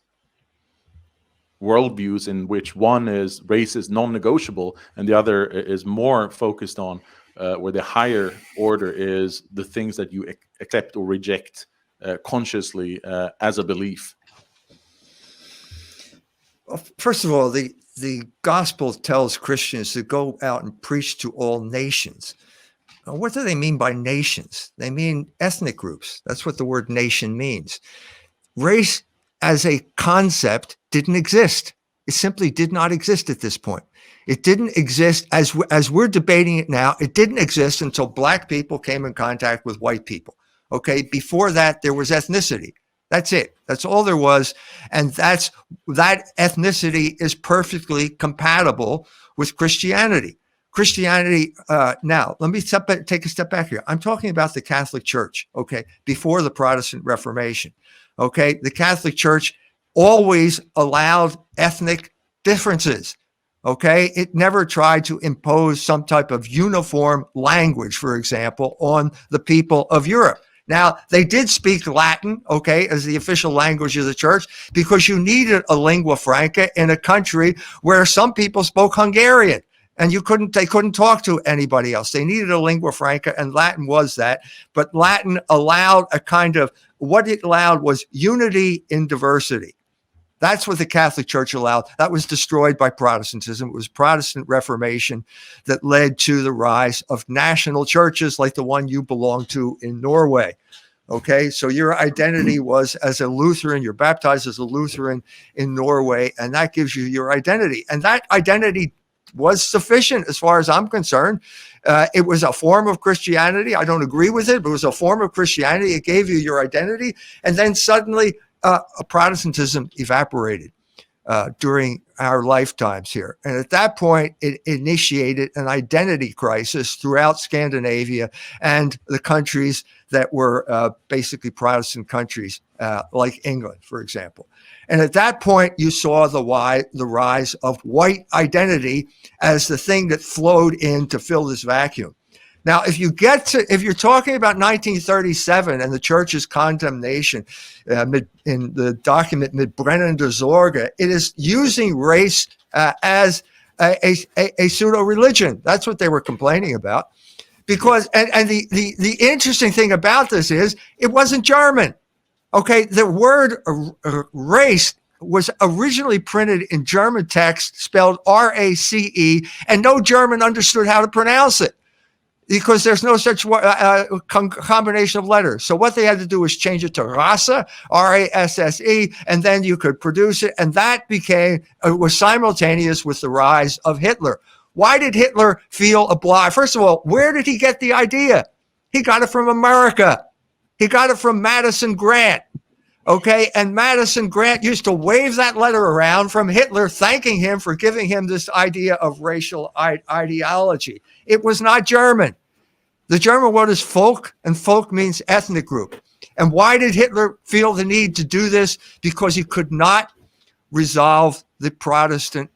[SPEAKER 1] worldviews, in which one is race is non-negotiable and the other is more focused on where the higher order is the things that you accept or reject consciously as a belief?
[SPEAKER 3] Well, first of all, the gospel tells Christians to go out and preach to all nations. Now, what do they mean by nations? They mean ethnic groups. That's what the word nation means. Race as a concept didn't exist. It simply did not exist at this point. It didn't exist as we're debating it now. It didn't exist until black people came in contact with white people. Okay. Before that, there was ethnicity. That's it. That's all there was. And that ethnicity is perfectly compatible with Christianity. Christianity, now, let me take a step back here. I'm talking about the Catholic Church, okay, before the Protestant Reformation, okay? The Catholic Church always allowed ethnic differences, okay? It never tried to impose some type of uniform language, for example, on the people of Europe. Now, they did speak Latin, okay, as the official language of the church, because you needed a lingua franca in a country where some people spoke Hungarian. And they couldn't talk to anybody else. They needed a lingua franca, and Latin was that. But Latin allowed what it allowed was unity in diversity. That's what the Catholic Church allowed. That was destroyed by Protestantism. It was Protestant Reformation that led to the rise of national churches like the one you belong to in Norway. Okay, so your identity was as a Lutheran, you're baptized as a Lutheran in Norway, and that gives you your identity. And that identity was sufficient as far as I'm concerned. It was a form of Christianity. I don't agree with it, but it was a form of Christianity. It gave you your identity. And then suddenly Protestantism evaporated during our lifetimes here. And at that point, it initiated an identity crisis throughout Scandinavia and the countries that were basically Protestant countries, like England, for example. And at that point, you saw the rise of white identity as the thing that flowed in to fill this vacuum. Now, if you're talking about 1937 and the church's condemnation in the document Mit brennender Sorge, it is using race as a pseudo-religion. That's what they were complaining about. Because, and the interesting thing about this is it wasn't German. Okay, the word race was originally printed in German text, spelled R-A-C-E, and no German understood how to pronounce it because there's no such combination of letters. So what they had to do was change it to Rasse, R-A-S-S-E, and then you could produce it. And that was simultaneous with the rise of Hitler. Why did Hitler feel obliged? First of all, where did he get the idea? He got it from America. He got it from Madison Grant, okay? And Madison Grant used to wave that letter around from Hitler, thanking him for giving him this idea of racial ideology. It was not German. The German word is Volk, and Volk means ethnic group. And why did Hitler feel the need to do this? Because he could not resolve the Protestant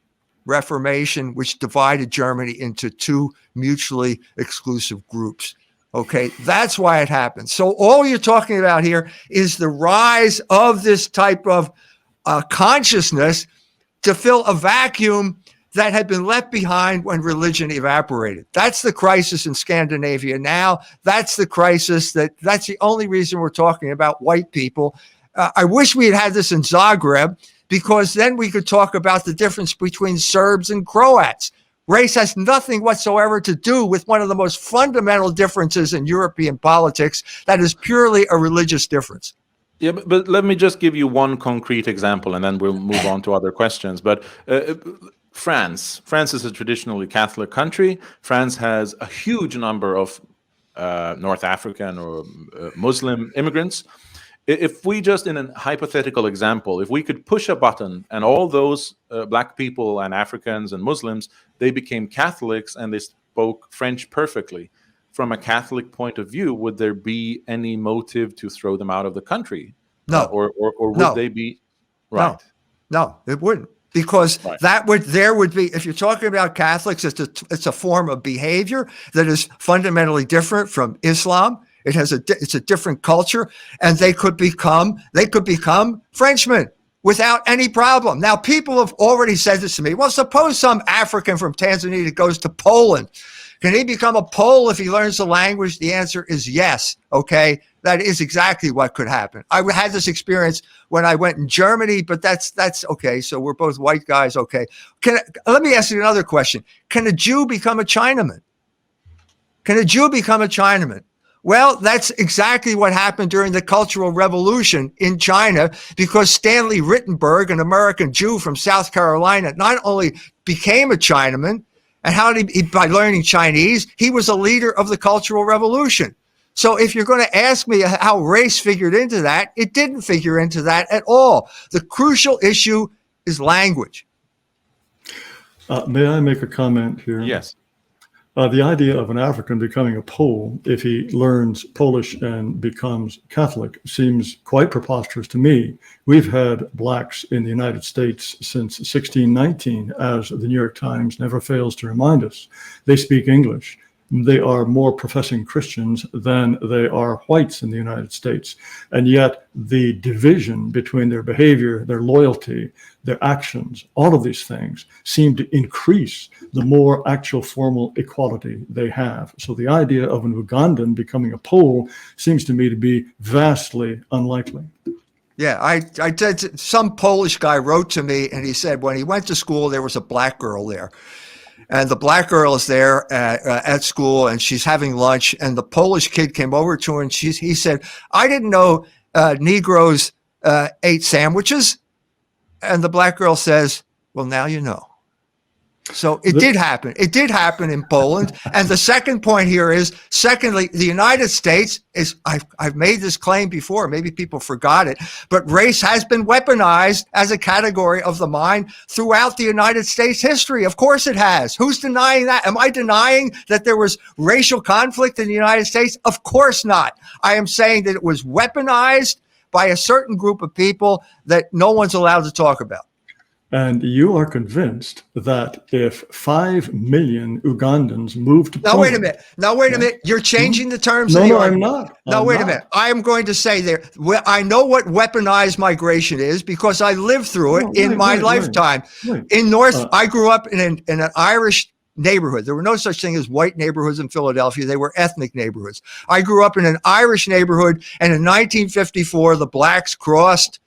[SPEAKER 3] Reformation, which divided Germany into two mutually exclusive groups. Okay, that's why it happened. So all you're talking about here is the rise of this type of consciousness to fill a vacuum that had been left behind when religion evaporated. That's the crisis in Scandinavia now. That's the crisis that's the only reason we're talking about white people. I wish we had this in Zagreb, because then we could talk about the difference between Serbs and Croats. Race has nothing whatsoever to do with one of the most fundamental differences in European politics. That is purely a religious difference.
[SPEAKER 1] Yeah, but let me just give you one concrete example, and then we'll move on to other questions. But France is a traditionally Catholic country. France has a huge number of North African or Muslim immigrants. If we just, in a hypothetical example, if we could push a button and all those black people and Africans and Muslims, they became Catholics and they spoke French perfectly. From a Catholic point of view, would there be any motive to throw them out of the country?
[SPEAKER 3] No.
[SPEAKER 1] Or would they be right?
[SPEAKER 3] No, it wouldn't. Because there would be, if you're talking about Catholics, it's a form of behavior that is fundamentally different from Islam. It's a different culture, and they could become Frenchmen without any problem. Now, people have already said this to me. Well, suppose some African from Tanzania goes to Poland. Can he become a Pole if he learns the language? The answer is yes. Okay, that is exactly what could happen. I had this experience when I went in Germany, but that's okay. So we're both white guys. Okay, let me ask you another question. Can a Jew become a Chinaman? Can a Jew become a Chinaman? Well, that's exactly what happened during the Cultural Revolution in China, because Stanley Rittenberg, an American Jew from South Carolina, not only became a Chinaman, and how did he, by learning Chinese, he was a leader of the Cultural Revolution. So if you're going to ask me how race figured into that, it didn't figure into that at all. The crucial issue is language.
[SPEAKER 2] May I make a comment here?
[SPEAKER 1] Yes.
[SPEAKER 2] The idea of an African becoming a Pole if he learns Polish and becomes Catholic seems quite preposterous to me. We've had blacks in the United States since 1619, as the New York Times never fails to remind us. They speak English. They are more professing Christians than they are whites in the United States. And yet the division between their behavior, their loyalty, their actions, all of these things seem to increase the more actual formal equality they have. So the idea of an Ugandan becoming a Pole seems to me to be vastly unlikely.
[SPEAKER 3] Yeah, I did. Some Polish guy wrote to me and he said when he went to school, there was a black girl there. And the black girl is there at school, and she's having lunch. And the Polish kid came over to her, and he said, "I didn't know Negroes ate sandwiches." And the black girl says, "Well, now you know." So it did happen. It did happen in Poland. And the second point here is, secondly, the United States is, I've made this claim before, maybe people forgot it, but race has been weaponized as a category of the mind throughout the United States history. Of course it has. Who's denying that? Am I denying that there was racial conflict in the United States? Of course not. I am saying that it was weaponized by a certain group of people that no one's allowed to talk about.
[SPEAKER 2] And you are convinced that if 5 million Ugandans moved to Poland...
[SPEAKER 3] Now, wait a minute. You're changing the terms of the argument.
[SPEAKER 2] I'm not.
[SPEAKER 3] No, wait a minute. I am going to say there, I know what weaponized migration is because I lived through it in my lifetime. Right. In North, I grew up in an Irish neighborhood. There were no such thing as white neighborhoods in Philadelphia. They were ethnic neighborhoods. I grew up in an Irish neighborhood, and in 1954, the blacks crossed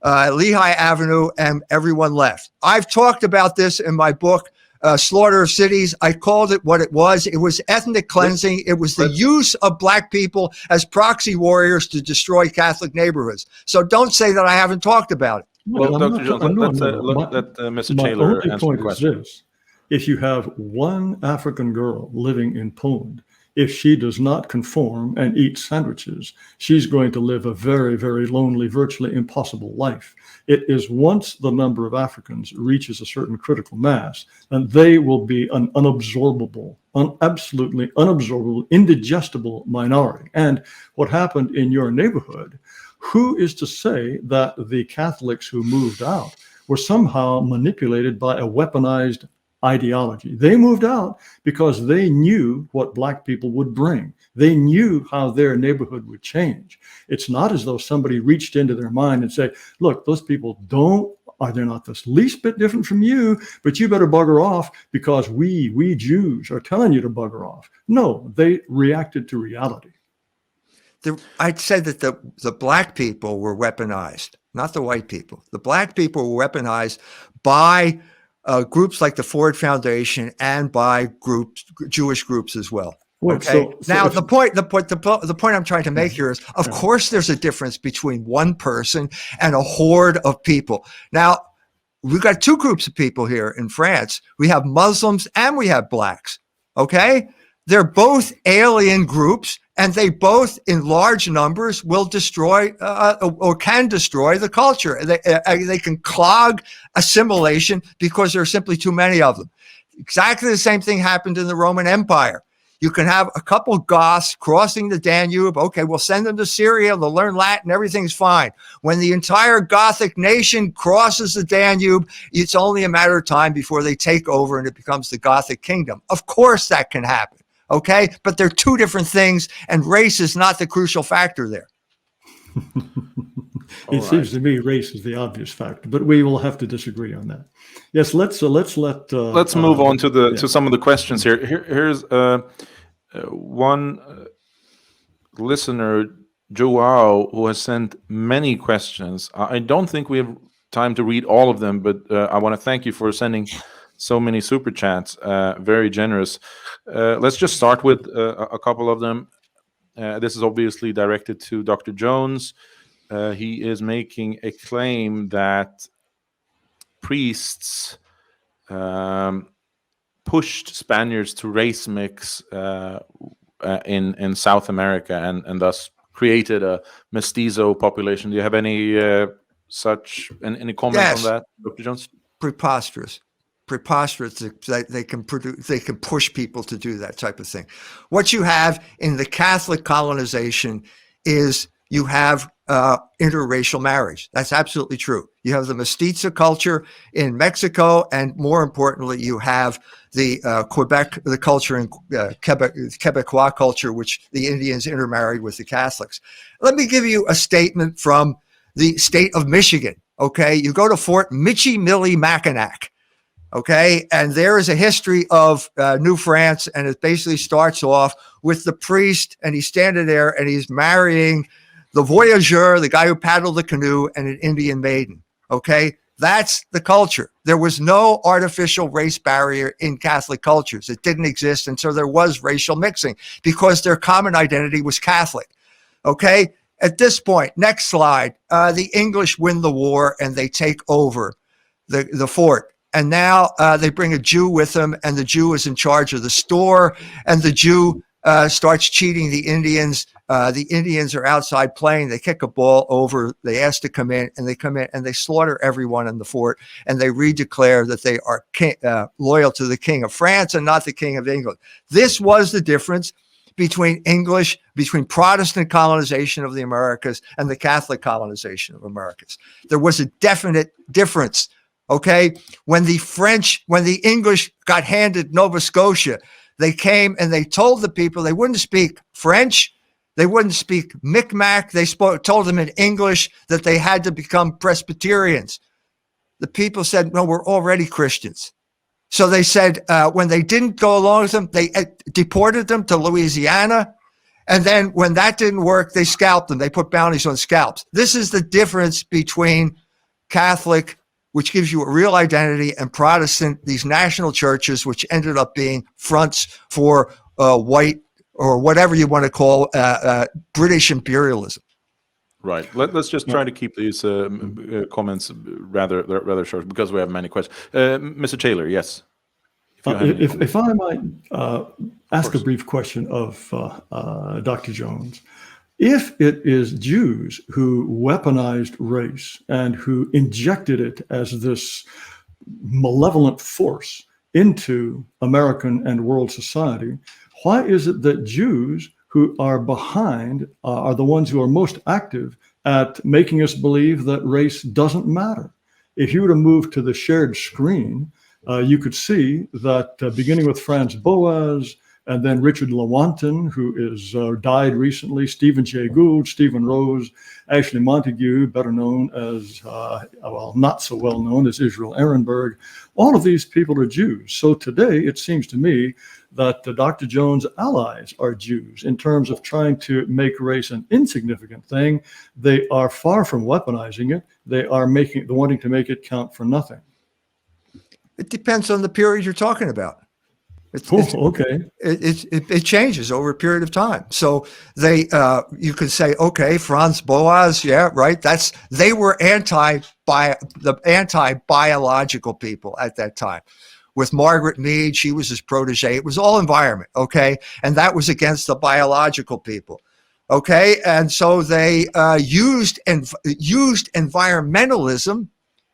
[SPEAKER 3] Lehigh Avenue and everyone left. I've talked about this in my book, Slaughter of Cities. I called it what it was. It was ethnic cleansing. It was the use of black people as proxy warriors to destroy Catholic neighborhoods. So don't say that I haven't talked about it.
[SPEAKER 1] Well, Dr. Jones, let Mr. Taylor answer the question.
[SPEAKER 2] If you have one African girl living in Poland, if she does not conform and eat sandwiches, she's going to live a very, very lonely, virtually impossible life. It is once the number of Africans reaches a certain critical mass, and they will be an unabsorbable, absolutely unabsorbable, indigestible minority. And what happened in your neighborhood, who is to say that the Catholics who moved out were somehow manipulated by a weaponized ideology? They moved out because they knew what black people would bring. They knew how their neighborhood would change. It's not as though somebody reached into their mind and said, look, those people don't are they not the least bit different from you? But you better bugger off because we Jews are telling you to bugger off. No, they reacted to reality.
[SPEAKER 3] I'd say that the black people were weaponized, not the white people. The black people were weaponized by groups like the Ford Foundation and by Jewish groups as well.
[SPEAKER 2] Wait,
[SPEAKER 3] okay. Now the point I'm trying to make here is, of course, there's a difference between one person and a horde of people. Now we've got two groups of people here in France. We have Muslims and we have blacks. Okay. They're both alien groups, and they both, in large numbers, will destroy or can destroy the culture. They can clog assimilation because there are simply too many of them. Exactly the same thing happened in the Roman Empire. You can have a couple Goths crossing the Danube. Okay, we'll send them to Syria. They'll learn Latin. Everything's fine. When the entire Gothic nation crosses the Danube, it's only a matter of time before they take over and it becomes the Gothic kingdom. Of course that can happen. Okay, but they're two different things, and race is not the crucial factor there.
[SPEAKER 2] It seems to me race is the obvious factor, but we will have to disagree on that. Yes, let's
[SPEAKER 1] move on to some of the questions here. Here's one listener, Joao, who has sent many questions. I don't think we have time to read all of them, but I want to thank you for sending so many super chats. Very generous. Let's just start with a couple of them. This is obviously directed to Dr. Jones. He is making a claim that priests pushed Spaniards to race mix in South America and thus created a mestizo population. Do you have any any comments on that, Dr. Jones?
[SPEAKER 3] Preposterous that they can push people to do that type of thing. What you have in the Catholic colonization is you have interracial marriage. That's absolutely true. You have the mestizo culture in Mexico, and more importantly, you have the the culture in Quebecois culture, which the Indians intermarried with the Catholics. Let me give you a statement from the state of Michigan. Okay, you go to Fort Michilimackinac. Okay, and there is a history of New France, and it basically starts off with the priest, and he's standing there, and he's marrying the voyageur, the guy who paddled the canoe, and an Indian maiden. Okay, that's the culture. There was no artificial race barrier in Catholic cultures. It didn't exist, and so there was racial mixing because their common identity was Catholic. Okay, at this point, next slide, the English win the war, and they take over the fort. And now they bring a Jew with them, and the Jew is in charge of the store, and the Jew starts cheating the Indians. The Indians are outside playing. They kick a ball over. They ask to come in, and they come in, and they slaughter everyone in the fort, and they redeclare that they are loyal to the King of France and not the King of England. This was the difference between Protestant colonization of the Americas and the Catholic colonization of Americas. There was a definite difference. Okay, when the English got handed Nova Scotia, they came and they told the people they wouldn't speak French, they wouldn't speak Micmac. They told them in English that they had to become Presbyterians. The people said, "No, we're already Christians." So they said when they didn't go along with them, they deported them to Louisiana. And then when that didn't work, they scalped them. They put bounties on scalps. This is the difference between Catholic, which gives you a real identity, and Protestant, these national churches, which ended up being fronts for white, or whatever you want to call British imperialism.
[SPEAKER 1] Right. Let's just try to keep these comments rather short because we have many questions. Mr. Taylor, yes.
[SPEAKER 2] If I might ask a brief question of Dr. Jones. If it is Jews who weaponized race and who injected it as this malevolent force into American and world society, why is it that Jews who are behind are the ones who are most active at making us believe that race doesn't matter? If you were to move to the shared screen, you could see that beginning with Franz Boas and then Richard Lewontin, who is died recently, Stephen Jay Gould, Stephen Rose, Ashley Montague, better known as, well, not so well known as Israel Ehrenberg. All of these people are Jews. So today, it seems to me that Dr. Jones' allies are Jews in terms of trying to make race an insignificant thing. They are far from weaponizing it. They are wanting to make it count for nothing.
[SPEAKER 3] It depends on the period you're talking about.
[SPEAKER 2] Okay.
[SPEAKER 3] It changes over a period of time. So you could say, okay, Franz Boas, yeah, right. They were anti-biological people at that time. With Margaret Mead, she was his protege. It was all environment, okay, and that was against the biological people, okay. And so they used environmentalism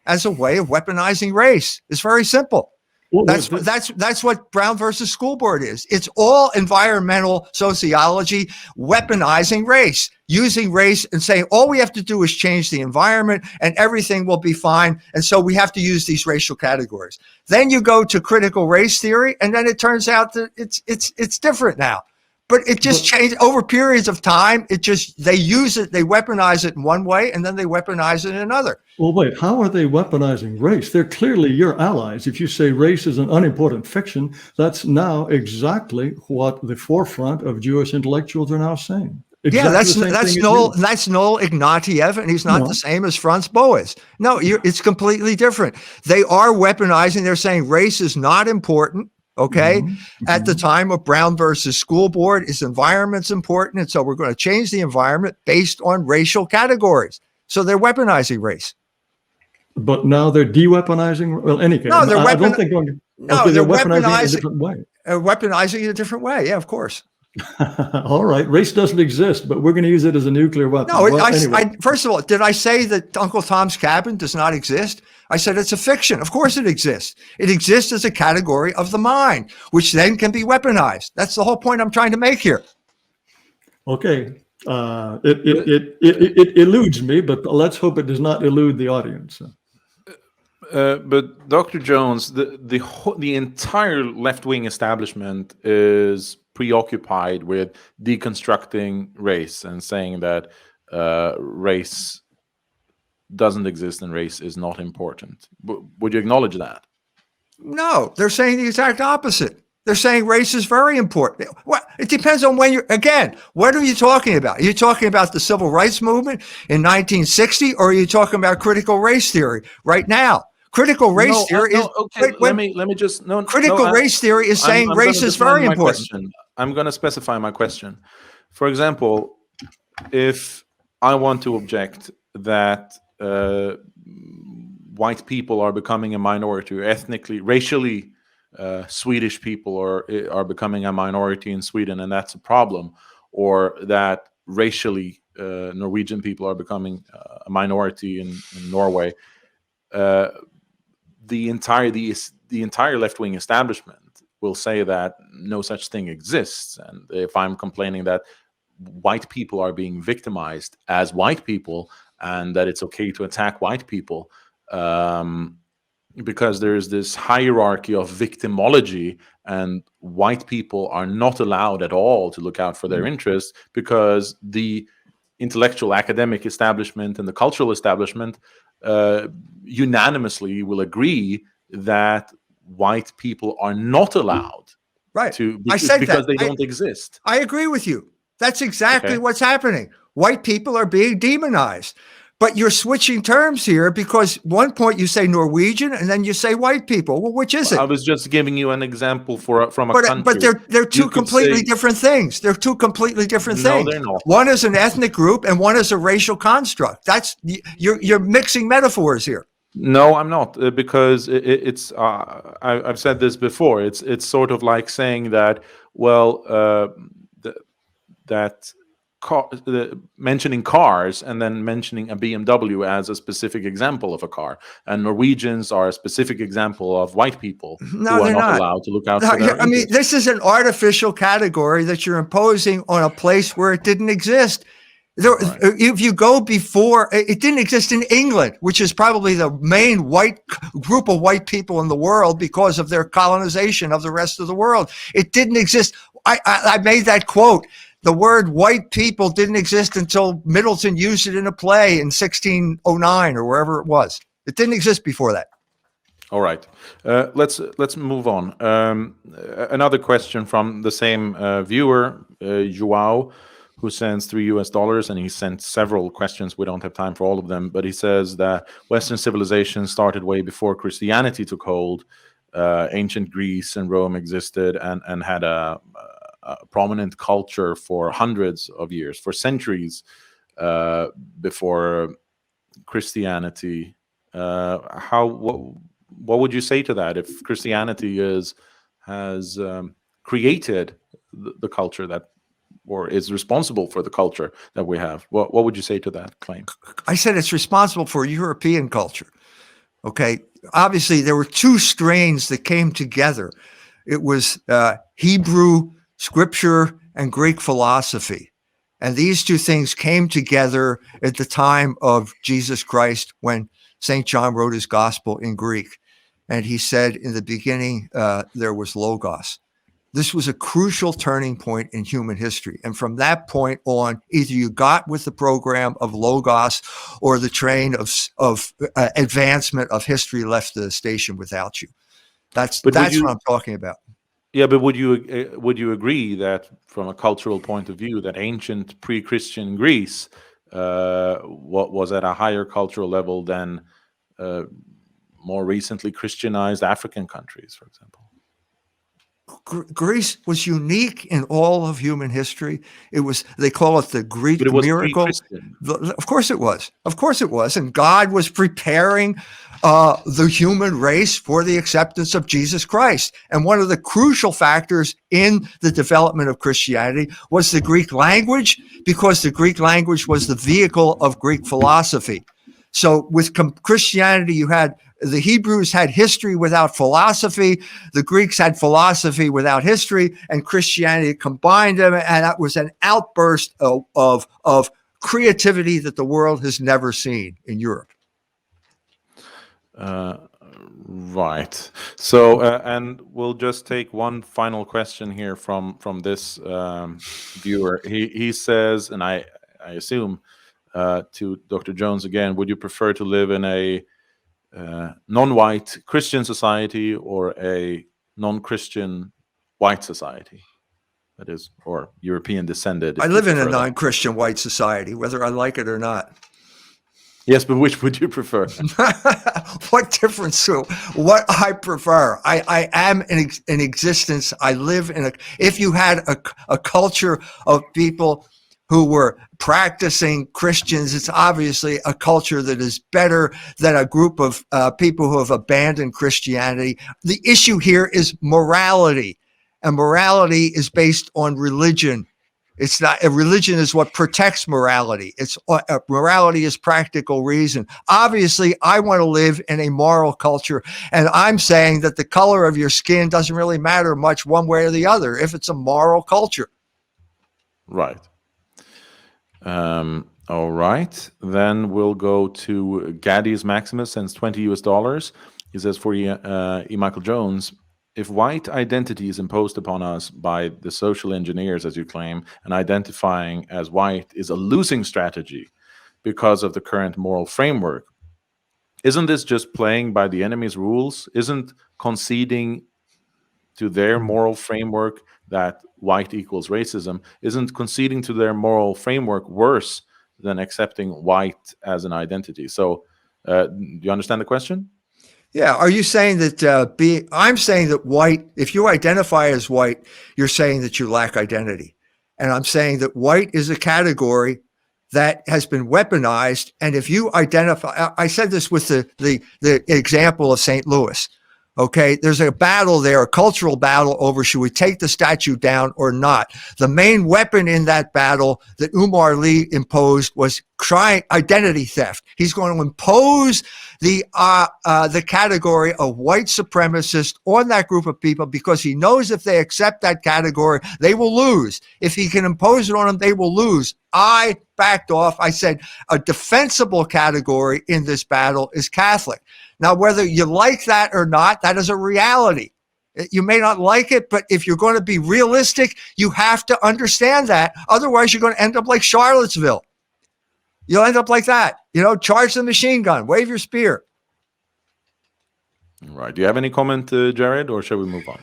[SPEAKER 3] as a way of weaponizing race. It's very simple.
[SPEAKER 2] Well,
[SPEAKER 3] that's what Brown versus School Board is. It's all environmental sociology, weaponizing race, using race and saying all we have to do is change the environment and everything will be fine. And so we have to use these racial categories. Then you go to critical race theory, and then it turns out that it's different now. But it just changed over periods of time. They use it, they weaponize it in one way, and then they weaponize it in another.
[SPEAKER 2] Well, wait, how are they weaponizing race? They're clearly your allies. If you say race is an unimportant fiction, that's now exactly what the forefront of Jewish intellectuals are now saying. Exactly
[SPEAKER 3] that's Noel Ignatieff, and he's not the same as Franz Boas. No, it's completely different. They are weaponizing. They're saying race is not important. Okay. Mm-hmm. At the time of Brown versus School Board, is environment's important. And so we're going to change the environment based on racial categories. So they're weaponizing race.
[SPEAKER 2] But now they're de-weaponizing. Well, any case,
[SPEAKER 3] no, they're
[SPEAKER 2] weaponizing
[SPEAKER 3] weaponizing
[SPEAKER 2] it a different way.
[SPEAKER 3] Weaponizing it a different way. Yeah, of course.
[SPEAKER 2] All right. Race doesn't exist, but we're going to use it as a nuclear weapon.
[SPEAKER 3] No, anyway. First of all, did I say that Uncle Tom's Cabin does not exist? I said it's a fiction. Of course it exists. It exists as a category of the mind, which then can be weaponized. That's the whole point I'm trying to make here.
[SPEAKER 2] Okay. It eludes me, but let's hope it does not elude the audience.
[SPEAKER 1] But Dr. Jones, the entire left-wing establishment is preoccupied with deconstructing race and saying that race doesn't exist and race is not important. Would you acknowledge that?
[SPEAKER 3] No, they're saying the exact opposite. They're saying race is very important. It depends on what are you talking about? Are you talking about the civil rights movement in 1960, or are you talking about critical race theory right now? Critical race theory is
[SPEAKER 1] okay. Let me just
[SPEAKER 3] race theory is saying race is very important.
[SPEAKER 1] I'm going to specify my question. For example, if I want to object that white people are becoming a minority, ethnically, racially, Swedish people are becoming a minority in Sweden, and that's a problem, or that racially Norwegian people are becoming a minority in Norway. The entire left-wing establishment will say that no such thing exists. And if I'm complaining that white people are being victimized as white people and that it's okay to attack white people, because there's this hierarchy of victimology, and white people are not allowed at all to look out for their interests, because the intellectual academic establishment and the cultural establishment unanimously will agree that white people are not allowed to, because they don't exist.
[SPEAKER 3] I agree with you. That's exactly what's happening. White people are being demonized. But you're switching terms here, because one point you say Norwegian and then you say white people. Well, which is it?
[SPEAKER 1] I was just giving you an example from a country.
[SPEAKER 3] But they're two completely different things. They're two completely different things.
[SPEAKER 1] No, they're not.
[SPEAKER 3] One is an ethnic group and one is a racial construct. You're mixing metaphors here.
[SPEAKER 1] No, I'm not, because it's. I've said this before. It's sort of like saying that, mentioning cars and then mentioning a BMW as a specific example of a car, and Norwegians are a specific example of white people who are not allowed to look out for their interests.
[SPEAKER 3] I mean, this is an artificial category that you're imposing on a place where it didn't exist. If you go before, it didn't exist in England, which is probably the main white group of white people in the world because of their colonization of the rest of the world. It didn't exist. I made that quote. The word white people didn't exist until Middleton used it in a play in 1609 or wherever it was. It didn't exist before that.
[SPEAKER 1] All right. Let's move on. Another question from the same viewer, Joao, who sends $3 and he sent several questions. We don't have time for all of them, but he says that Western civilization started way before Christianity took hold. Ancient Greece and Rome existed and had a prominent culture for hundreds of years, for centuries before Christianity. What would you say to that? If Christianity has created the culture that, or is responsible for the culture that we have, what would you say to that claim?
[SPEAKER 3] I said it's responsible for European culture. Okay. Obviously, there were two strains that came together. It was Hebrew scripture and Greek philosophy. And these two things came together at the time of Jesus Christ when St. John wrote his gospel in Greek. And he said, in the beginning, there was Logos. This was a crucial turning point in human history. And from that point on, either you got with the program of Logos or the train of advancement of history left the station without you. That's what I'm talking about.
[SPEAKER 1] Yeah, but would you agree that from a cultural point of view that ancient pre-Christian Greece what was at a higher cultural level than more recently Christianized African countries, for example?
[SPEAKER 3] Greece was unique in all of human history. It was, they call it the Greek
[SPEAKER 1] But it was
[SPEAKER 3] miracle.
[SPEAKER 1] pre-Christian.
[SPEAKER 3] Of course it was. Of course it was. And God was preparing the human race for the acceptance of Jesus Christ. And one of the crucial factors in the development of Christianity was the Greek language, because the Greek language was the vehicle of Greek philosophy. So with Christianity, you had the Hebrews had history without philosophy. The Greeks had philosophy without history, and Christianity combined them. And that was an outburst of creativity that the world has never seen in Europe.
[SPEAKER 1] Right. So, and we'll just take one final question here from this viewer. He says, and I assume to Dr. Jones again, would you prefer to live in a non-white Christian society or a non-Christian white society? That is, or European descended.
[SPEAKER 3] I live in a non-Christian white society, whether I like it or not.
[SPEAKER 1] Yes, but which would you prefer?
[SPEAKER 3] What difference? So what I prefer, I am in existence. I live in if you had a culture of people who were practicing Christians, it's obviously a culture that is better than a group of people who have abandoned Christianity. The issue here is morality, and morality is based on religion. It's not, a religion is what protects morality. It's morality is practical reason. Obviously, I want to live in a moral culture, and I'm saying that the color of your skin doesn't really matter much one way or the other if it's a moral culture.
[SPEAKER 1] Right. All right. Then we'll go to Gaddy's Maximus, sends $20. He says, for E. Michael Jones, if white identity is imposed upon us by the social engineers, as you claim, and identifying as white is a losing strategy because of the current moral framework, isn't this just playing by the enemy's rules? Isn't conceding to their moral framework that white equals racism, isn't conceding to their moral framework worse than accepting white as an identity? So do you understand the question?
[SPEAKER 3] Yeah. Are you saying that I'm saying that white, if you identify as white, you're saying that you lack identity. And I'm saying that white is a category that has been weaponized. And if you identify, I said this with the example of St. Louis. Okay, there's a battle there, a cultural battle over should we take the statue down or not. The main weapon in that battle that Umar Lee imposed was identity theft. He's going to impose the category of white supremacist on that group of people because he knows if they accept that category, they will lose. If he can impose it on them, they will lose. I backed off. I said a defensible category in this battle is Catholic. Now, whether you like that or not, that is a reality. You may not like it, but if you're going to be realistic, you have to understand that. Otherwise, you're going to end up like Charlottesville. You'll end up like that. Charge the machine gun, wave your spear.
[SPEAKER 1] Right. Do you have any comment, Jared, or shall we move on?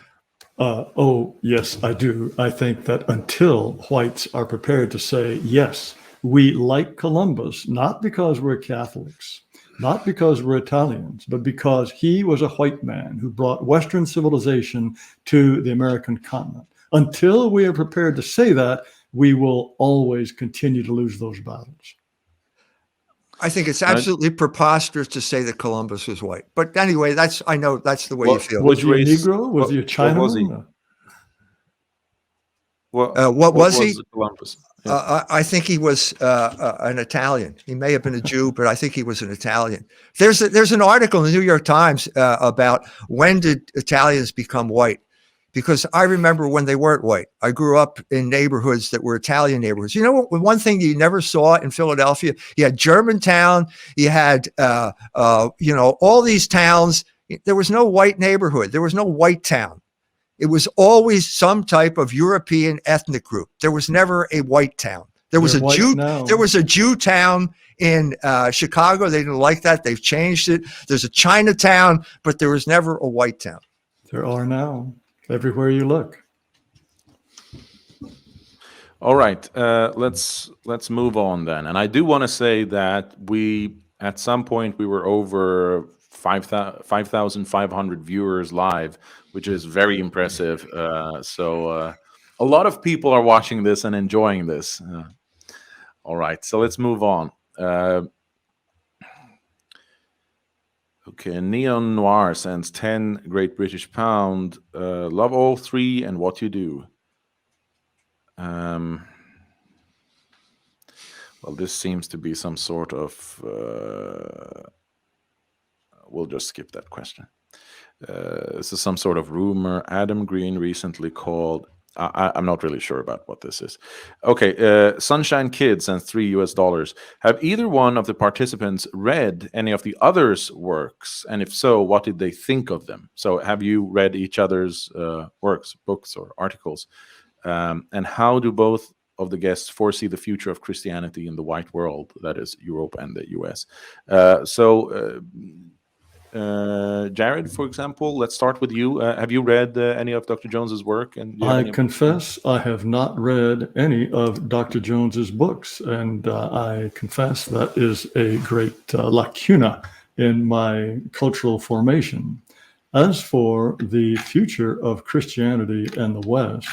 [SPEAKER 2] Oh, yes, I do. I think that until whites are prepared to say, yes, we like Columbus, not because we're Catholics, not because we're Italians, but because he was a white man who brought Western civilization to the American continent. Until we are prepared to say that, we will always continue to lose those battles.
[SPEAKER 3] I think it's absolutely preposterous to say that Columbus was white. But anyway, I know that's the way you feel.
[SPEAKER 2] Was he a Negro? Was he a Chinaman?
[SPEAKER 3] What was he?
[SPEAKER 1] Columbus? Yeah.
[SPEAKER 3] I think he was an Italian. He may have been a Jew, but I think he was an Italian. There's an article in the New York Times about when did Italians become white? Because I remember when they weren't white. I grew up in neighborhoods that were Italian neighborhoods. One thing you never saw in Philadelphia, you had Germantown, you had, all these towns. There was no white neighborhood. There was no white town. It was always some type of European ethnic group. There was never a white town. There was a Jew town in Chicago. They didn't like that. They've changed it. There's a Chinatown, but there was never a white town.
[SPEAKER 2] There are now. Everywhere you look.
[SPEAKER 1] All right, let's move on then. And I do want to say that at some point we were over 5,500 viewers live, which is very impressive. So a lot of people are watching this and enjoying this. All right, so let's move on. Okay, Neon Noir sends 10 Great British Pound. Love all three and what you do. Well, this seems to be some sort of... we'll just skip that question. This is some sort of rumor. Adam Green recently called... I'm not really sure about what this is. Okay, Sunshine Kid sends $3. Have either one of the participants read any of the others' works? And if so, what did they think of them? So have you read each other's works, books, or articles? And how do both of the guests foresee the future of Christianity in the white world, that is Europe and the US? Jared, for example, let's start with you. Have you read any of Dr. Jones's work? And
[SPEAKER 2] I confess I have not read any of Dr. Jones's books, and I confess that is a great lacuna in my cultural formation. As for the future of Christianity and the West,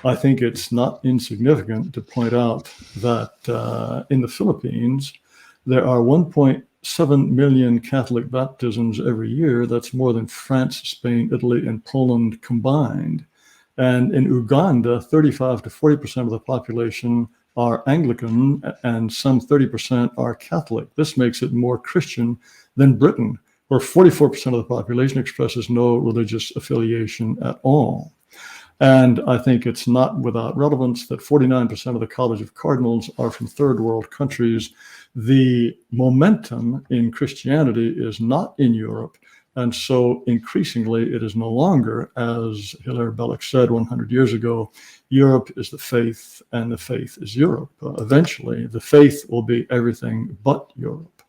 [SPEAKER 2] I think it's not insignificant to point out that in the Philippines, there are 1.7 million Catholic baptisms every year. That's more than France, Spain, Italy, and Poland combined. And in Uganda, 35 to 40% of the population are Anglican, and some 30% are Catholic. This makes it more Christian than Britain, where 44% of the population expresses no religious affiliation at all. And I think it's not without relevance that 49% of the College of Cardinals are from third world countries. The momentum in Christianity is not in Europe. And so increasingly, it is no longer, as Hilaire Belloc said 100 years ago, Europe is the faith and the faith is Europe. Eventually, the faith will be everything but Europe.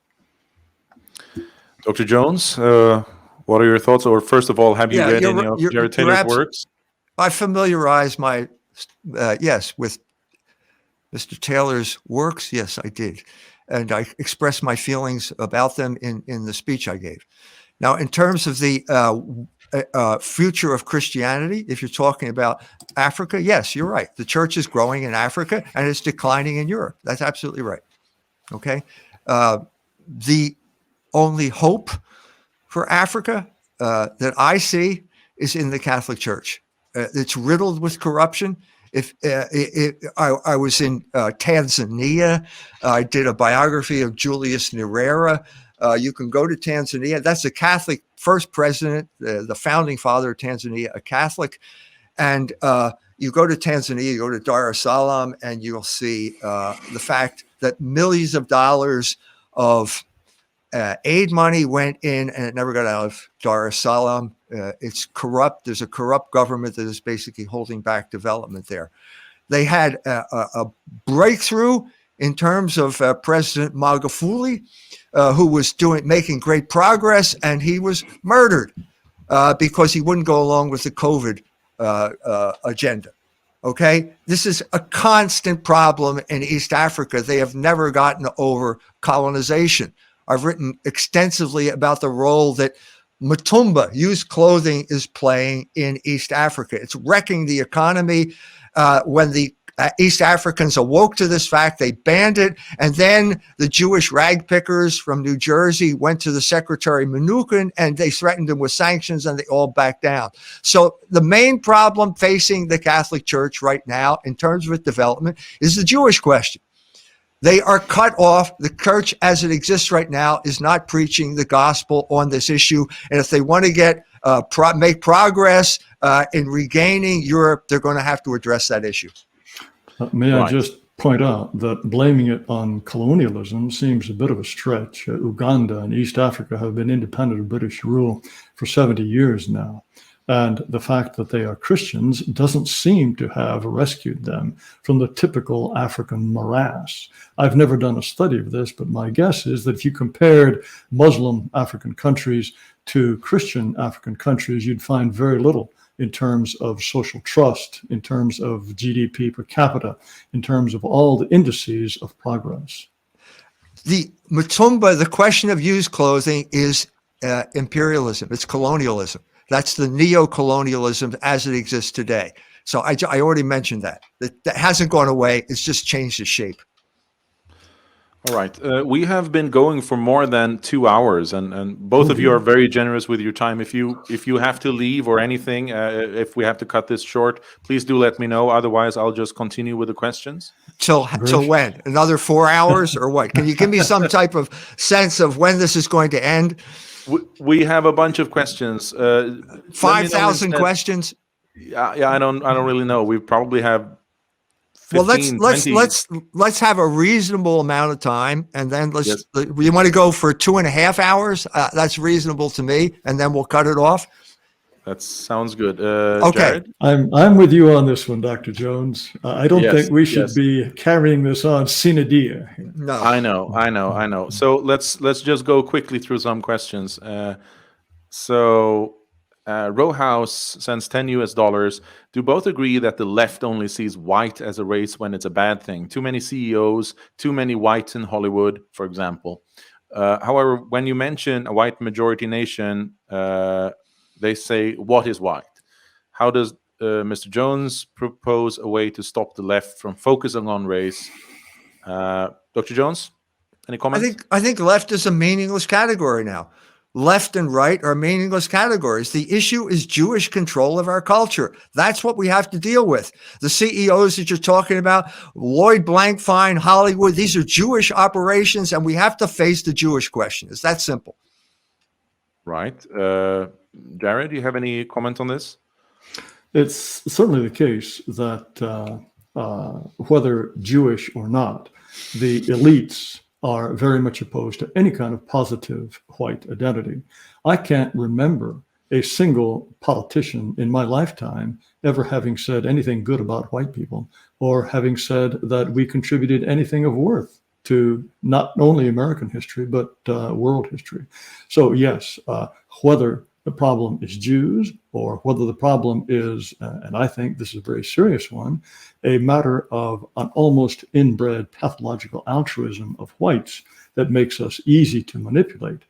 [SPEAKER 1] Dr. Jones, what are your thoughts? Or first of all, have you read any of Jared Taylor's works?
[SPEAKER 3] I familiarized with Mr. Taylor's works. Yes, I did. And I expressed my feelings about them in the speech I gave. Now, in terms of the future of Christianity, if you're talking about Africa, yes, you're right. The church is growing in Africa and it's declining in Europe. That's absolutely right. Okay. The only hope for Africa that I see is in the Catholic Church. It's riddled with corruption. I was in Tanzania. I did a biography of Julius Nyerere. You can go to Tanzania. That's the Catholic first president, the founding father of Tanzania, a Catholic. And you go to Tanzania, you go to Dar es Salaam, and you'll see the fact that millions of dollars of aid money went in and it never got out of Dar es Salaam. It's corrupt. There's a corrupt government that is basically holding back development there. They had a breakthrough in terms of President Magufuli, who was making great progress, and he was murdered because he wouldn't go along with the COVID agenda. Okay, this is a constant problem in East Africa. They have never gotten over colonization. I've written extensively about the role that Mutumba, used clothing, is playing in East Africa. It's wrecking the economy. When the East Africans awoke to this fact, they banned it. And then the Jewish rag pickers from New Jersey went to the Secretary Mnuchin and they threatened him with sanctions, and they all backed down. So the main problem facing the Catholic Church right now in terms of its development is the Jewish question. They are cut off. The church as it exists right now is not preaching the gospel on this issue. And if they want to get make progress in regaining Europe, they're going to have to address that issue.
[SPEAKER 2] May I just point out that blaming it on colonialism seems a bit of a stretch. Uganda and East Africa have been independent of British rule for 70 years now. And the fact that they are Christians doesn't seem to have rescued them from the typical African morass. I've never done a study of this, but my guess is that if you compared Muslim African countries to Christian African countries, you'd find very little in terms of social trust, in terms of GDP per capita, in terms of all the indices of progress.
[SPEAKER 3] The Mutumba, the question of used clothing is imperialism. It's colonialism. That's the neo-colonialism as it exists today. So I already mentioned that. That hasn't gone away. It's just changed its shape.
[SPEAKER 1] All right. We have been going for more than 2 hours, and both of you are very generous with your time. If you have to leave or anything, if we have to cut this short, please do let me know. Otherwise, I'll just continue with the questions.
[SPEAKER 3] Till when? Another 4 hours or what? Can you give me some type of sense of when this is going to end?
[SPEAKER 1] We have a bunch of questions.
[SPEAKER 3] 5,000 questions.
[SPEAKER 1] Yeah. I don't really know. We probably have 15,
[SPEAKER 3] well,
[SPEAKER 1] 20.
[SPEAKER 3] let's have a reasonable amount of time, and then you want to go for 2.5 hours? That's reasonable to me, and then we'll cut it off.
[SPEAKER 1] That sounds good.
[SPEAKER 3] Okay,
[SPEAKER 1] Jared?
[SPEAKER 2] I'm with you on this one, Dr. Jones. I don't think we should be carrying this on sine die.
[SPEAKER 3] No,
[SPEAKER 1] I know. So let's just go quickly through some questions. Row House sends $10. Do both agree that the left only sees white as a race when it's a bad thing? Too many CEOs, too many whites in Hollywood, for example. However, when you mention a white majority nation, they say, what is white? How does Mr. Jones propose a way to stop the left from focusing on race? Dr. Jones, any comments?
[SPEAKER 3] I think left is a meaningless category now. Left and right are meaningless categories. The issue is Jewish control of our culture. That's what we have to deal with. The CEOs that you're talking about, Lloyd Blankfein, Hollywood, these are Jewish operations, and we have to face the Jewish question. It's that simple.
[SPEAKER 1] Right. Jared, do you have any comment on this?
[SPEAKER 2] It's certainly the case that whether Jewish or not, the elites are very much opposed to any kind of positive white identity. I can't remember a single politician in my lifetime ever having said anything good about white people, or having said that we contributed anything of worth to not only American history, but world history. So yes, whether the problem is Jews or whether the problem is, and I think this is a very serious one, a matter of an almost inbred pathological altruism of whites that makes us easy to manipulate.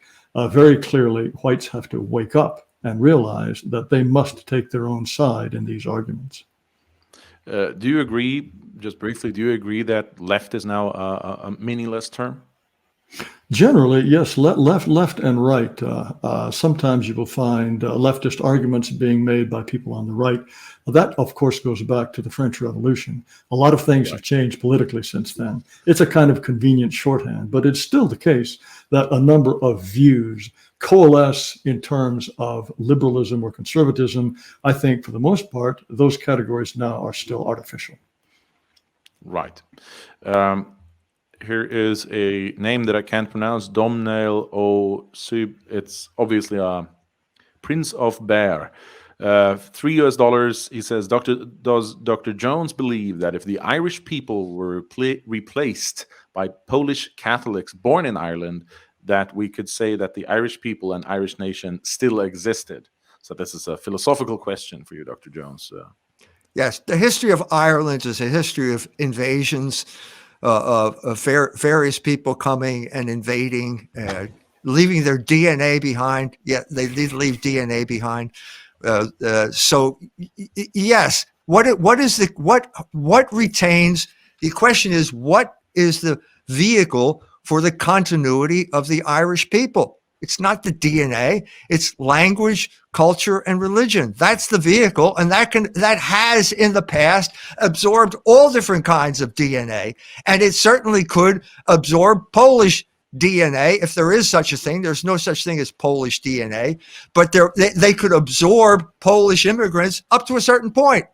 [SPEAKER 2] Very clearly, whites have to wake up and realize that they must take their own side in these arguments.
[SPEAKER 1] Do you agree, just briefly, do you agree that left is now a meaningless term?
[SPEAKER 2] Generally, yes, left and right. Sometimes you will find leftist arguments being made by people on the right. That, of course, goes back to the French Revolution. A lot of things have changed politically since then. It's a kind of convenient shorthand, but it's still the case that a number of views coalesce in terms of liberalism or conservatism. I think, for the most part, those categories now are still artificial.
[SPEAKER 1] Right. Here is a name that I can't pronounce. Domhnall O. Sub. It's obviously a Prince of Bear. $3. He says, does Dr. Jones believe that if the Irish people were replaced by Polish Catholics born in Ireland, that we could say that the Irish people and Irish nation still existed? So this is a philosophical question for you, Dr. Jones.
[SPEAKER 3] Yes, the history of Ireland is a history of invasions, of various people coming and invading, leaving their DNA behind. Yeah, they did leave DNA behind. So yes, what retains? The question is, what is the vehicle for the continuity of the Irish people? It's not the DNA, it's language, culture, and religion. That's the vehicle, and that has in the past absorbed all different kinds of DNA, and it certainly could absorb Polish DNA if there is such a thing. There's no such thing as Polish DNA, but they could absorb Polish immigrants up to a certain point.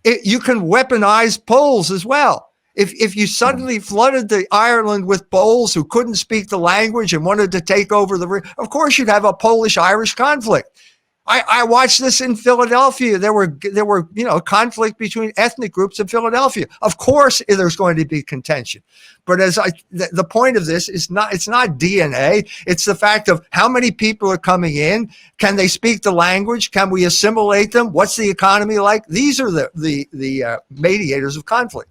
[SPEAKER 3] You can weaponize Poles as well. If you suddenly flooded the Ireland with Poles who couldn't speak the language and wanted to take over of course you'd have a Polish-Irish conflict. I watched this in Philadelphia. There were conflict between ethnic groups in Philadelphia. Of course, there's going to be contention, but the point of this is it's not DNA. It's the fact of how many people are coming in. Can they speak the language? Can we assimilate them? What's the economy like? These are the mediators of conflict.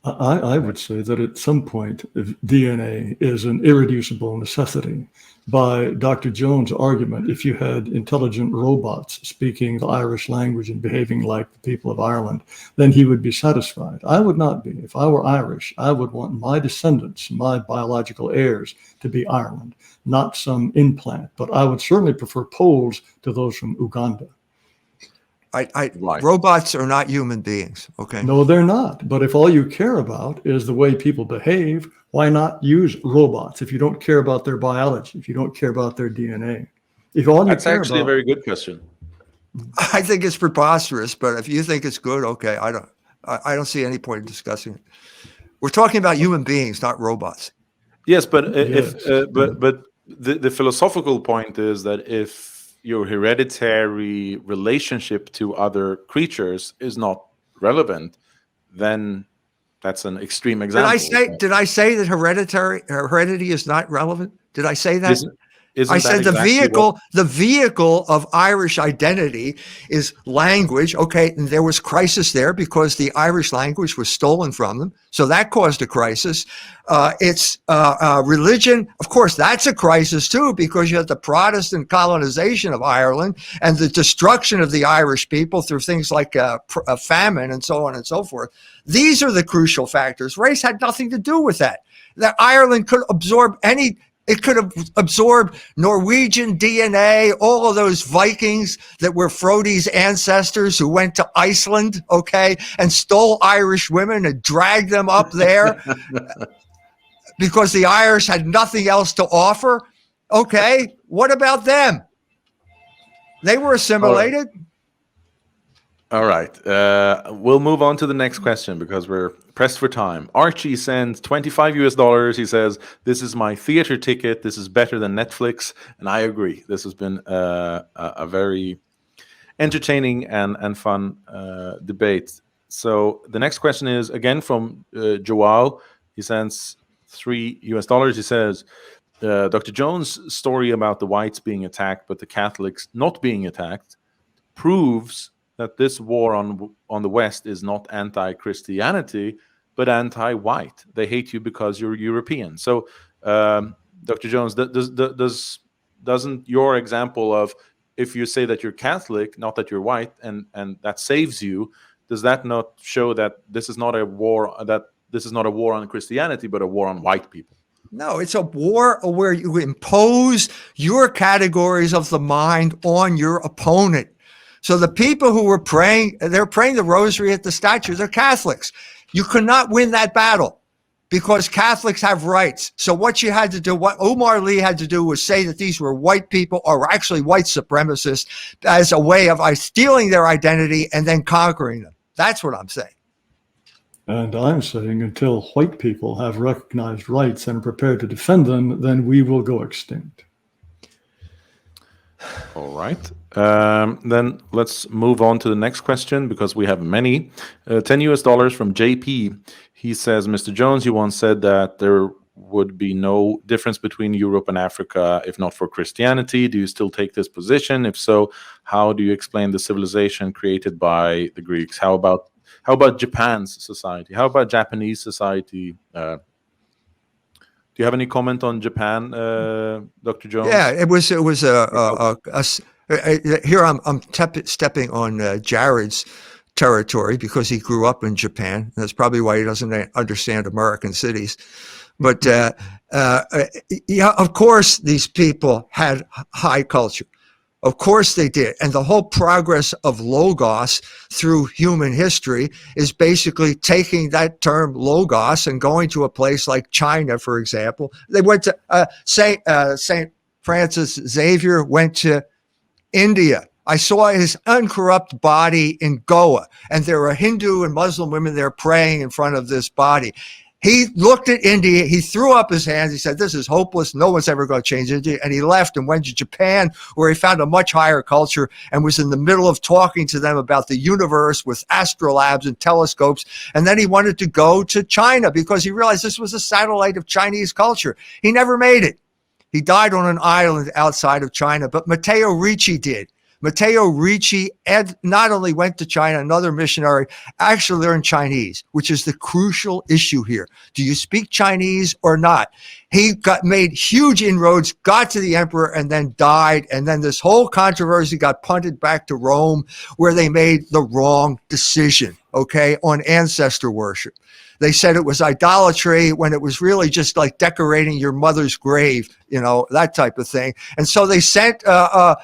[SPEAKER 2] I would say that at some point, DNA is an irreducible necessity. By Dr. Jones' argument, if you had intelligent robots speaking the Irish language and behaving like the people of Ireland, then he would be satisfied. I would not be. If I were Irish, I would want my descendants, my biological heirs, to be Ireland, not some implant. But I would certainly prefer Poles to those from Uganda.
[SPEAKER 3] Robots are not human beings. Okay.
[SPEAKER 2] No, they're not. But if all you care about is the way people behave, why not use robots if you don't care about their biology, if you don't care about their DNA?
[SPEAKER 1] That's actually a very good question.
[SPEAKER 3] I think it's preposterous, but if you think it's good, okay. I don't see any point in discussing it. We're talking about human beings, not robots.
[SPEAKER 1] Yes, but but the philosophical point is that if your hereditary relationship to other creatures is not relevant, then that's an extreme example.
[SPEAKER 3] Did I say that heredity is not relevant? Did I say that?
[SPEAKER 1] Isn't
[SPEAKER 3] I said
[SPEAKER 1] exactly
[SPEAKER 3] the vehicle of Irish identity is language. Okay, and there was crisis there because the Irish language was stolen from them, so that caused a crisis. It's religion, of course, that's a crisis too, because you had the Protestant colonization of Ireland and the destruction of the Irish people through things like a famine and so on and so forth. These are the crucial factors. Race had nothing to do with that. That Ireland could absorb It could have absorbed Norwegian DNA, all of those Vikings that were Frodi's ancestors who went to Iceland, okay, and stole Irish women and dragged them up there because the Irish had nothing else to offer. Okay, what about them? They were assimilated.
[SPEAKER 1] All right. We'll move on to the next question because we're pressed for time. Archie sends $25. He says, "This is my theater ticket. This is better than Netflix." And I agree. This has been a very entertaining and fun debate. So the next question is again from Joao. He sends $3. He says, Dr. Jones' story about the whites being attacked but the Catholics not being attacked proves that this war on the West is not anti-Christianity, but anti-white. They hate you because you're European. So, Dr. Jones, doesn't your example of if you say that you're Catholic, not that you're white, and that saves you, does that not show that this is not a war on Christianity, but a war on white people?
[SPEAKER 3] No, it's a war where you impose your categories of the mind on your opponent. So the people who were praying, they're praying the rosary at the statue, they're Catholics. You could not win that battle because Catholics have rights. So what you had to do, what Omar Lee had to do was say that these were white people or actually white supremacists as a way of stealing their identity and then conquering them. That's what I'm saying.
[SPEAKER 2] And I'm saying until white people have recognized rights and are prepared to defend them, then we will go extinct.
[SPEAKER 1] All right. Then let's move on to the next question because we have many. $10 from JP. He says, Mr. Jones, you once said that there would be no difference between Europe and Africa if not for Christianity. Do you still take this position? If so, how do you explain the civilization created by the Greeks? How about Japan's society? How about Japanese society? Do you have any comment on Japan, Dr. Jones?
[SPEAKER 3] Yeah, it was here I'm stepping on Jared's territory because he grew up in Japan. That's probably why he doesn't understand American cities. But yeah, of course, these people had high culture. Of course they did. And the whole progress of logos through human history is basically taking that term logos and going to a place like China, for example. They went to St. Francis Xavier went to India. I saw his uncorrupt body in Goa, and there were Hindu and Muslim women there praying in front of this body. He looked at India, he threw up his hands, he said, this is hopeless, no one's ever going to change India, and he left and went to Japan, where he found a much higher culture and was in the middle of talking to them about the universe with astrolabes and telescopes, and then he wanted to go to China because he realized this was a satellite of Chinese culture. He never made it. He died on an island outside of China, but Matteo Ricci did. Matteo Ricci not only went to China, another missionary, actually learned Chinese, which is the crucial issue here. Do you speak Chinese or not? He made huge inroads, got to the emperor, and then died. And then this whole controversy got punted back to Rome, where they made the wrong decision, okay, on ancestor worship. They said it was idolatry when it was really just like decorating your mother's grave, you know, that type of thing. And so they sent a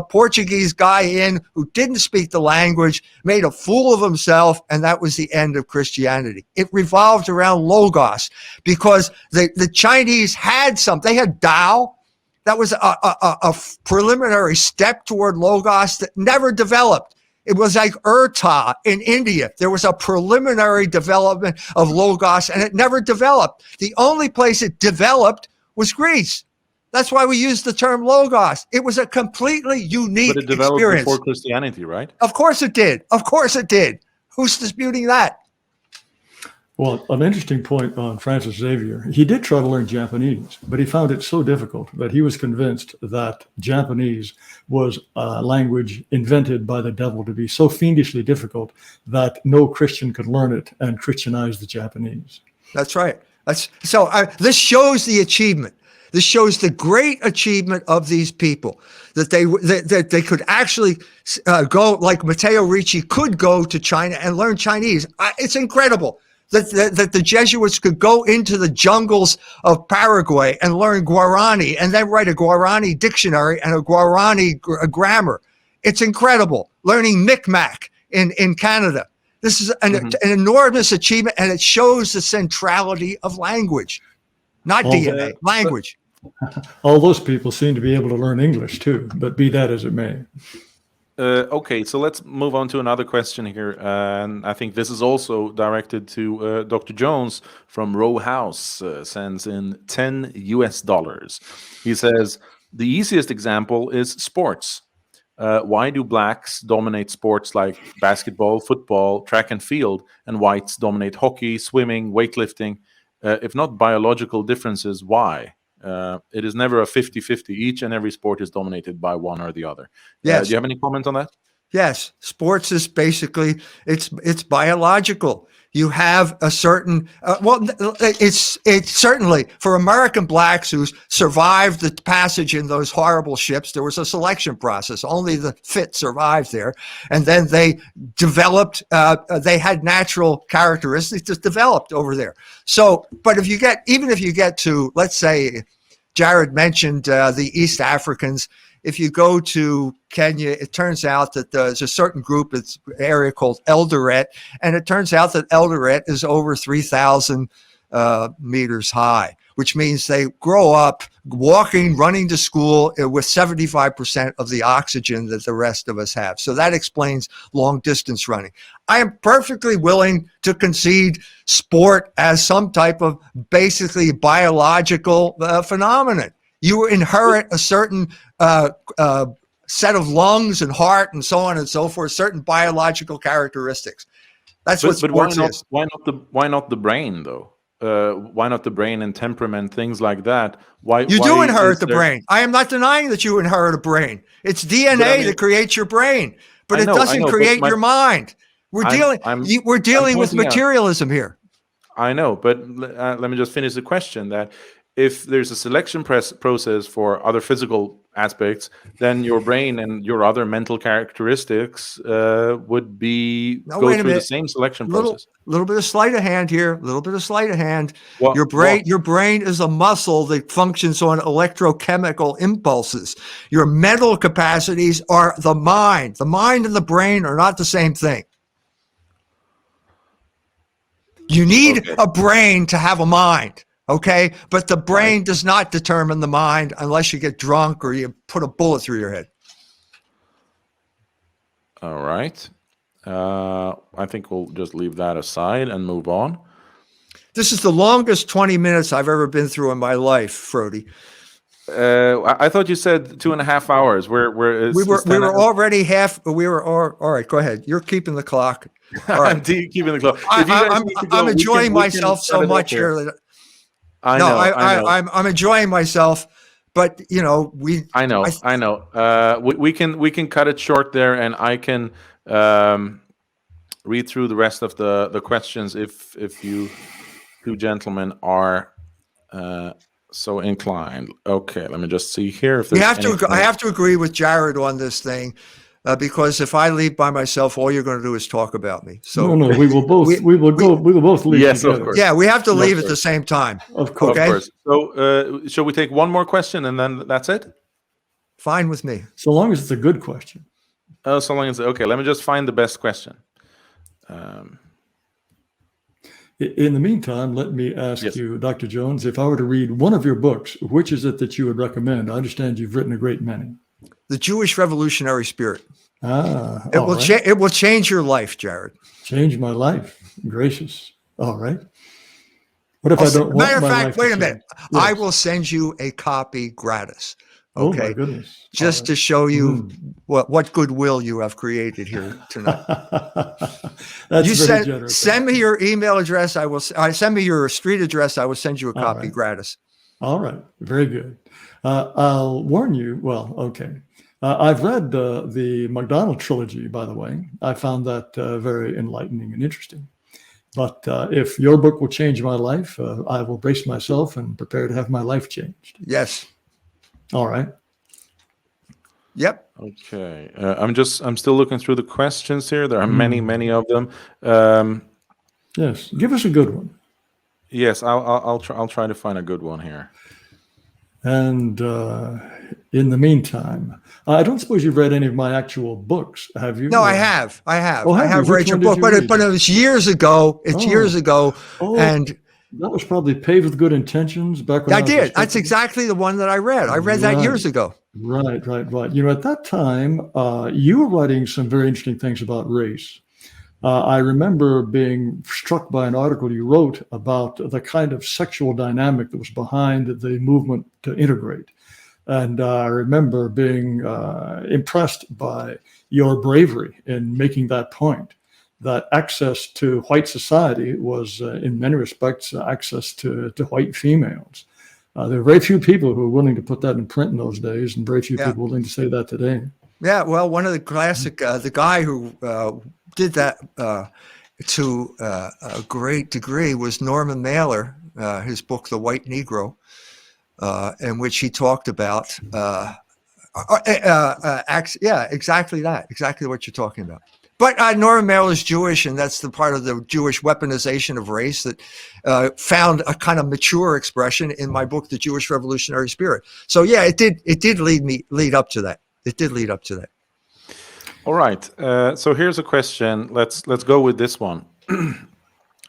[SPEAKER 3] Portuguese guy in who didn't speak the language, made a fool of himself, and that was the end of Christianity. It revolved around logos because the Chinese had something. They had Tao. That was a preliminary step toward logos that never developed. It was like Urta in India. There was a preliminary development of logos, and it never developed. The only place it developed was Greece. That's why we use the term logos. It was a completely unique
[SPEAKER 1] But it developed
[SPEAKER 3] experience.
[SPEAKER 1] before Christianity, right?
[SPEAKER 3] Of course it did. Of course it did. Who's disputing that?
[SPEAKER 2] Well, an interesting point on Francis Xavier. He did try to learn Japanese, but he found it so difficult that he was convinced that Japanese was a language invented by the devil to be so fiendishly difficult that no Christian could learn it and Christianize the Japanese.
[SPEAKER 3] That's right. This shows the achievement. This shows the great achievement of these people, that they could actually go, like Matteo Ricci could go to China and learn Chinese. It's incredible that the Jesuits could go into the jungles of Paraguay and learn Guarani and then write a Guarani dictionary and a Guarani grammar. It's incredible. Learning Micmac in Canada. This is an enormous achievement, and it shows the centrality of language, not DNA, language.
[SPEAKER 2] All those people seem to be able to learn English too, but be that as it may.
[SPEAKER 1] Okay, so let's move on to another question here. And I think this is also directed to Dr. Jones from Row House, sends in $10. He says, the easiest example is sports. Why do blacks dominate sports like basketball, football, track and field, and whites dominate hockey, swimming, weightlifting? If not biological differences, why? It is never a 50-50. Each and every sport is dominated by one or the other.
[SPEAKER 3] Yes.
[SPEAKER 1] Do you have any comment on that?
[SPEAKER 3] Yes. Sports is basically, it's biological. You have a certain, it's certainly for American blacks who survived the passage in those horrible ships, there was a selection process. Only the fit survived there. And then they developed, they had natural characteristics that developed over there. So, but even if you get to, let's say, Jared mentioned the East Africans. If you go to Kenya, it turns out that there's a certain group, it's an area called Eldoret, and it turns out that Eldoret is over 3,000 meters high, which means they grow up walking, running to school with 75% of the oxygen that the rest of us have. So that explains long distance running. I am perfectly willing to concede sport as some type of basically biological phenomenon. You inherit a certain set of lungs and heart and so on and so forth, certain biological characteristics. That's what sports is.
[SPEAKER 1] Why not the brain though? Why not the brain and temperament, things like that? Why
[SPEAKER 3] you do inherit the brain? I am not denying that you inherit a brain. It's DNA that creates your brain, but it doesn't create your mind. We're dealing with materialism here.
[SPEAKER 1] I know, but let me just finish the question. That if there's a selection process for other physical aspects, then your brain and your other mental characteristics would be go through the same selection process.
[SPEAKER 3] Little bit of sleight of hand here. Your brain is a muscle that functions on electrochemical impulses. Your mental capacities are the mind. The mind and the brain are not the same thing. You need a brain to have a mind. Okay, but the brain does not determine the mind unless you get drunk or you put a bullet through your head.
[SPEAKER 1] All right. I think we'll just leave that aside and move on.
[SPEAKER 3] This is the longest 20 minutes I've ever been through in my life, Frody.
[SPEAKER 1] I thought you said 2.5 hours. We were
[SPEAKER 3] already half. All right. Go ahead. You're keeping the clock. All right.
[SPEAKER 1] I'm keeping the clock.
[SPEAKER 3] I'm enjoying myself so much here. I'm enjoying myself, but
[SPEAKER 1] I know. We can cut it short there, and I can read through the rest of the questions if you two gentlemen are so inclined. Okay, let me just see here. If
[SPEAKER 3] I have to agree with Jared on this thing. Because if I leave by myself, all you're going to do is talk about me. So
[SPEAKER 2] no, we will both. We will both leave.
[SPEAKER 1] Yes,
[SPEAKER 2] together.
[SPEAKER 1] Of course.
[SPEAKER 3] Yeah, we have to leave at the same time.
[SPEAKER 2] Of course.
[SPEAKER 3] Okay?
[SPEAKER 1] Of course. So, shall we take one more question and then that's it?
[SPEAKER 3] Fine with me.
[SPEAKER 2] So long as it's a good question.
[SPEAKER 1] Oh, so long as okay. Let me just find the best question.
[SPEAKER 2] In the meantime, let me ask you, Dr. Jones, if I were to read one of your books, which is it that you would recommend? I understand you've written a great many.
[SPEAKER 3] The Jewish Revolutionary Spirit.
[SPEAKER 2] It
[SPEAKER 3] will change your life, Jared.
[SPEAKER 2] Change my life. Gracious. All right. What if I don't want
[SPEAKER 3] matter of
[SPEAKER 2] my
[SPEAKER 3] fact,
[SPEAKER 2] life
[SPEAKER 3] wait
[SPEAKER 2] to
[SPEAKER 3] a minute.
[SPEAKER 2] Yes.
[SPEAKER 3] I will send you a copy gratis. Okay.
[SPEAKER 2] Oh my goodness.
[SPEAKER 3] Just to show you what goodwill you have created here tonight.
[SPEAKER 2] That's very generous.
[SPEAKER 3] Send me your email address. Send me your street address. I will send you a copy gratis.
[SPEAKER 2] All right. Very good. I'll warn you. Well, okay. I've read the MacDonald trilogy, by the way. I found that very enlightening and interesting. But if your book will change my life, I will brace myself and prepare to have my life changed.
[SPEAKER 3] Yes.
[SPEAKER 2] All right.
[SPEAKER 3] Yep.
[SPEAKER 1] Okay. I'm still looking through the questions here. There are many of them.
[SPEAKER 2] Yes. Give us a good one.
[SPEAKER 1] Yes, I'll try to find a good one here.
[SPEAKER 2] And in the meantime, I don't suppose you've read any of my actual books, have you?
[SPEAKER 3] No, I have. I have.
[SPEAKER 2] Oh,
[SPEAKER 3] I have read your book, but it was years ago. It's years ago, and
[SPEAKER 2] that was probably Paved with Good Intentions back when
[SPEAKER 3] I did. That's exactly the one that I read. I read that years ago.
[SPEAKER 2] Right. At that time, you were writing some very interesting things about race. I remember being struck by an article you wrote about the kind of sexual dynamic that was behind the movement to integrate. And I remember being impressed by your bravery in making that point, that access to white society was, in many respects, access to white females. There are very few people who were willing to put that in print in those days, and very few people willing to say that today. Yeah,
[SPEAKER 3] well, one of the classic, the guy who did that to a great degree was Norman Mailer, his book, The White Negro, in which he talked about, exactly what you're talking about. But Norman Mailer is Jewish, and that's the part of the Jewish weaponization of race that found a kind of mature expression in my book, The Jewish Revolutionary Spirit. So yeah, it did lead up to that. It did lead up to that.
[SPEAKER 1] All right. So here's a question. Let's go with this one.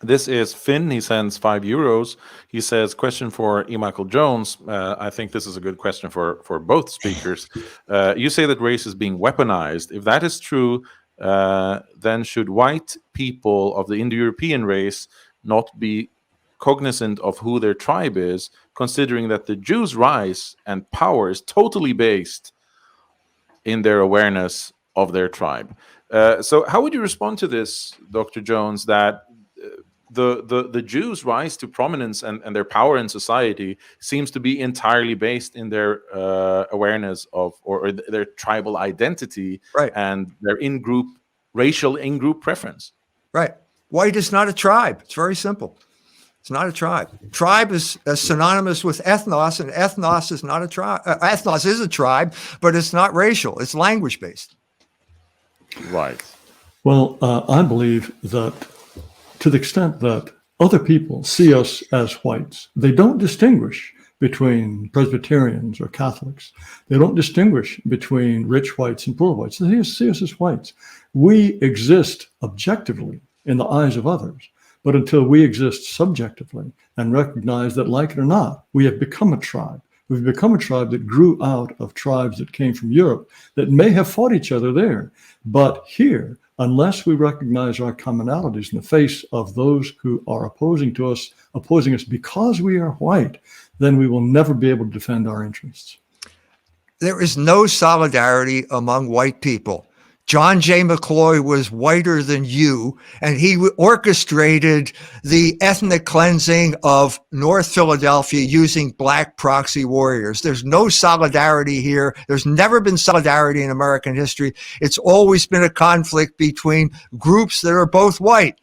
[SPEAKER 1] This is Finn. He sends €5. He says, question for E. Michael Jones. I think this is a good question for both speakers. You say that race is being weaponized. If that is true, then should white people of the Indo-European race not be cognizant of who their tribe is, considering that the Jews' rise and power is totally based in their awareness of their tribe? So how would you respond to this, Dr. Jones, that the Jews' rise to prominence and their power in society seems to be entirely based in their awareness of or their tribal identity,
[SPEAKER 3] Right.
[SPEAKER 1] and their racial in-group preference?
[SPEAKER 3] Right. White is not a tribe. It's very simple. It's not a tribe. Tribe is synonymous with ethnos, and ethnos is not a tribe. Ethnos is a tribe, but it's not racial. It's language-based.
[SPEAKER 1] Right.
[SPEAKER 2] Well, I believe that to the extent that other people see us as whites, they don't distinguish between Presbyterians or Catholics. They don't distinguish between rich whites and poor whites. They see us as whites. We exist objectively in the eyes of others, but until we exist subjectively and recognize that, like it or not, we have become a tribe. We've become a tribe that grew out of tribes that came from Europe that may have fought each other there, but here, unless we recognize our commonalities in the face of those who are opposing us because we are white, then we will never be able to defend our interests.
[SPEAKER 3] There is no solidarity among white people. John J. McCloy was whiter than you, and he orchestrated the ethnic cleansing of North Philadelphia using black proxy warriors. There's no solidarity here. There's never been solidarity in American history. It's always been a conflict between groups that are both white.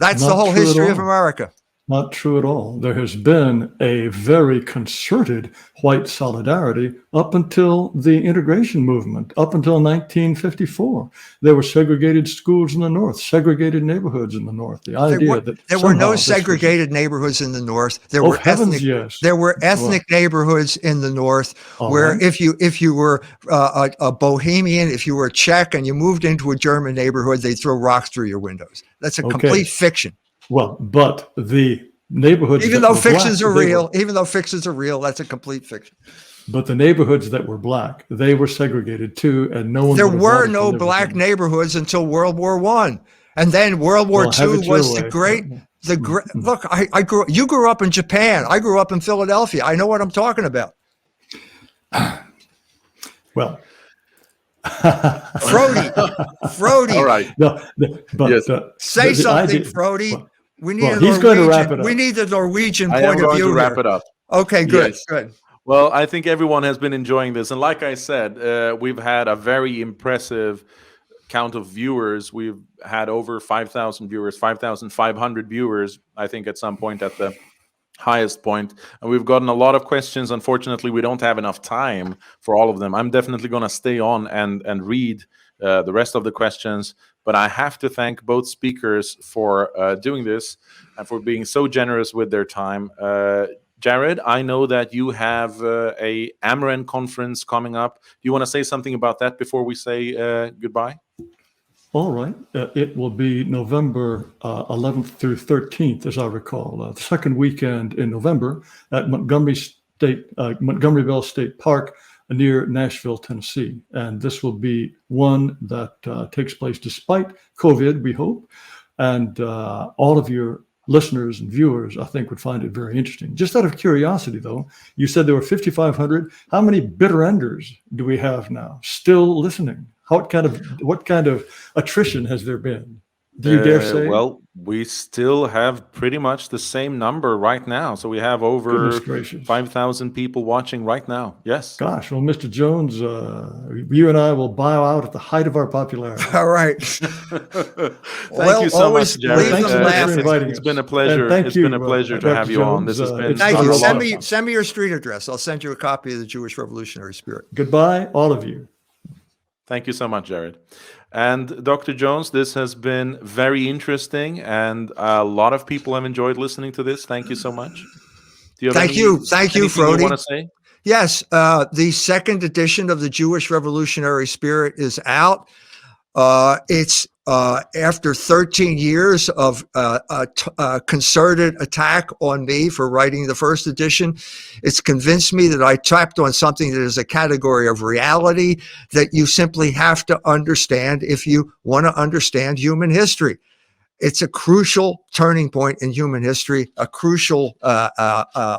[SPEAKER 3] That's the whole history of America.
[SPEAKER 2] Not true at all. There has been a very concerted white solidarity up until the integration movement, up until 1954. There were segregated schools in the North, segregated neighborhoods in the North. The idea that
[SPEAKER 3] there were no segregated neighborhoods in the North. There were ethnic neighborhoods in the North where if you were a Bohemian, if you were a Czech and you moved into a German neighborhood, they'd throw rocks through your windows. That's a complete fiction.
[SPEAKER 2] Well, but the neighborhoods,
[SPEAKER 3] even though fictions are real, that's a complete fiction.
[SPEAKER 2] But the neighborhoods that were black, they were segregated too, and no one.
[SPEAKER 3] There were no black neighborhoods until World War I, and then World War II was the great. Look, you grew up in Japan. I grew up in Philadelphia. I know what I'm talking about.
[SPEAKER 2] Well.
[SPEAKER 3] Frody.
[SPEAKER 1] All right.
[SPEAKER 3] Say something, Frody. We need
[SPEAKER 2] he's going to wrap it up.
[SPEAKER 3] We need the Norwegian point of view.
[SPEAKER 1] I am going to wrap it up.
[SPEAKER 3] Okay, good.
[SPEAKER 1] Yes.
[SPEAKER 3] Good.
[SPEAKER 1] Well, I think everyone has been enjoying this. And like I said, we've had a very impressive count of viewers. We've had over 5,000 viewers, 5,500 viewers, I think, at some point at the highest point. And we've gotten a lot of questions. Unfortunately, we don't have enough time for all of them. I'm definitely going to stay on and read the rest of the questions. But I have to thank both speakers for doing this and for being so generous with their time. Jared, I know that you have a Ameren conference coming up. Do you want to say something about that before we say goodbye?
[SPEAKER 2] All right. It will be November 11th through 13th, as I recall, the second weekend in November at Montgomeryville State Park near Nashville, Tennessee. And this will be one that takes place despite COVID, we hope. And all of your listeners and viewers, I think, would find it very interesting. Just out of curiosity, though, you said there were 5,500. How many bitter enders do we have now still listening? What kind of attrition has there been? Do you dare say?
[SPEAKER 1] Well, we still have pretty much the same number right now. So we have over 5,000 people watching right now. Yes.
[SPEAKER 2] Gosh, well, Mr. Jones, you and I will bow out at the height of our popularity.
[SPEAKER 3] All right.
[SPEAKER 1] Thank you so much, Jared. It's been a pleasure. It's been a pleasure to have you on. This has been
[SPEAKER 3] thank you. Send me your street address. I'll send you a copy of the Jewish Revolutionary Spirit.
[SPEAKER 2] Goodbye, all of you.
[SPEAKER 1] Thank you so much, Jared. And Dr. Jones, this has been very interesting, and a lot of people have enjoyed listening to this. Thank you so much.
[SPEAKER 3] Thank you, Frody.
[SPEAKER 1] You want to say?
[SPEAKER 3] Yes, the second edition of the Jewish Revolutionary Spirit is out. It's after 13 years of concerted attack on me for writing the first edition, it's convinced me that I tapped on something that is a category of reality that you simply have to understand if you want to understand human history. It's a crucial turning point in human history, a crucial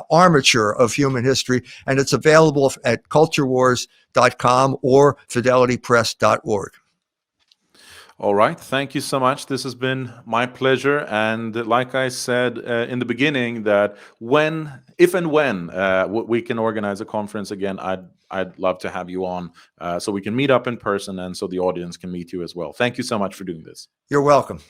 [SPEAKER 3] armature of human history, and it's available at culturewars.com or fidelitypress.org.
[SPEAKER 1] All right. Thank you so much. This has been my pleasure. And like I said in the beginning, that if and when we can organize a conference again, I'd love to have you on so we can meet up in person and so the audience can meet you as well. Thank you so much for doing this.
[SPEAKER 3] You're welcome.